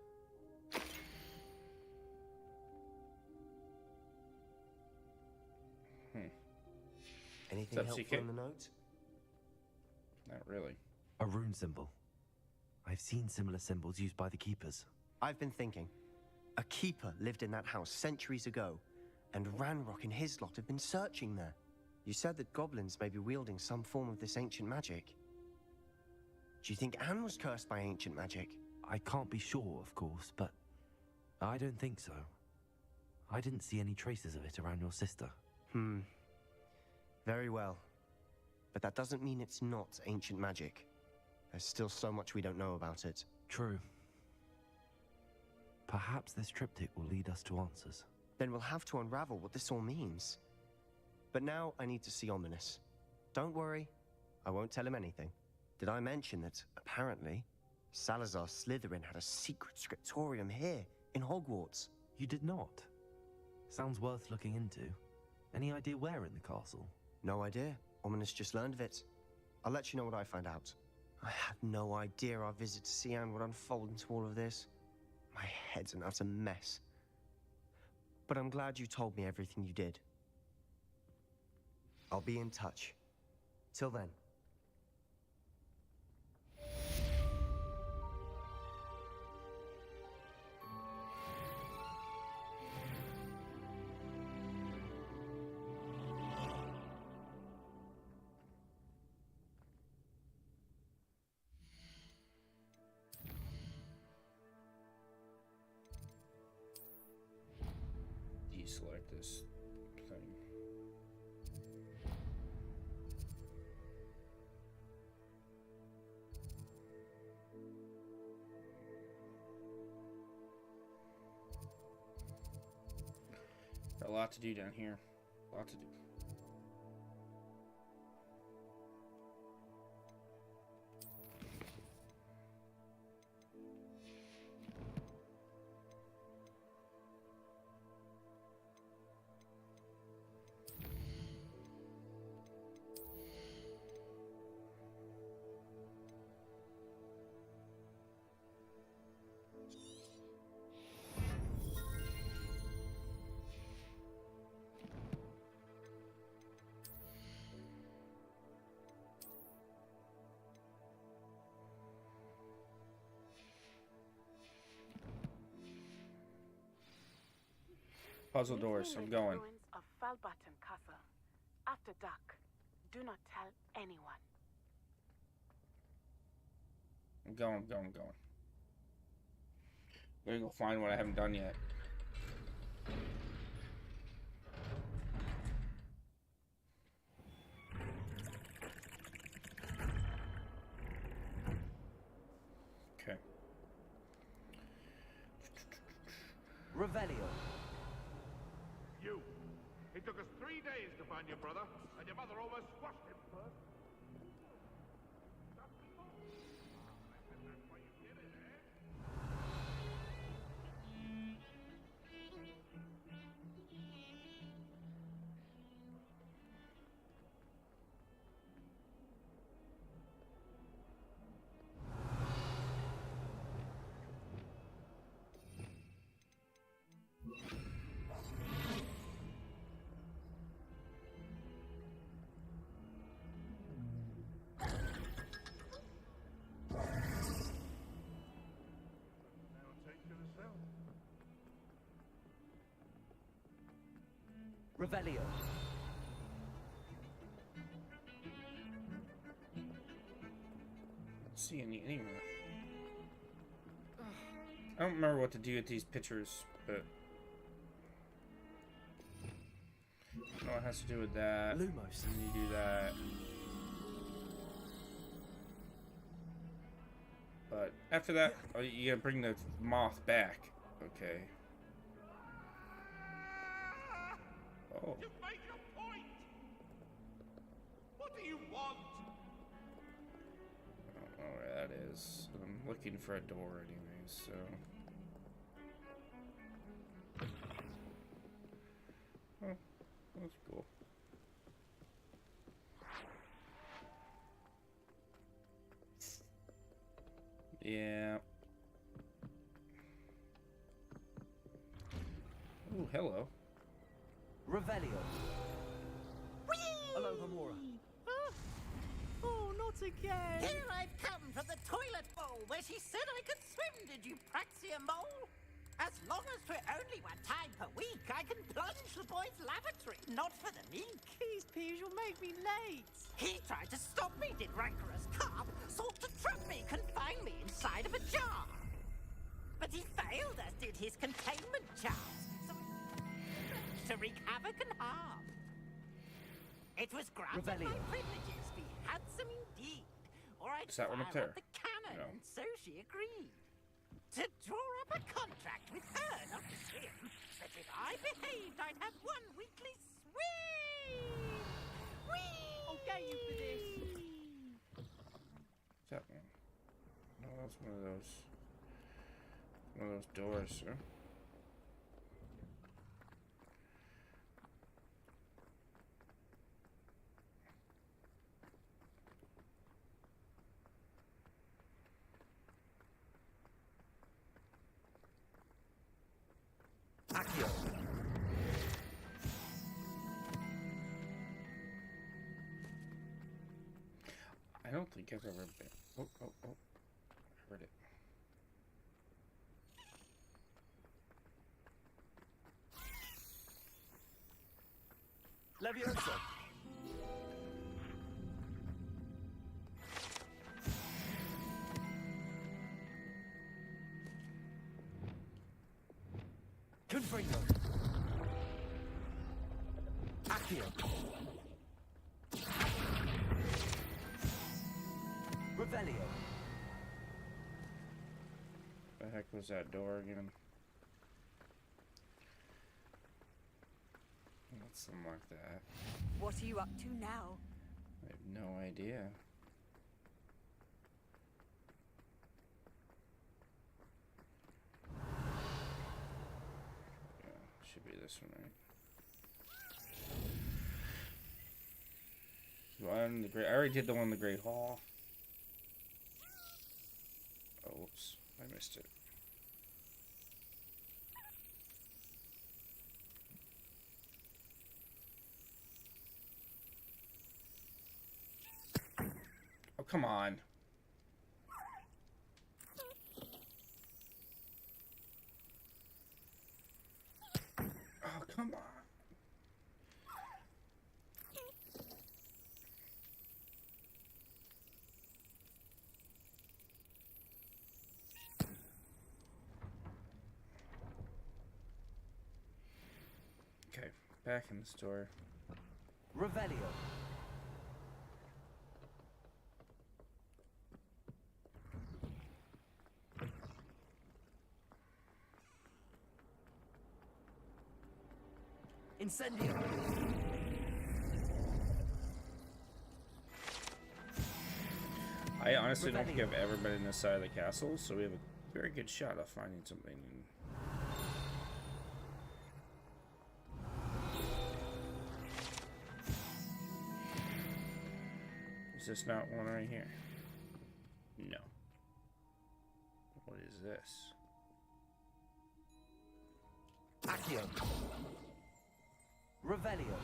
Anything helpful in the note? Not really. A rune symbol. I've seen similar symbols used by the keepers. I've been thinking. A keeper lived in that house centuries ago, and Ranrock and his lot have been searching there. You said that goblins may be wielding some form of this ancient magic. Do you think Anne was cursed by ancient magic? I can't be sure, of course, but I don't think so. I didn't see any traces of it around your sister. Very well. But that doesn't mean it's not ancient magic. There's still so much we don't know about it. True. Perhaps this triptych will lead us to answers. Then we'll have to unravel what this all means. But now I need to see Ominous. Don't worry, I won't tell him anything. Did I mention that, apparently, Salazar Slytherin had a secret scriptorium here, in Hogwarts? You did not? Sounds worth looking into. Any idea where in the castle? No idea. Ominous just learned of it. I'll let you know what I find out. I had no idea our visit to Sian would unfold into all of this. My head's an utter mess. But I'm glad you told me everything you did. I'll be in touch. Till then. Deselect this thing. Got a lot to do down here. A lot to do. Puzzle doors, I'm going. Ruins of Falbaton Castle. After dark. Do not tell anyone. I'm going. I'm gonna go find what I haven't done yet. Okay. Revelio. You. It took us 3 days to find your brother, and your mother almost squashed him first. Revelio. See anywhere. I don't remember what to do with these pictures, but no, it has to do with that. Lumos. And you do that. But after that, oh, you gotta bring the moth back. Okay. Oh. You've made your point. What do you want? I don't know where that is. I'm looking for a door anyways, so. Oh, that's cool. Yeah. Ooh, hello. Revelio. Hello, Homora. Oh, not again! Here I've come from the toilet bowl where she said I could swim, did you praxia mole? As long as for only 1 time per week, I can plunge the boy's lavatory, not for the meek. Please, Piers, you'll make me late. He tried to stop me, did rancorous carp, sought to trap me, confine me inside of a jar. But he failed, as did his containment charms, so to wreak havoc and harm. It was granted Revelio. my privileges be handsome indeed, or I'd Is that one up fire there? the cannon, No. and so she agreed. To draw up a contract with her, not with him, that if I behaved, I'd have 1 weekly swim! Whee! I'll get you for this. What's that one? No, that's one of those. One of those doors, sir. Accio. I don't think I've ever been. Oh, oh, oh. Heard it. Leviosa. Confringo. Accio. Revelio. The heck was that door again? Let's unlock that. What are you up to now? I have no idea. Yeah, should be this one, right? One, the great. I already did the one in the Great Hall. Oh, whoops! I missed it. Oh, come on. Oh, come on. Okay, back in the store. Revelio. Incendio. I honestly don't think I've ever been in this side of the castle, so we have a very good shot of finding something. Is this not one right here? No. What is this? Accio. Revelio.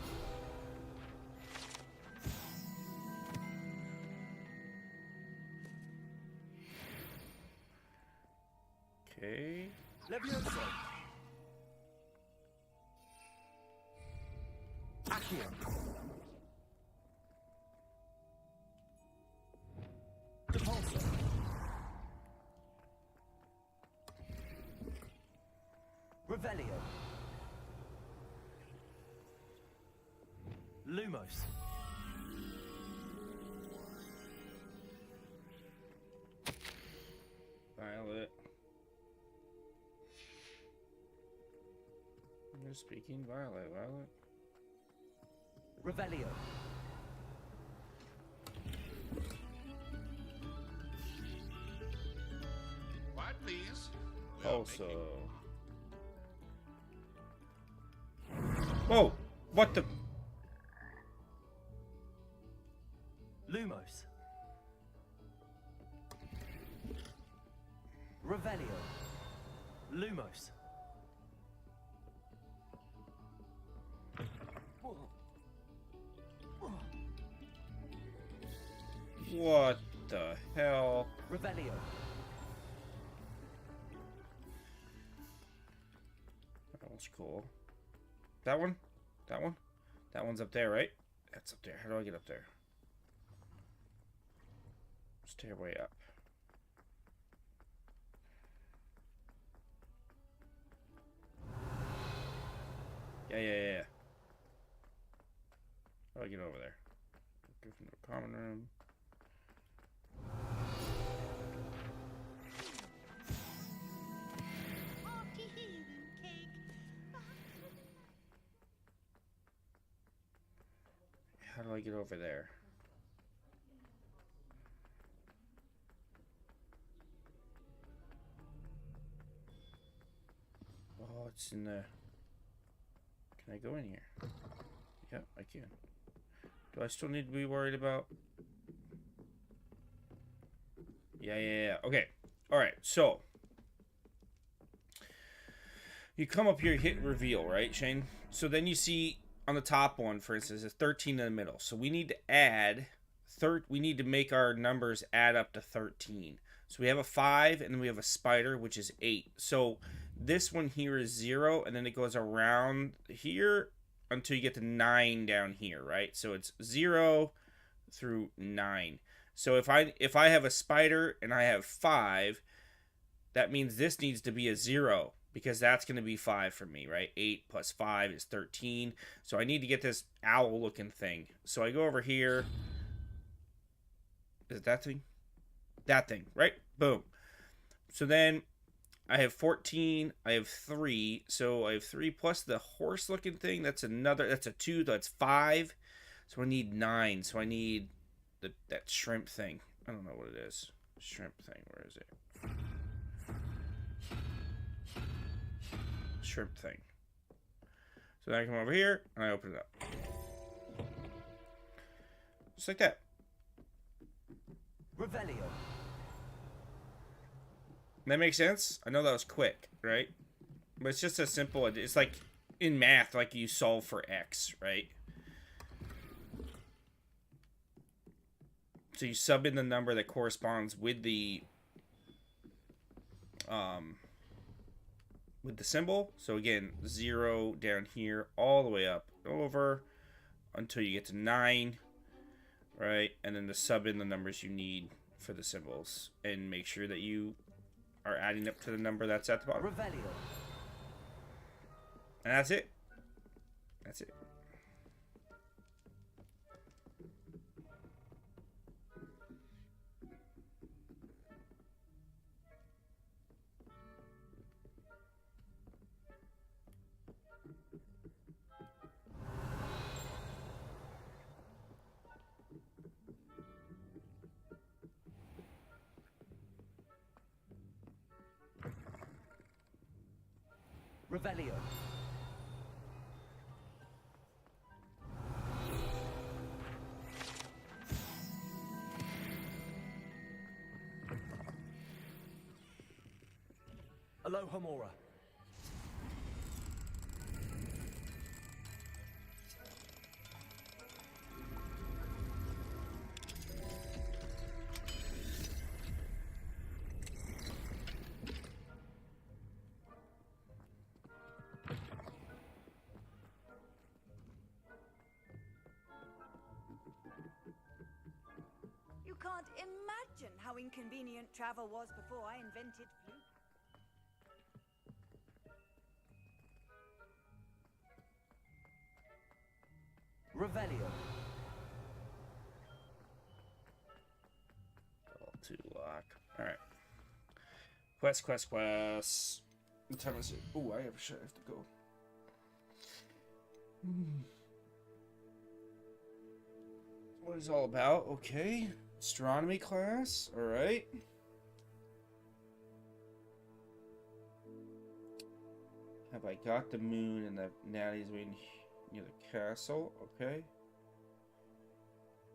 Okay. Leviosa. Accio. Depulso. Revelio. Lumos. Violet. You're speaking Violet, Violet. Revelio. Quiet, please. Also. Whoa! What the? Lumos. Revelio. Lumos. What the hell? Revelio. That one's cool. That one? That one? That one's up there, right? That's up there. How do I get up there? Stairway up. Yeah. How do I get over there? Go from the common room. How do I get over there? Oh, it's in the... Can I go in here? Yep, I can. Do I still need to be worried about... Yeah. Okay. Alright, so... You come up here, hit reveal, right, Shane? So then you see on the top one, for instance, it's 13 in the middle. So we need to add, we need to make our numbers add up to 13. So we have a 5, and then we have a spider, which is 8. So this one here is 0, and then it goes around here until you get to 9 down here, right? So it's 0 through 9. So if I have a spider and I have 5, that means this needs to be a 0, because that's going to be 5 for me, right? 8 plus 5 is 13. So I need to get this owl-looking thing. So I go over here. Is it that thing? That thing, right? Boom. So then I have 14. I have 3. So I have 3 plus the horse-looking thing. That's another. That's a 2. That's 5. So I need 9. So I need that shrimp thing. I don't know what it is. Shrimp thing. Where is it? Shrimp thing. So then I come over here and I open it up. Just like that. Revelio. That makes sense? I know that was quick, right? But it's just as simple. It's like in math, like you solve for X, right? So you sub in the number that corresponds with the symbol. So again, 0 down here, all the way up over until you get to 9, right? And then to sub in the numbers you need for the symbols and make sure that you are adding up to the number that's at the bottom. Revelio. And that's it. That's it. Revelio. Alohomora. You can't imagine how inconvenient travel was before I invented fluke. Revelio. All to lock. Alright. Quest. What time is it? Oh, I have to go. What is it all about? Okay. Astronomy class. Alright. Have I got the moon and the Natty's waiting near the castle? Okay.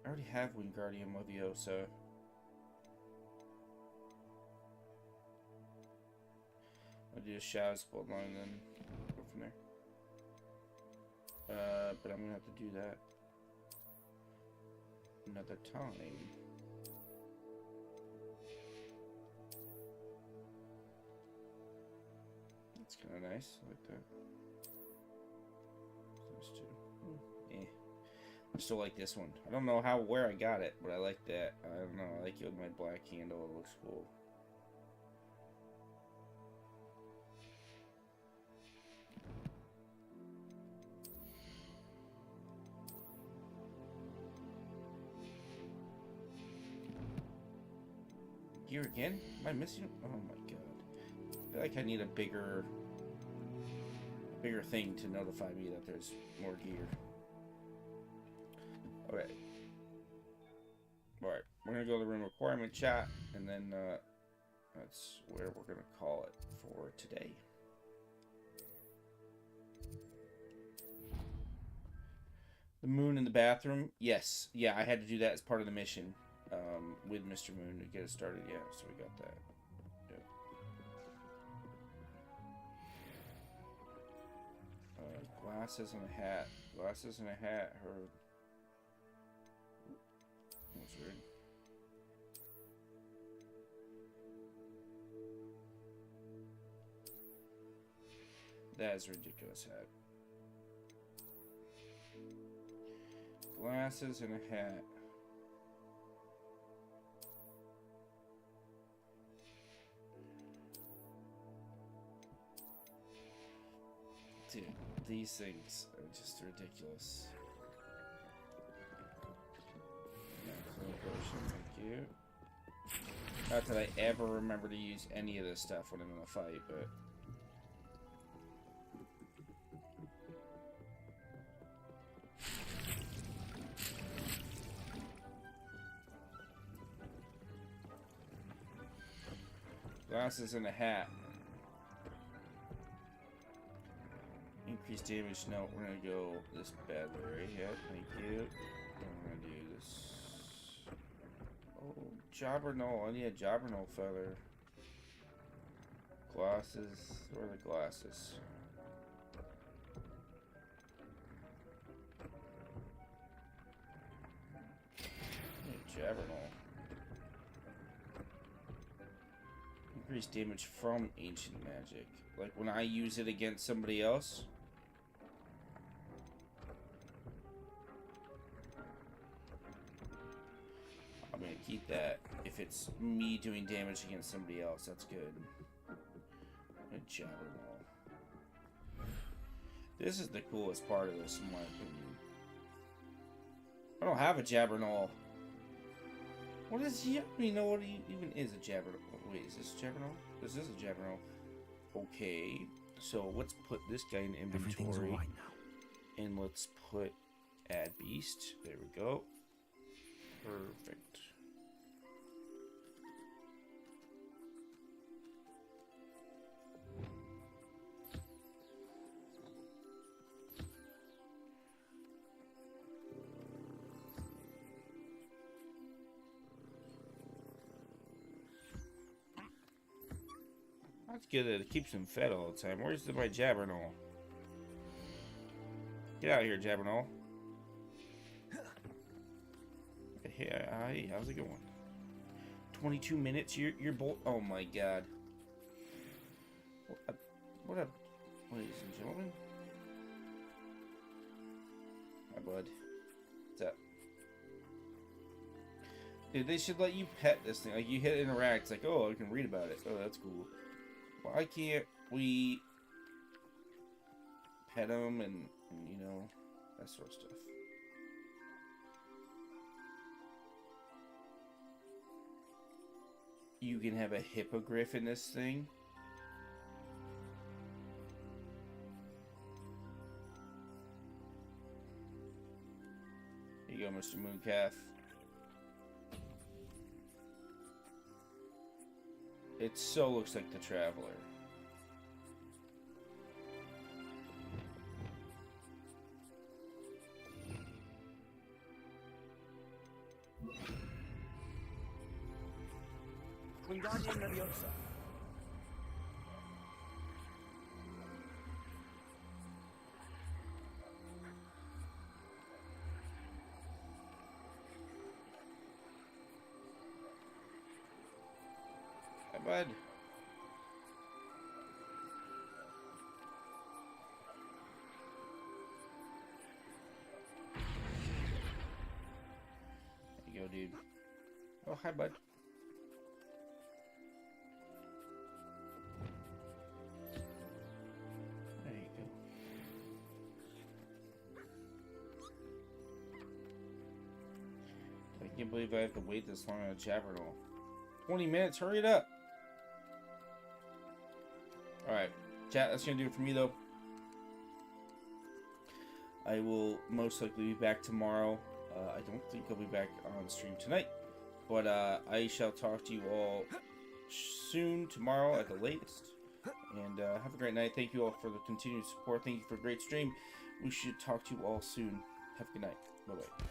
I already have Wingardium Leviosa. I'll do a Shadow's Bloodline and then go from there. But I'm gonna have to do that another time. That's kind of nice. I like that. Those two. I still like this one. I don't know where I got it, but I like that. I don't know. I like it with my black handle. It looks cool. Gear again? Am I missing? Oh my god. I feel like I need a bigger thing to notify me that there's more gear. Okay. Alright, we're gonna go to the room requirement chat, and then that's where we're gonna call it for today. The moon in the bathroom? Yes. Yeah, I had to do that as part of the mission with Mr. Moon to get it started. Yeah, so we got that. Glasses and a hat. Glasses and a hat. Her. That's weird. That is a ridiculous hat. Glasses and a hat. Dude, these things are just ridiculous. Thank you. Not that I ever remember to use any of this stuff when I'm in a fight, but... Glasses and a hat. Increase damage. No, we're gonna go this bad way. Yep, thank you. And we're gonna do this. Oh, Jobberknoll. I need a Jobberknoll feather. Glasses. Where are the glasses? I need a Jobberknoll. Increase damage from ancient magic. Like when I use it against somebody else. I'm gonna keep that. If it's me doing damage against somebody else, that's good. A Jobberknoll. This is the coolest part of this, in my opinion. I don't have a Jobberknoll. What is he? I don't even know what he even is a Jobberknoll. Wait, is this a Jobberknoll? This is a Jobberknoll. Okay, so let's put this guy in inventory. Everything's all right now. And let's put add beast. There we go. Perfect. That's good that it keeps him fed all the time. Where's my Jobberknoll? Get out of here, Jobberknoll. Hey, how's it going? 22 minutes? You're bolt. Oh my god. What up, ladies and gentlemen? Hi, bud. What's up? Dude, they should let you pet this thing. Like, you hit interact. It's like, oh, I can read about it. Oh, that's cool. Why can't we pet them and, you know, that sort of stuff? You can have a hippogriff in this thing. Here you go, Mr. Mooncalf. It so looks like the Traveler. Wingardium Leviosa. Hi, bud. There you go, dude. Oh, hi, bud. There you go. I can't believe I have to wait this long on a Jobberknoll. 20 minutes, hurry it up. Alright, chat, that's going to do it for me, though. I will most likely be back tomorrow. I don't think I'll be back on stream tonight. But I shall talk to you all soon, tomorrow at the latest. And have a great night. Thank you all for the continued support. Thank you for a great stream. We should talk to you all soon. Have a good night. Bye-bye.